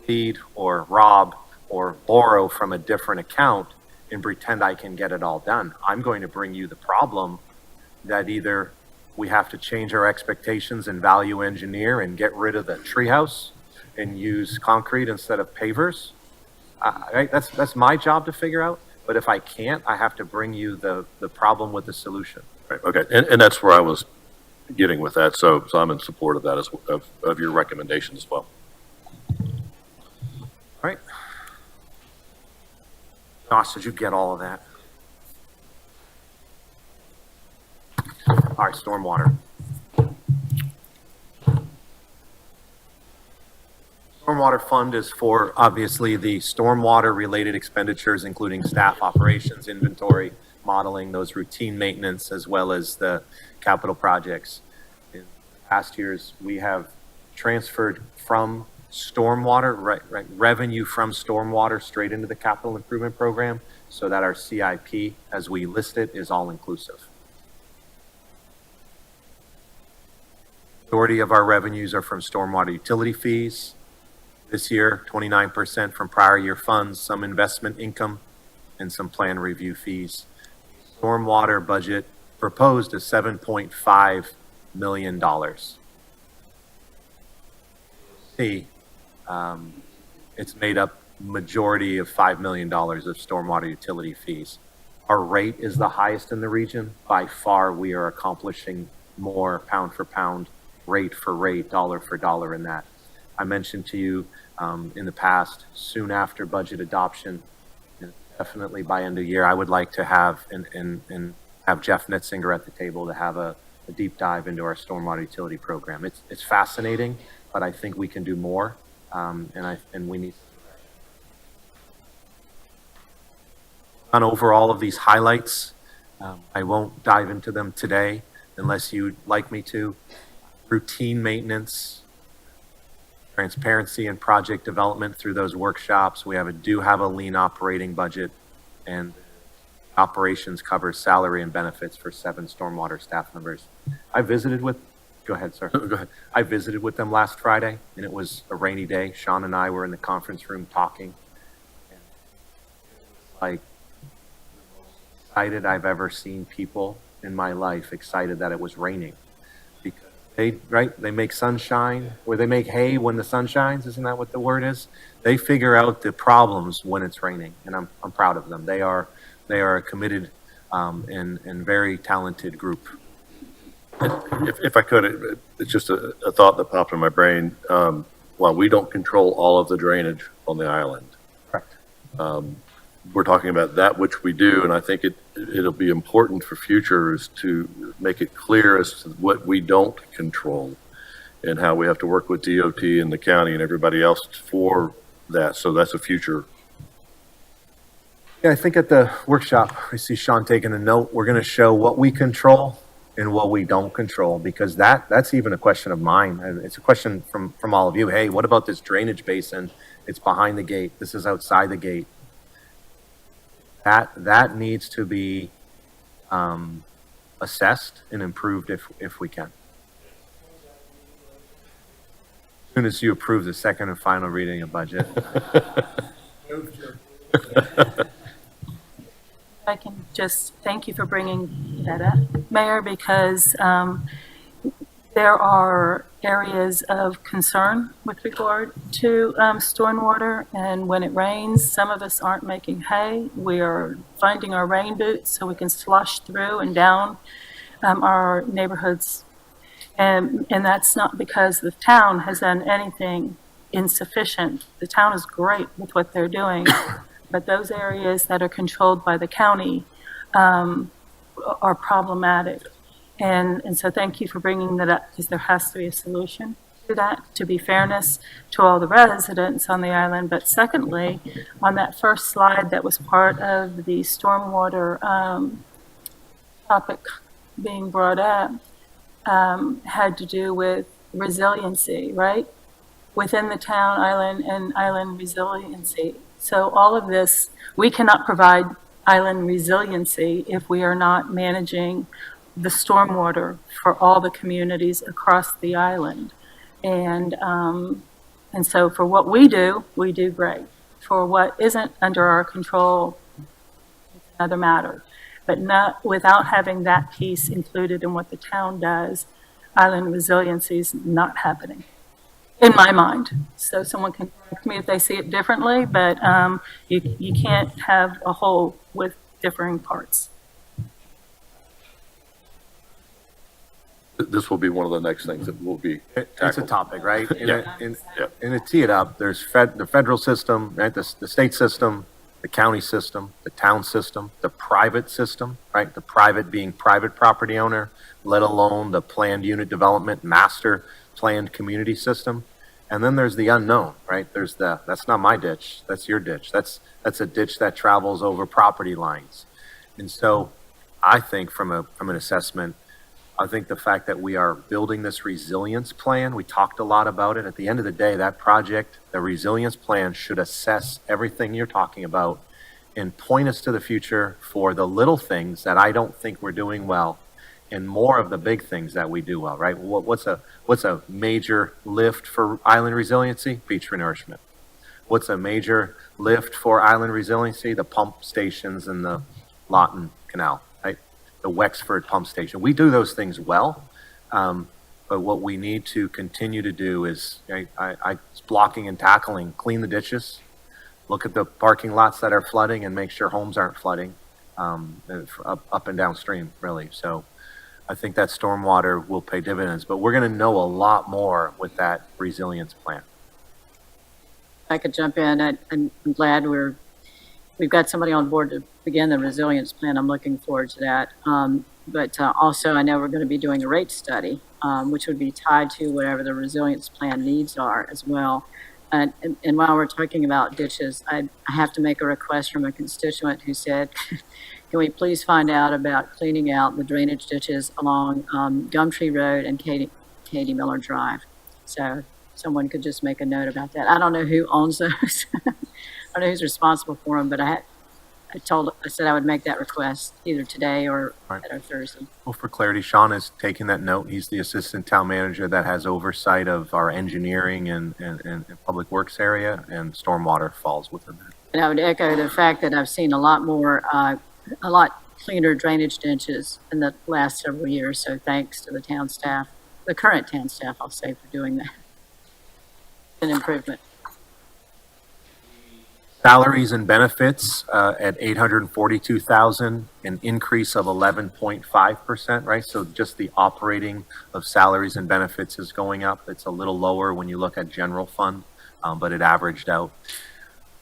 lead or rob or borrow from a different account and pretend I can get it all done. I'm going to bring you the problem that either we have to change our expectations and value engineer and get rid of the treehouse and use concrete instead of pavers. Right? That's my job to figure out. But if I can't, I have to bring you the problem with the solution. Right, okay, and that's where I was getting with that, so I'm in support of that of your recommendation as well. All right. Josh, did you get all of that? All right, stormwater. Stormwater fund is for, obviously, the stormwater-related expenditures, including staff operations, inventory, modeling, those routine maintenance, as well as the capital projects. In past years, we have transferred from stormwater, revenue from stormwater straight into the capital improvement program, so that our CIP, as we list it, is all-inclusive. Majority of our revenues are from stormwater utility fees. This year, 29% from prior year funds, some investment income, and some plan review fees. Stormwater budget proposed is $7.5 million. See, it's made up majority of $5 million of stormwater utility fees. Our rate is the highest in the region. By far, we are accomplishing more pound for pound, rate for rate, dollar for dollar in that. I mentioned to you in the past, soon after budget adoption, definitely by end of year, I would like to have and have Jeff Netzinger at the table to have a deep dive into our stormwater utility program. It's fascinating, but I think we can do more, and we need. On over all of these highlights, I won't dive into them today unless you'd like me to. Routine maintenance, transparency and project development through those workshops. We do have a lean operating budget, and operations covers salary and benefits for 7 stormwater staff members. Go ahead, sir. Go ahead. I visited with them last Friday, and it was a rainy day. Sean and I were in the conference room talking. And it was like the most excited I've ever seen people in my life, excited that it was raining. Because they make sunshine, or they make hay when the sun shines. Isn't that what the word is? They figure out the problems when it's raining, and I'm proud of them. They are a committed and very talented group. If I could, it's just a thought that popped in my brain. While we don't control all of the drainage on the island, Correct. We're talking about that which we do, and I think it'll be important for futures to make it clear as to what we don't control and how we have to work with DOT and the county and everybody else for that. So that's a future. Yeah, I think at the workshop, I see Sean taking a note. We're going to show what we control and what we don't control, because that's even a question of mine. And it's a question from all of you. Hey, what about this drainage basin? It's behind the gate. This is outside the gate. That needs to be assessed and improved if we can. As soon as you approve the second and final reading of budget. I can just thank you for bringing that up, Mayor, because there are areas of concern with regard to stormwater, and when it rains, some of us aren't making hay. We are finding our rain boots so we can slush through and down our neighborhoods, and that's not because the town has done anything insufficient. The town is great with what they're doing, but those areas that are controlled by the county are problematic. And so thank you for bringing that up, because there has to be a solution to that, to be fairness to all the residents on the island. But secondly, on that first slide that was part of the stormwater topic being brought up, had to do with resiliency, right? Within the town, island, and island resiliency. So all of this, we cannot provide island resiliency if we are not managing the stormwater for all the communities across the island. And so for what we do great. for what isn't under our control, it's another matter. But not, without having that piece included in what the town does, island resiliency is not happening, in my mind. So someone can correct me if they see it differently, but you can't have a whole with differing parts. This will be one of the next things that will be It's a tackled. topic, right? Yeah. And Yeah. to tee it up, there's the federal system, right? The state system, the county system, the town system, the private system, right? The private being private property owner, let alone the planned unit development, master planned community system. And then there's the unknown, right? There's that's not my ditch, that's your ditch. That's a ditch that travels over property lines. And so I think from an assessment, I think the fact that we are building this resilience plan, we talked a lot about it. At the end of the day, that project, the resilience plan should assess everything you're talking about and point us to the future for the little things that I don't think we're doing well and more of the big things that we do well, right? What's a major lift for island resiliency? Beach renourishment. What's a major lift for island resiliency? The pump stations in the Lawton Canal, right? The Wexford pump station. We do those things well, but what we need to continue to do is it's blocking and tackling, clean the ditches, look at the parking lots that are flooding and make sure homes aren't flooding up and downstream, really. So I think that stormwater will pay dividends, but we're going to know a lot more with that resilience plan. I could jump in. I'm glad we've got somebody on board to begin the resilience plan. I'm looking forward to that. But also, I know we're going to be doing a rate study, which would be tied to whatever the resilience plan needs are as well. And while we're talking about ditches, I have to make a request from a constituent who said, can we please find out about cleaning out the drainage ditches along Gumtree Road and Katie Miller Drive? So someone could just make a note about that. I don't know who owns those. I don't know who's responsible for them, but I said I would make that request either today or Right. at our Thursday. Well, for clarity, Sean is taking that note. He's the assistant town manager that has oversight of our engineering and public works area, and stormwater falls within that. And I would echo the fact that I've seen a lot cleaner drainage ditches in the last several years. So thanks to the town staff, the current town staff, I'll say, for doing that. An improvement. Salaries and benefits at 842,000, an increase of 11.5%, right? So just the operating of salaries and benefits is going up. It's a little lower when you look at general fund, but it averaged out.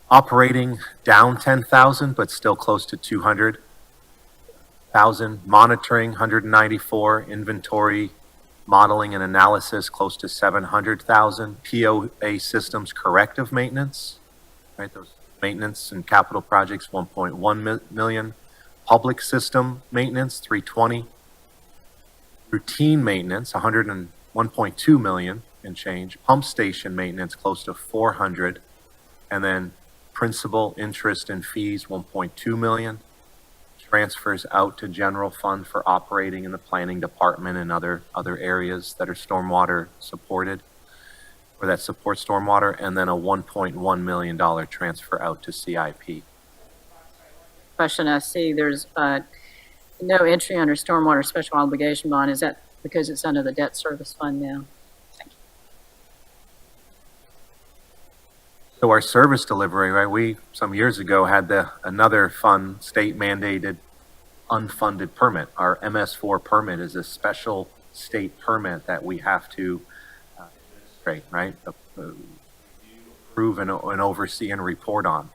Operating down 10,000, but still close to 200,000. Monitoring 194, inventory modeling and analysis close to 700,000. POA systems corrective maintenance, right? Those maintenance and capital projects, 1.1 million. Public system maintenance, 320. Routine maintenance, 101.2 million and change. Pump station maintenance, close to 400. And then principal, interest, and fees, 1.2 million. Transfers out to general fund for operating in the planning department and other areas that are stormwater supported, or that support stormwater, and then a $1.1 million transfer out to CIP. Question I see, there's no entry under stormwater special obligation bond. Is that because it's under the debt service fund now? Thank you. So our service delivery, right, we some years ago had another fund, state mandated unfunded permit. Our MS4 permit is a special state permit that we have to administrate, right? Approve and oversee and report on.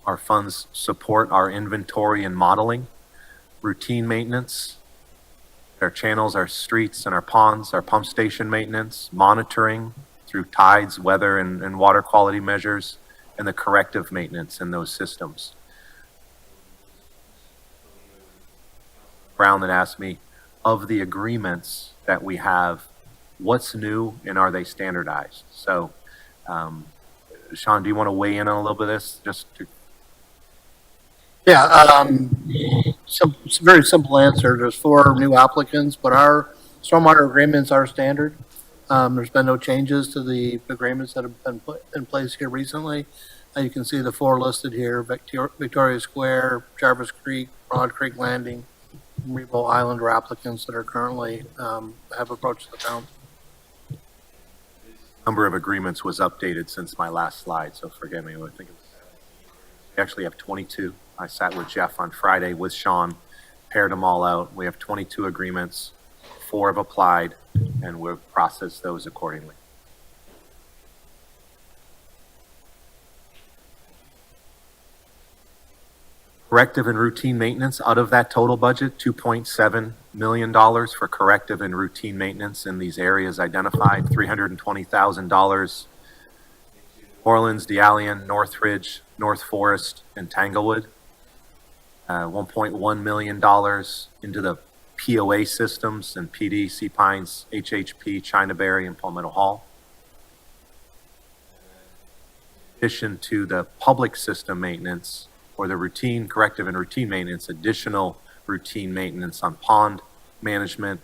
Our funds support our inventory and modeling, routine maintenance, our channels, our streets and our ponds, our pump station maintenance, monitoring through tides, weather, and water quality measures, and the corrective maintenance in those systems. Brown that asked me, of the agreements that we have, what's new and are they standardized? So, Sean, do you want to weigh in on a little bit of this? Yeah, some very simple answer. There's 4 new applicants, but our stormwater agreements are standard. There's been no changes to the agreements that have been put in place here recently. You can see the four listed here: Victoria Square, Jarvis Creek, Broad Creek Landing, Rebo Island are applicants that are currently have approached the town. Number of agreements was updated since my last slide, so forgive me. I think it was 17. We actually have 22. I sat with Jeff on Friday with Sean, paired them all out. We have 22 agreements, 4 have applied, and we've processed those accordingly. Corrective and routine maintenance, out of that total budget, $2.7 million for corrective and routine maintenance in these areas identified, $320,000 Orleans, Deallian, Northridge, North Forest, and Tanglewood. $1.1 million into the POA systems and PD, Sea Pines, HHP, Chinaberry, and Palmetto Hall. In addition to the public system maintenance, or the routine, corrective and routine maintenance, additional routine maintenance on pond management,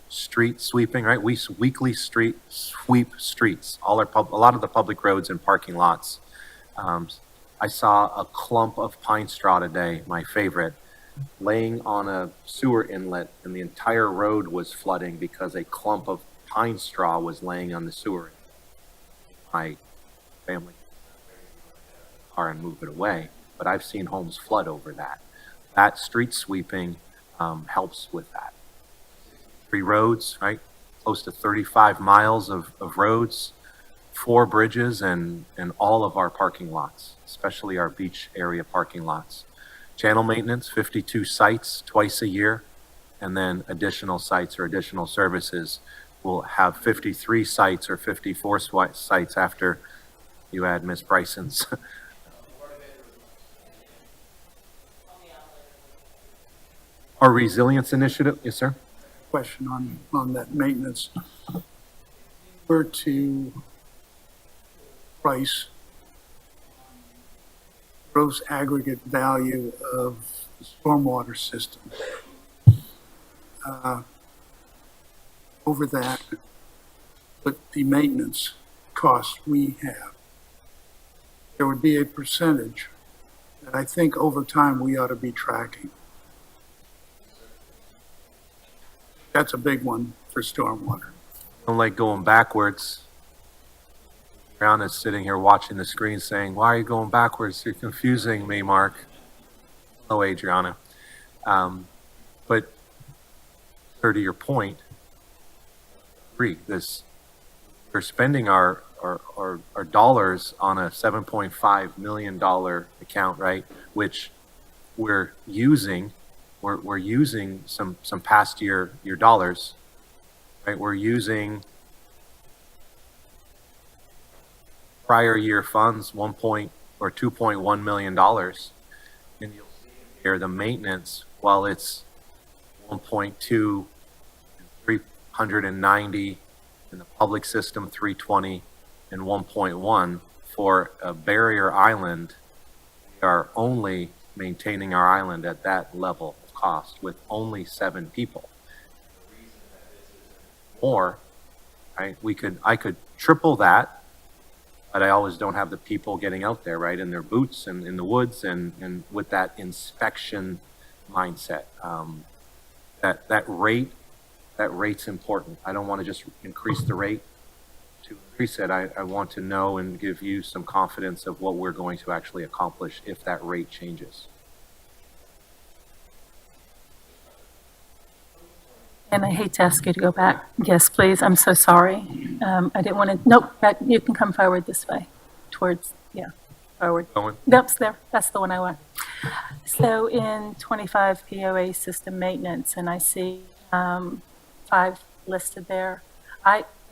street sweeping, right? We weekly street sweep streets, a lot of the public roads and parking lots. I saw a clump of pine straw today, my favorite, laying on a sewer inlet, and the entire road was flooding because a clump of pine straw was laying on the sewer. My family car and move it away. But I've seen homes flood over that. That street sweeping helps with that. 3 roads, right? Close to 35 miles of roads, 4 bridges, and all of our parking lots, especially our beach area parking lots. Channel maintenance, 52 sites twice a year, and then additional sites or additional services. We'll have 53 sites or 54 sites after you add Ms. Bryson's. Our resilience initiative, yes, sir? Question on that maintenance. Were to price gross aggregate value of the stormwater system. Over that, but the maintenance costs we have, there would be a percentage that I think over time we ought to be tracking. That's a big one for stormwater. I don't like going backwards. Brianna's sitting here watching the screen saying, "Why are you going backwards? You're confusing me, Mark." Hello, Adriana. But to your point, we're spending our dollars on a $7.5 million account, right? Which we're using some past year dollars, right? We're using prior year funds, $2.1 million. And you'll see here the maintenance, while it's 1.2, 390, in the public system 320, and 1.1 for a barrier island. We are only maintaining our island at that level of cost with only 7 people. Or, right, I could triple that, but I always don't have the people getting out there, right, in their boots and in the woods and with that inspection mindset. That rate's important. I don't want to just increase the rate to increase it. I want to know and give you some confidence of what we're going to actually accomplish if that rate changes. And I hate to ask you to go back. Yes, please. I'm so sorry. I didn't want to, nope, you can come forward this way towards, forward. Going? That's there. That's the one I want. So in 25 POA system maintenance, and I see 5 listed there.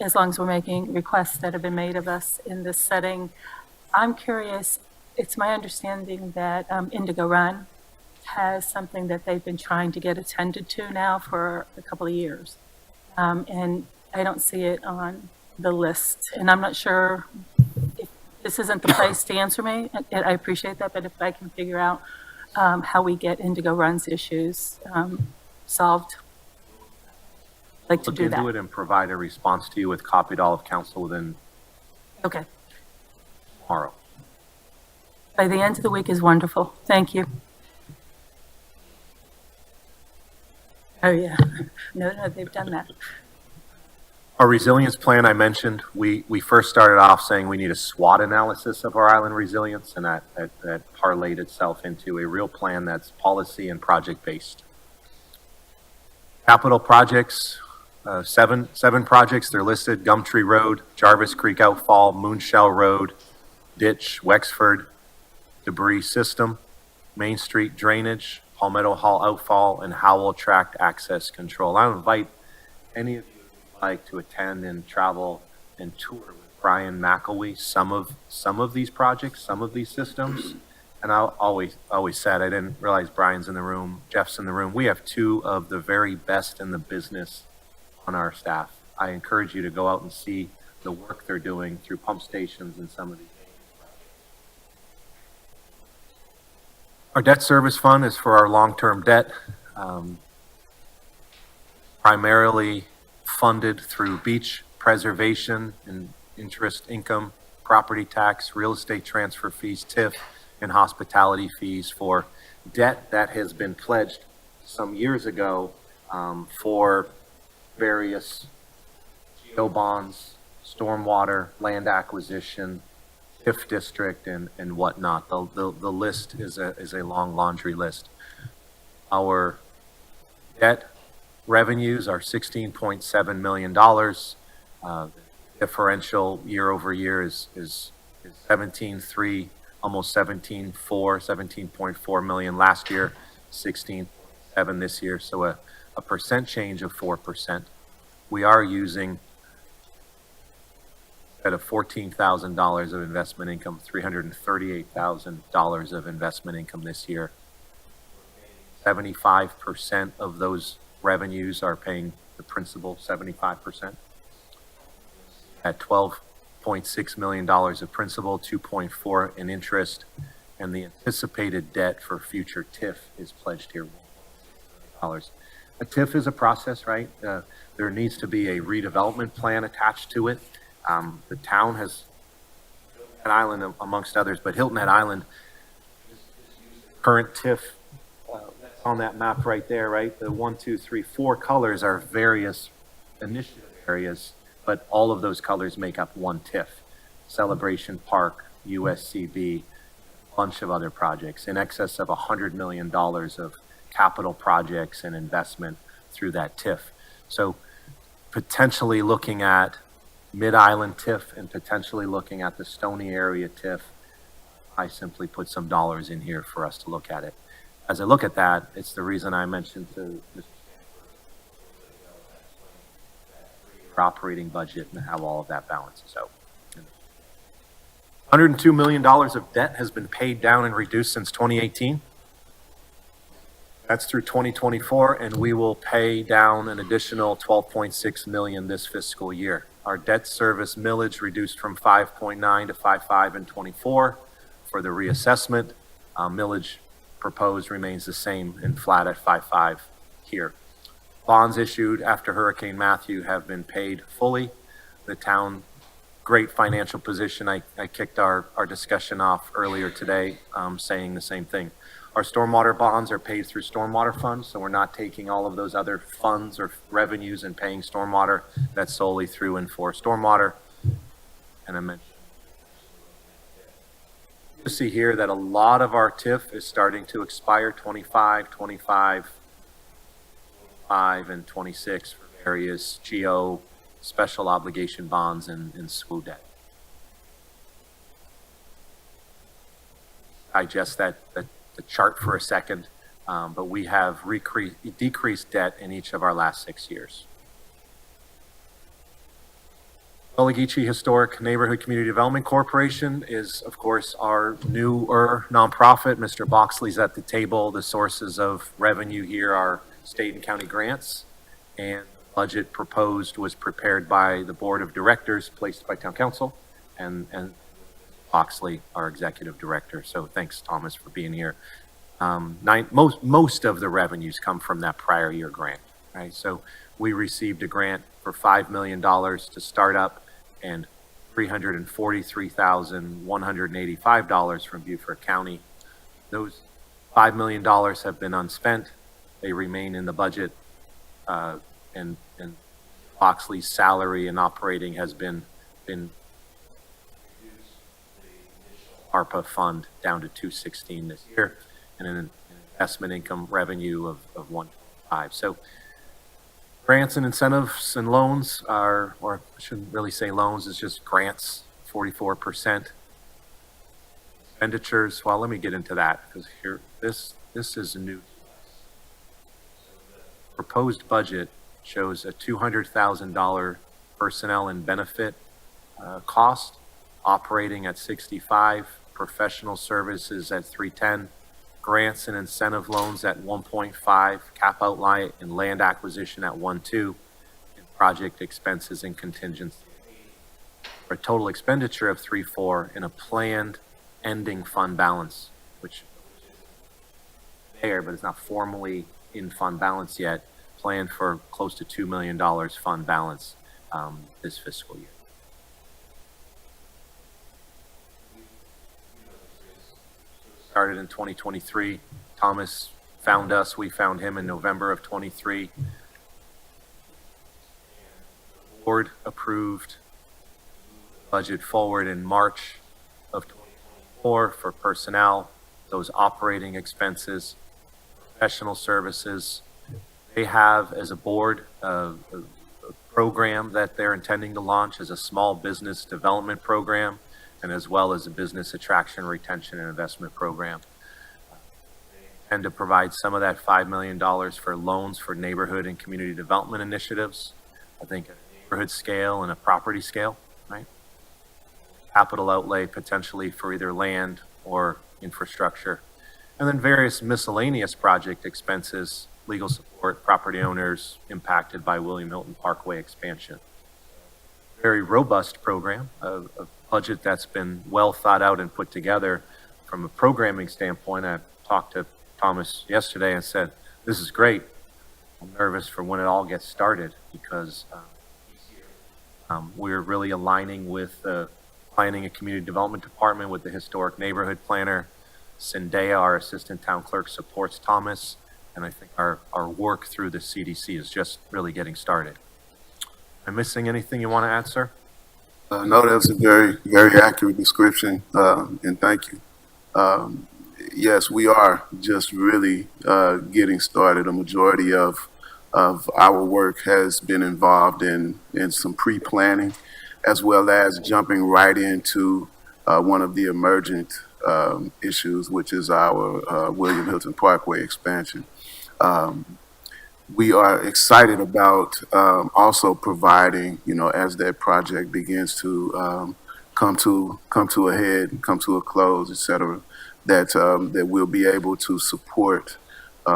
As long as we're making requests that have been made of us in this setting, I'm curious, it's my understanding that Indigo Run has something that they've been trying to get attended to now for a couple of years. And I don't see it on the list. And I'm not sure if this isn't the place to answer me. I appreciate that, but if I can figure out how we get Indigo Run's issues solved, I'd like to do Look into that. it and provide a response to you with copied all of council within Okay. tomorrow. by the end of the week is wonderful. Thank you. Oh, yeah. No, they've done that. Our resilience plan I mentioned, we first started off saying we need a SWOT analysis of our island resilience, and that parlayed itself into a real plan that's policy and project-based. Capital projects, seven projects, they're listed: Gumtree Road, Jarvis Creek Outfall, Moonshell Road, Ditch, Wexford, Debris System, Main Street Drainage, Palmetto Hall Outfall, and Howell Tract Access Control. I invite any of you who'd like to attend and travel and tour with Brian McElwee some of these projects, some of these systems. And I always said, I didn't realize Brian's in the room, Jeff's in the room. We have two of the very best in the business on our staff. I encourage you to go out and see the work they're doing through pump stations and some of these. Our debt service fund is for our long-term debt, primarily funded through beach preservation and interest income, property tax, real estate transfer fees, TIF, and hospitality fees for debt that has been pledged some years ago for various GO bonds, stormwater, land acquisition, TIF district, and whatnot. The list is a long laundry list. Our debt revenues are $16.7 million. Differential year over year is 17.3, almost 17.4 million last year, 16.7 this year. So a percent change of 4%. We are using, at a $14,000 of investment income, $338,000 of investment income this year. 75% of those revenues are paying the principal, 75%. At $12.6 million of principal, 2.4 in interest, and the anticipated debt for future TIF is pledged here, $1.6 million. A TIF is a process, right? There needs to be a redevelopment plan attached to it. The town has Hilton Head Island amongst others, but Hilton Head Island current TIF that's on that map right there, right? The 1, 2, 3, 4 colors are various initiative areas, but all of those colors make up one TIF. Celebration Park, USCB, a bunch of other projects, in excess of $100 million of capital projects and investment through that TIF. So potentially looking at Mid-Island TIF and potentially looking at the Stony area TIF, I simply put some dollars in here for us to look at it. As I look at that, it's the reason I mentioned to Mr. operating budget and how all of that balances out. $102 million of debt has been paid down and reduced since 2018. That's through 2024, and we will pay down an additional $12.6 million this fiscal year. Our debt service millage reduced from 5.9 to 5.5 in 24 for the reassessment. Millage proposed remains the same and flat at 5.5 here. Bonds issued after Hurricane Matthew have been paid fully. The town, great financial position. I kicked our discussion off earlier today saying the same thing. Our stormwater bonds are paid through stormwater funds, so we're not taking all of those other funds or revenues and paying stormwater. That's solely through and for stormwater. And I mentioned, you see here that a lot of our TIF is starting to expire, 25, 25, 5, and 26 for various GO special obligation bonds and SWU debt. Digest the chart for a second, but we have decreased debt in each of our last 6 years. Gullah Geechee Historic Neighborhood Community Development Corporation is, of course, our newer nonprofit. Mr. Boxley's at the table. The sources of revenue here are state and county grants, and the budget proposed was prepared by the board of directors placed by town council, and Boxley, our executive director. So thanks, Thomas, for being here. Most of the revenues come from that prior year grant, right? So we received a grant for $5 million to start up, and $343,185 from Beaufort County. Those $5 million have been unspent. They remain in the budget, and Oxley's salary and operating has been ARPA fund down to 216 this year, and an investment income revenue of 125. So grants and incentives and loans are, or I shouldn't really say loans, it's just grants, 44%. Expenditures, well, let me get into that, because here, this is new. Proposed budget shows a $200,000 personnel and benefit cost, operating at 65, professional services at 310, grants and incentive loans at 1.5, cap outlay and land acquisition at 1.2, and project expenses and contingency for a total expenditure of 3.4 and a planned ending fund balance, which is there, but it's not formally in fund balance yet, planned for close to $2 million fund balance this fiscal year. Started in 2023. Thomas found us. We found him in November of 23. Board approved budget forward in March of 2024 for personnel, those operating expenses, professional services. They have, as a board, a program that they're intending to launch as a small business development program, and as well as a business attraction, retention, and investment program. And to provide some of that $5 million for loans for neighborhood and community development initiatives, I think at a neighborhood scale and a property scale, right? Capital outlay potentially for either land or infrastructure. And then various miscellaneous project expenses, legal support, property owners impacted by William Hilton Parkway expansion. Very robust program, a budget that's been well thought out and put together. From a programming standpoint, I talked to Thomas yesterday and said, this is great. I'm nervous for when it all gets started, because we're really aligning with the Planning and Community Development Department with the Historic Neighborhood Planner. Zendaya, our Assistant Town Clerk, supports Thomas, and I think our work through the CDC is just really getting started. Am I missing anything you want to add, sir? No, that's a very, very accurate description, and thank you. Yes, we are just really getting started. A majority of our work has been involved in some pre-planning, as well as jumping right into one of the emergent issues, which is our William Hilton Parkway expansion. We are excited about also providing, as that project begins to come to a head, come to a close, et cetera, that we'll be able to support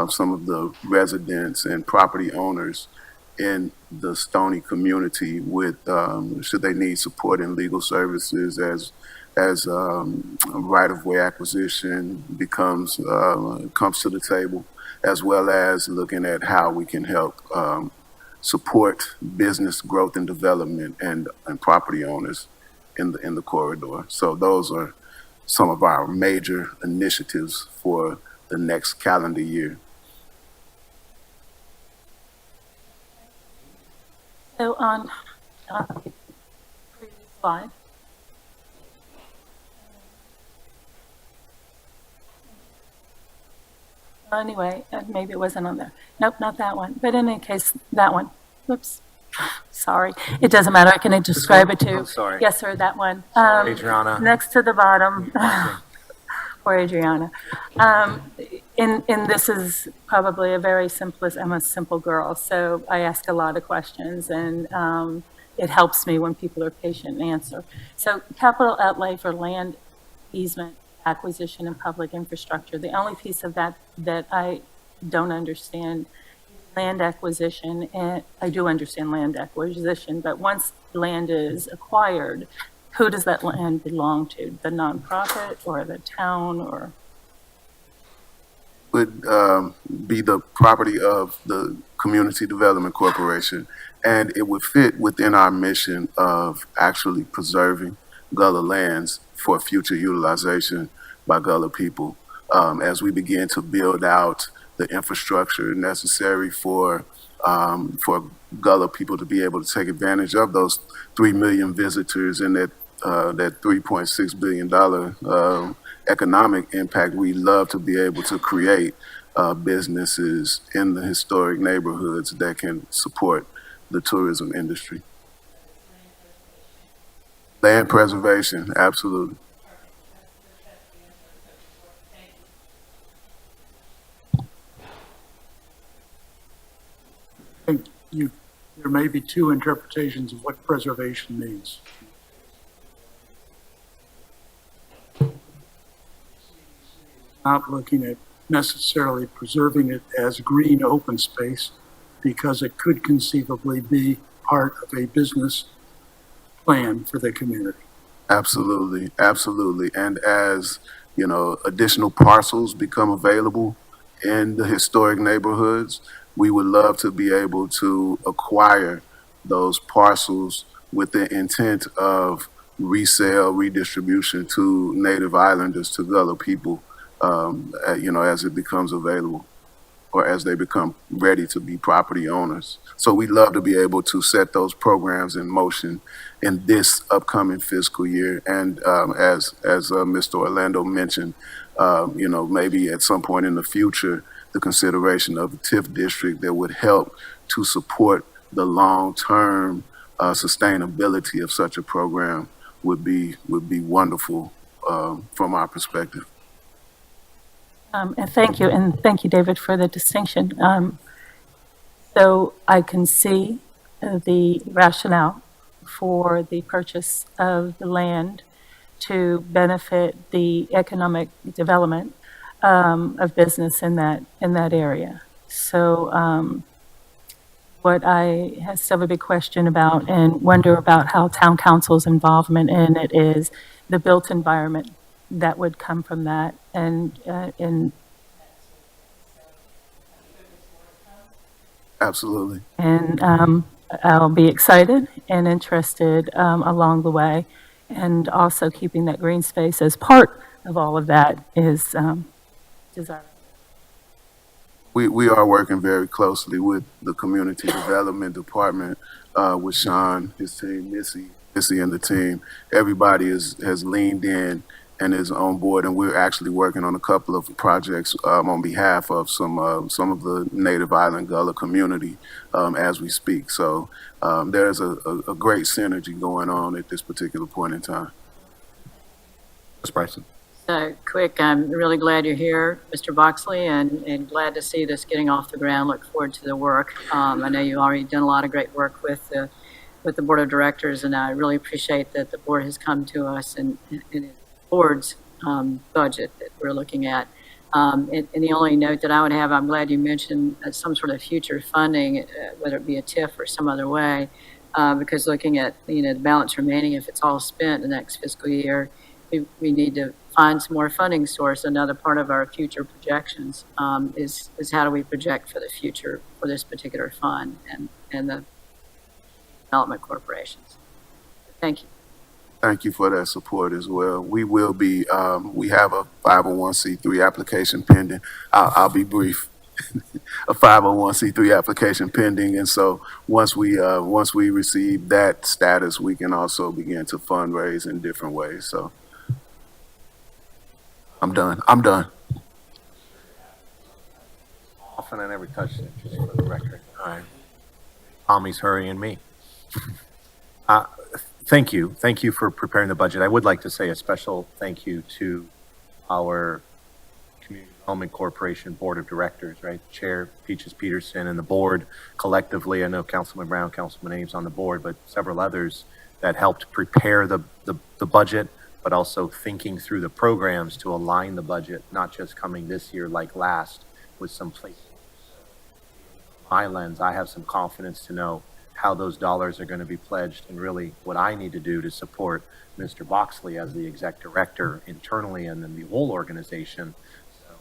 some of the residents and property owners in the Stony community with, should they need support in legal services as right-of-way acquisition comes to the table, as well as looking at how we can help support business growth and development and property owners in the corridor. So those are some of our major initiatives for the next calendar year. So on the previous slide. Anyway, maybe it wasn't on there. Nope, not that one. But in any case, that one. Whoops. Sorry. It doesn't matter. I can describe it to. I'm sorry. Yes, sir, that one. Adriana. Next to the bottom. Poor Adriana. And this is probably a very simplest, I'm a simple girl, so I ask a lot of questions, and it helps me when people are patient and answer. So capital outlay for land easement, acquisition, and public infrastructure. The only piece of that I don't understand is land acquisition, and I do understand land acquisition, but once land is acquired, who does that land belong to? The nonprofit or the town, or? Would be the property of the Community Development Corporation, and it would fit within our mission of actually preserving Gullah lands for future utilization by Gullah people as we begin to build out the infrastructure necessary for Gullah people to be able to take advantage of those 3 million visitors and that $3.6 billion economic impact. We love to be able to create businesses in the historic neighborhoods that can support the tourism industry. Land preservation, absolutely. I think there may be two interpretations of what preservation means. Not looking at necessarily preserving it as green open space, because it could conceivably be part of a business plan for the community. Absolutely, absolutely. And as, you know, additional parcels become available in the historic neighborhoods, we would love to be able to acquire those parcels with the intent of resale, redistribution to Native Islanders, to Gullah people, you know, as it becomes available or as they become ready to be property owners. So we'd love to be able to set those programs in motion in this upcoming fiscal year. And as Mr. Orlando mentioned, you know, maybe at some point in the future, the consideration of the TIF district that would help to support the long-term sustainability of such a program would be wonderful from our perspective. And thank you, David, for the distinction. So I can see the rationale for the purchase of the land to benefit the economic development of business in that area. So what I still have a big question about and wonder about how town council's involvement in it is the built environment that would come from that, and Absolutely. and I'll be excited and interested along the way, and also keeping that green space as part of all of that is desirable. We are working very closely with the Community Development Department, with Sean, his team, Missy and the team. Everybody has leaned in and is on board, and we're actually working on a couple of projects on behalf of some of the Native Island Gullah community as we speak. So there's a great synergy going on at this particular point in time. Ms. Bryson. So quick, I'm really glad you're here, Mr. Boxley, and glad to see this getting off the ground. Look forward to the work. I know you've already done a lot of great work with the board of directors, and I really appreciate that the board has come to us and board's budget that we're looking at. And the only note that I would have, I'm glad you mentioned some sort of future funding, whether it be a TIF or some other way, because looking at, the balance remaining, if it's all spent the next fiscal year, we need to find some more funding source. Another part of our future projections is how do we project for the future for this particular fund and the development corporations. Thank you. Thank you for that support as well. We will be, we have a 501c3 application pending. I'll be brief. A 501c3 application pending, and so once we receive that status, we can also begin to fundraise in different ways. So I'm done. Often I never touched it, just for the record. All right. Tommy's hurrying me. Thank you. Thank you for preparing the budget. I would like to say a special thank you to our Community Development Corporation Board of Directors, right? Chair Peaches Peterson and the board collectively. I know Councilman Brown, Councilman Ames on the board, but several others that helped prepare the budget, but also thinking through the programs to align the budget, not just coming this year like last with some places. My lens, I have some confidence to know how those dollars are going to be pledged and really what I need to do to support Mr. Boxley as the exec director internally and then the whole organization. So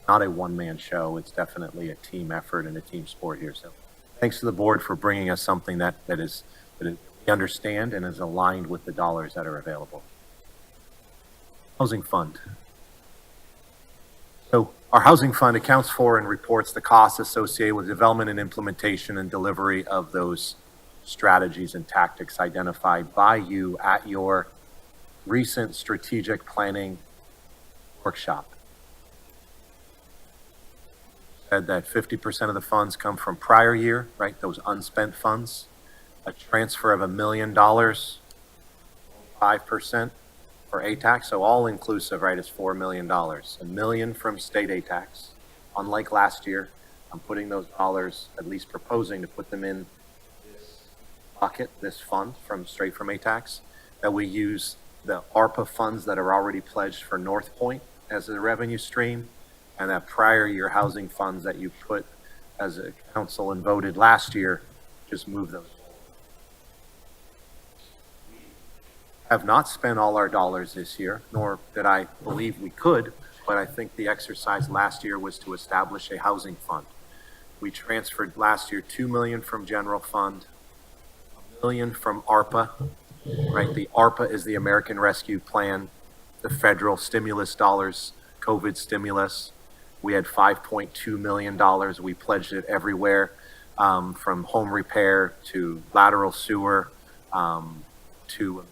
not a one-man show. It's definitely a team effort and a team sport here. So thanks to the board for bringing us something that we understand and is aligned with the dollars that are available. Housing fund. So our housing fund accounts for and reports the costs associated with development and implementation and delivery of those strategies and tactics identified by you at your recent strategic planning workshop. Said that 50% of the funds come from prior year, right? Those unspent funds. A transfer of $1 million, 5% for ATAX, so all inclusive, right, is $4 million. $1 million from state ATAX. Unlike last year, I'm putting those dollars, at least proposing to put them in this bucket, this fund straight from ATAX, that we use the ARPA funds that are already pledged for North Point as a revenue stream, and that prior year housing funds that you put as a council and voted last year, just move those. Have not spent all our dollars this year, nor did I believe we could, but I think the exercise last year was to establish a housing fund. We transferred last year $2 million from general fund, $1 million from ARPA, right? The ARPA is the American Rescue Plan, the federal stimulus dollars, COVID stimulus. We had $5.2 million. We pledged it everywhere, from home repair to lateral sewer, to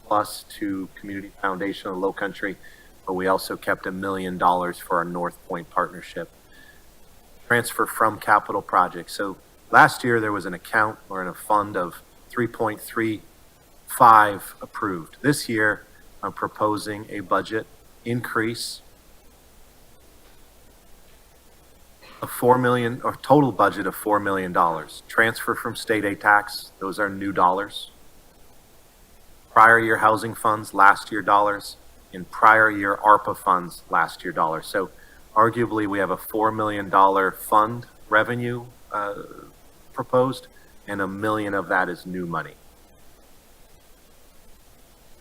plus to Community Foundation of Low Country, but we also kept $1 million for our North Point partnership. Transfer from capital projects. So last year there was an account or in a fund of 3.35 approved. This year I'm proposing a budget increase of $4 million, or total budget of $4 million. Transfer from state ATAX, those are new dollars. Prior year housing funds, last year dollars, and prior year ARPA funds, last year dollars. So arguably we have a $4 million fund revenue proposed, and $1 million of that is new money.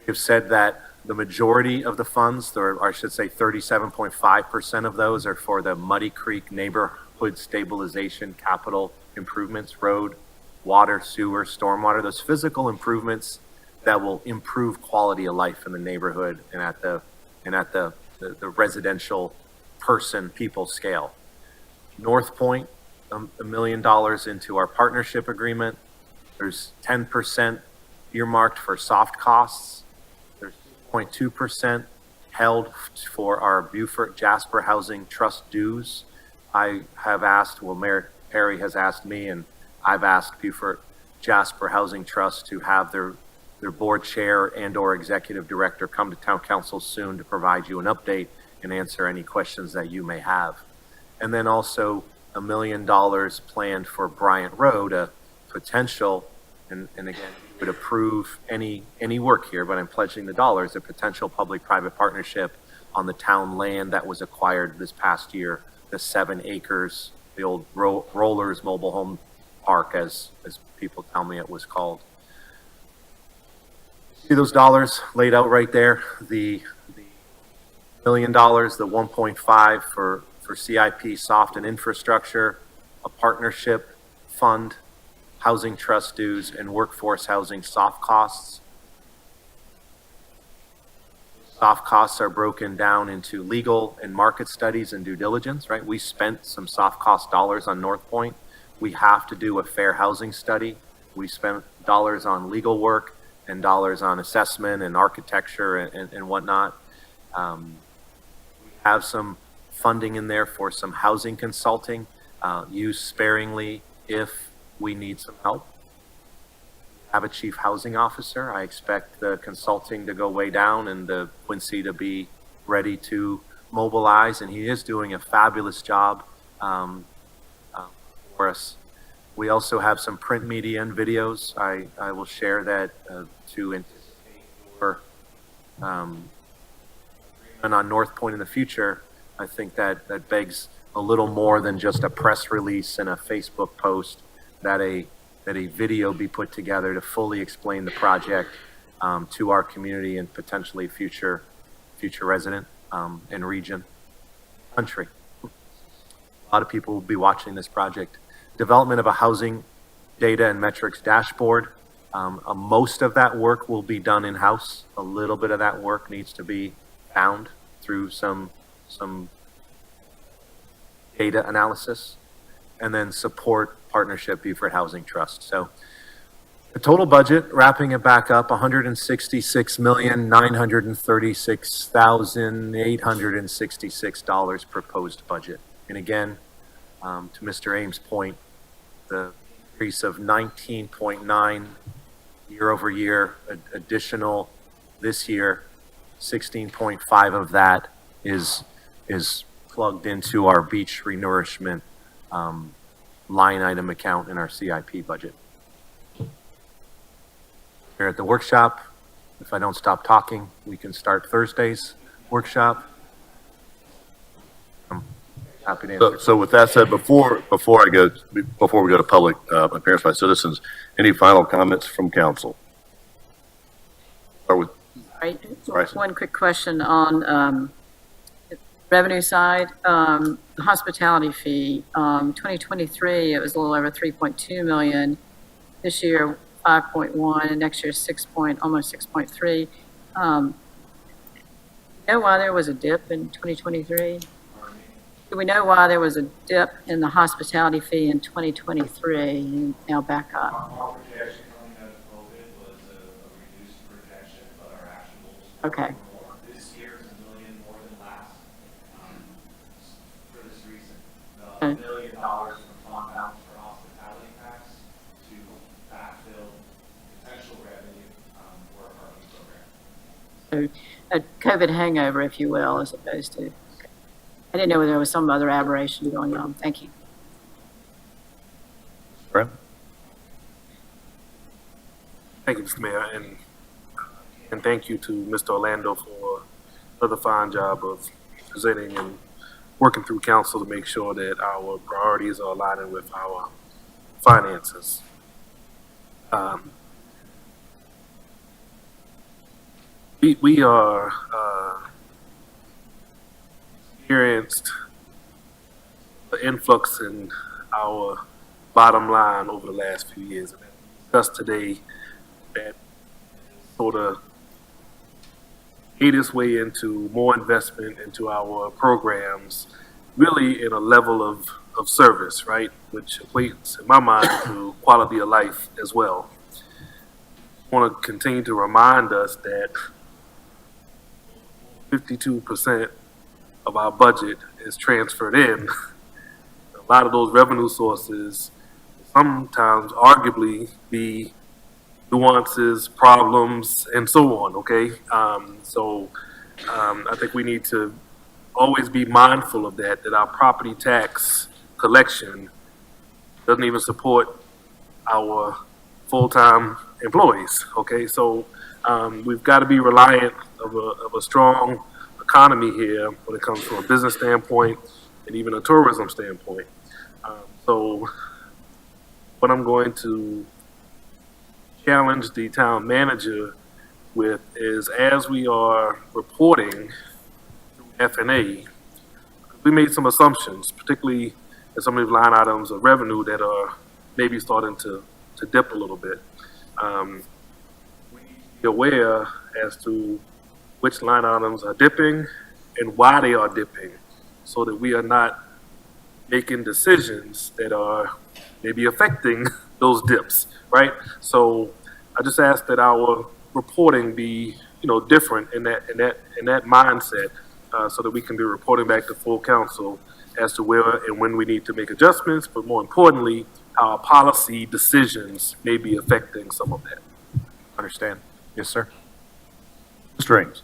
We've said that the majority of the funds, or I should say 37.5% of those, are for the Muddy Creek neighborhood stabilization capital improvements, road, water, sewer, stormwater, those physical improvements that will improve quality of life in the neighborhood and at the residential people scale. North Point, $1 million into our partnership agreement. There's 10% earmarked for soft costs. There's 2.2% held for our Beaufort Jasper Housing Trust dues. I have asked, Mayor Perry has asked me, and I've asked Beaufort Jasper Housing Trust to have their board chair and or executive director come to town council soon to provide you an update and answer any questions that you may have. And then also $1 million planned for Bryant Road, a potential, and again, you would approve any work here, but I'm pledging the dollars, a potential public-private partnership on the town land that was acquired this past year, the 7 acres, the old Rollers Mobile Home Park, as people tell me it was called. See those dollars laid out right there, the $1 million, the 1.5 for CIP, soft and infrastructure, a partnership fund, housing trust dues, and workforce housing soft costs. Soft costs are broken down into legal and market studies and due diligence, right? We spent some soft cost dollars on North Point. We have to do a fair housing study. We spent dollars on legal work and dollars on assessment and architecture and whatnot. We have some funding in there for some housing consulting, used sparingly if we need some help. Have a chief housing officer. I expect the consulting to go way down and the Quincy to be ready to mobilize, and he is doing a fabulous job for us. We also have some print media and videos. I will share that to anticipate your agreement on North Point in the future. I think that begs a little more than just a press release and a Facebook post, that a video be put together to fully explain the project to our community and potentially future resident and region, country. a lot of people will be watching this project. Development of a housing data and metrics dashboard. Most of that work will be done in-house. A little bit of that work needs to be found through some data analysis, and then support partnership Beaufort Housing Trust. So the total budget, wrapping it back up, $166,936,866 proposed budget. And again, to Mr. Ames' point, the increase of 19.9 year over year, additional this year, 16.5 of that is plugged into our beach renourishment line item account in our CIP budget. Here at the workshop, if I don't stop talking, we can start Thursday's workshop. I'm happy to answer. So with that said, before we go to public appearance by citizens, any final comments from council? Start with Right. Bryson. One quick question on the revenue side. The hospitality fee, 2023, it was a little over 3.2 million. This year, 5.1, and next year, almost 6.3. You know why there was a dip in 2023? Do we know why there was a dip in the hospitality fee in 2023 and now back up? Our projection coming out of COVID was a reduced projection, but our actuals Okay. were more. This year is $1 million more than last. For this reason, the $1 million from fund balance for hospitality tax to backfill potential revenue for our parking program. So a COVID hangover, if you will, as opposed to, I didn't know whether there was some other aberration going on. Thank you. Brad? Thank you, Mr. Mayor, and thank you to Mr. Orlando for another fine job of presenting and working through council to make sure that our priorities are aligning with our finances. We are experienced the influx in our bottom line over the last few years. And discussed today that sort of ate its way into more investment into our programs, really in a level of service, right? Which equates, in my mind, to quality of life as well. I want to continue to remind us that 52% of our budget is transferred in. A lot of those revenue sources sometimes arguably be nuances, problems, and so on, okay? I think we need to always be mindful of that our property tax collection doesn't even support our full-time employees, okay? So we've got to be reliant of a strong economy here when it comes from a business standpoint and even a tourism standpoint. So what I'm going to challenge the town manager with is, as we are reporting F&A, we made some assumptions, particularly in some of these line items of revenue that are maybe starting to dip a little bit. We need to be aware as to which line items are dipping and why they are dipping, so that we are not making decisions that are maybe affecting those dips, right? So I just ask that our reporting be, different in that mindset, so that we can be reporting back to full council as to where and when we need to make adjustments, but more importantly, how our policy decisions may be affecting some of that. Understand? Yes, sir. Mr. Ames?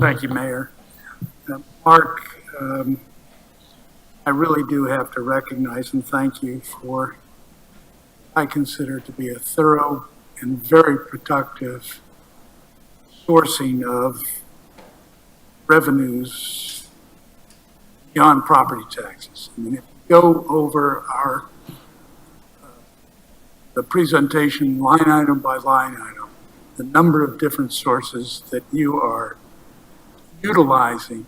Thank you, Mayor. Mark, I really do have to recognize and thank you for, I consider to be a thorough and very productive sourcing of revenues beyond property taxes. I mean, if you go over the presentation line item by line item, the number of different sources that you are utilizing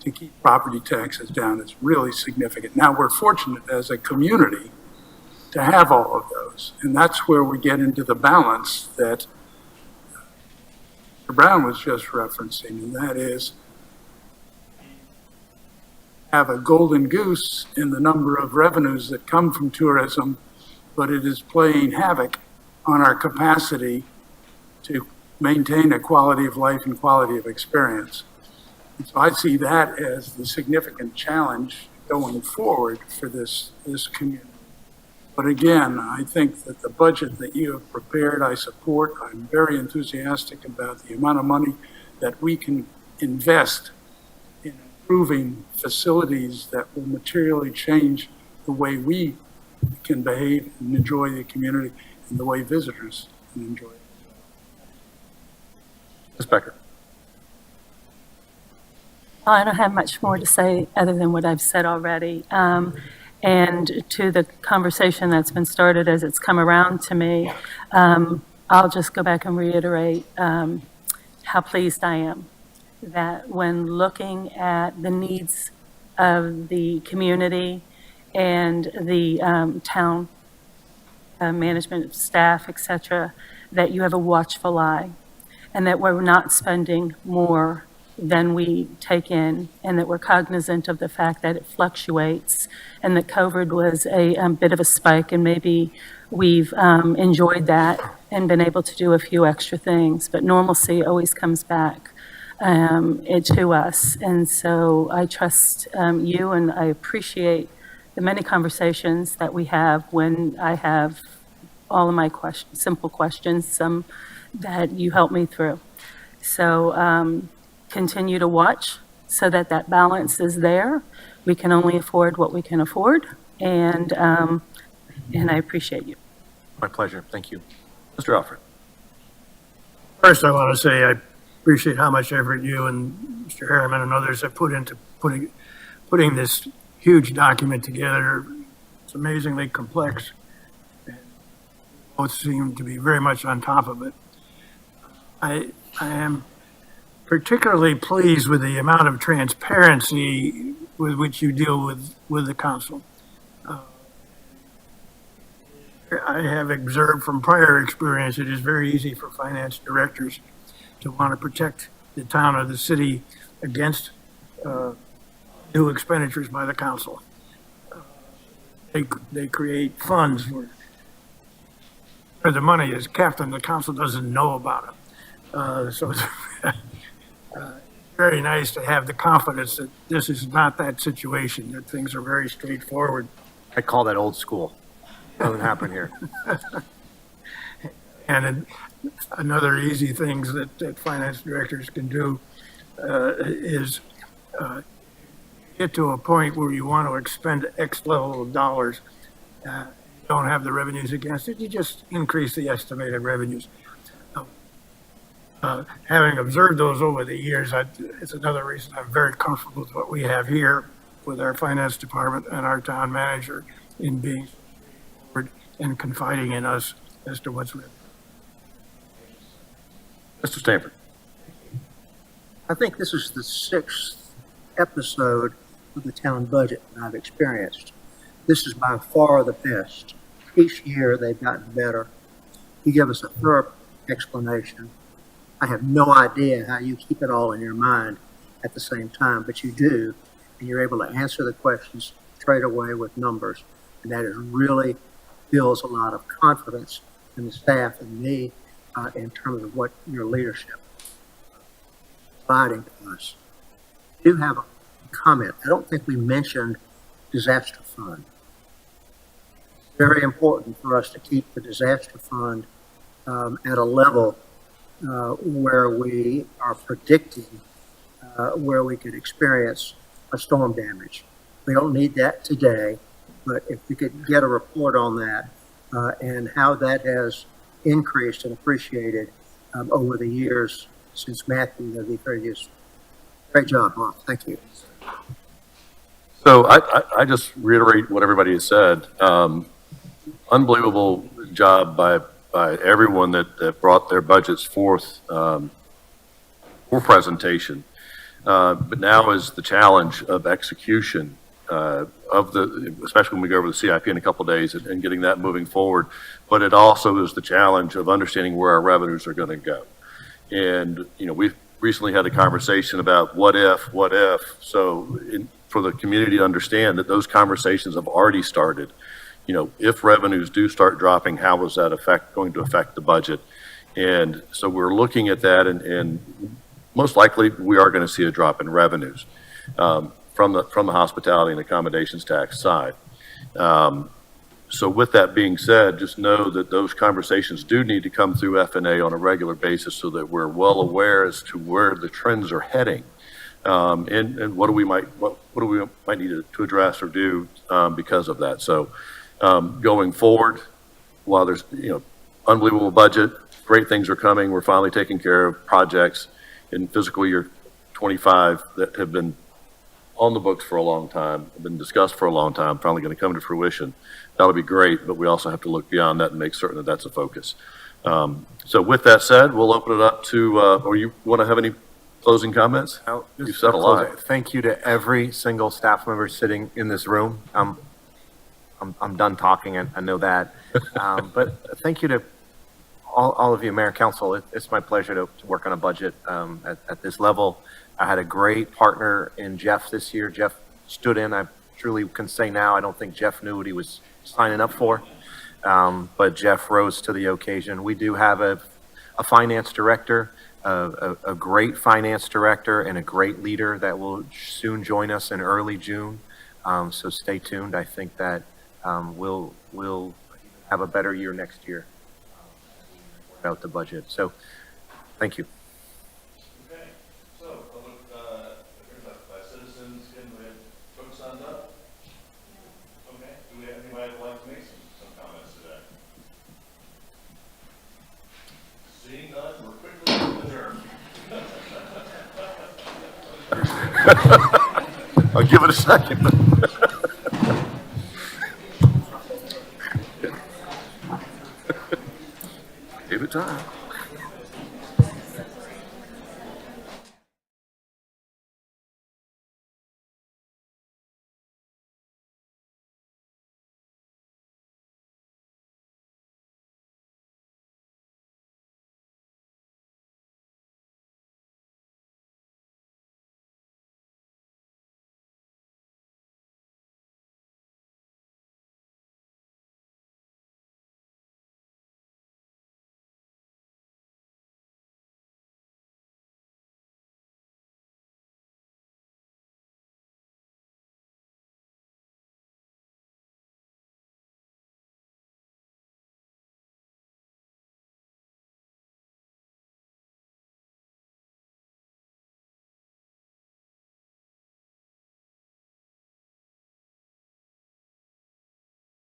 to keep property taxes down is really significant. Now, we're fortunate as a community to have all of those, and that's where we get into the balance that Mr. Brown was just referencing, and that is have a golden goose in the number of revenues that come from tourism, but it is playing havoc on our capacity to maintain a quality of life and quality of experience. And so I see that as the significant challenge going forward for this community. But again, I think that the budget that you have prepared, I support. I'm very enthusiastic about the amount of money that we can invest in improving facilities that will materially change the way we can behave and enjoy the community and the way visitors can enjoy it. Ms. Becker. I don't have much more to say other than what I've said already. And to the conversation that's been started as it's come around to me, I'll just go back and reiterate how pleased I am that when looking at the needs of the community and the town management staff, et cetera, that you have a watchful eye and that we're not spending more than we take in, and that we're cognizant of the fact that it fluctuates, and that COVID was a bit of a spike, and maybe we've enjoyed that and been able to do a few extra things, but normalcy always comes back to us. And so I trust you, and I appreciate the many conversations that we have when I have all of my questions, simple questions, some that you help me through. So continue to watch so that that balance is there. We can only afford what we can afford, and I appreciate you. My pleasure. Thank you. Mr. Alfred. First, I want to say I appreciate how much effort you and Mr. Harriman and others have put into putting this huge document together. It's amazingly complex. Both seem to be very much on top of it. I am particularly pleased with the amount of transparency with which you deal with the council. I have observed from prior experience, it is very easy for finance directors to want to protect the town or the city against new expenditures by the council. They create funds where the money is kept and the council doesn't know about it. So it's very nice to have the confidence that this is not that situation, that things are very straightforward. I call that old school. Doesn't happen here. And another easy things that finance directors can do is get to a point where you want to expend X level of dollars, don't have the revenues against it, you just increase the estimated revenues. Having observed those over the years, it's another reason I'm very comfortable with what we have here with our finance department and our town manager in being forward and confiding in us as to what's real. Mr. Stanford. I think this is the 6th episode of the town budget that I've experienced. This is by far the best. Each year they've gotten better. You give us a thorough explanation. I have no idea how you keep it all in your mind at the same time, but you do, and you're able to answer the questions straight away with numbers, and that is really builds a lot of confidence in the staff and me in terms of what your leadership is providing to us. I do have a comment. I don't think we mentioned disaster fund. It's very important for us to keep the disaster fund at a level where we are predicting where we could experience a storm damage. We don't need that today, but if we could get a report on that and how that has increased and appreciated over the years since Matthew, that'd be very useful. Great job, Bob. Thank you. So I just reiterate what everybody has said. Unbelievable job by everyone that brought their budgets forth for presentation. But now is the challenge of execution especially when we go over the CIP in a couple of days and getting that moving forward. But it also is the challenge of understanding where our revenues are going to go. And, we've recently had a conversation about what if. So for the community to understand that those conversations have already started. If revenues do start dropping, how is that going to affect the budget? And so we're looking at that, and most likely we are going to see a drop in revenues from the hospitality and accommodations tax side. So with that being said, just know that those conversations do need to come through FNA on a regular basis so that we're well aware as to where the trends are heading, and what do we might need to address or do because of that. So going forward, while there's unbelievable budget, great things are coming. We're finally taking care of projects in fiscal year 25 that have been on the books for a long time, have been discussed for a long time, finally going to come to fruition. That'll be great, but we also have to look beyond that and make certain that that's a focus. So with that said, we'll open it up to, or you want to have any closing comments? You've said a lot. Thank you to every single staff member sitting in this room. I'm done talking, I know that. But thank you to all of you, Mayor, Council. It's my pleasure to work on a budget at this level. I had a great partner in Jeff this year. Jeff stood in. I truly can say now, I don't think Jeff knew what he was signing up for. But Jeff rose to the occasion. We do have a finance director, a great finance director, and a great leader that will soon join us in early June. So stay tuned. I think that we'll have a better year next year about the budget. So thank you. Okay, so public, by citizens, can we have folks signed up? Okay, do we have anybody that would like to make some comments today? Seeing none, we're quickly adjourned. I'll give it a second.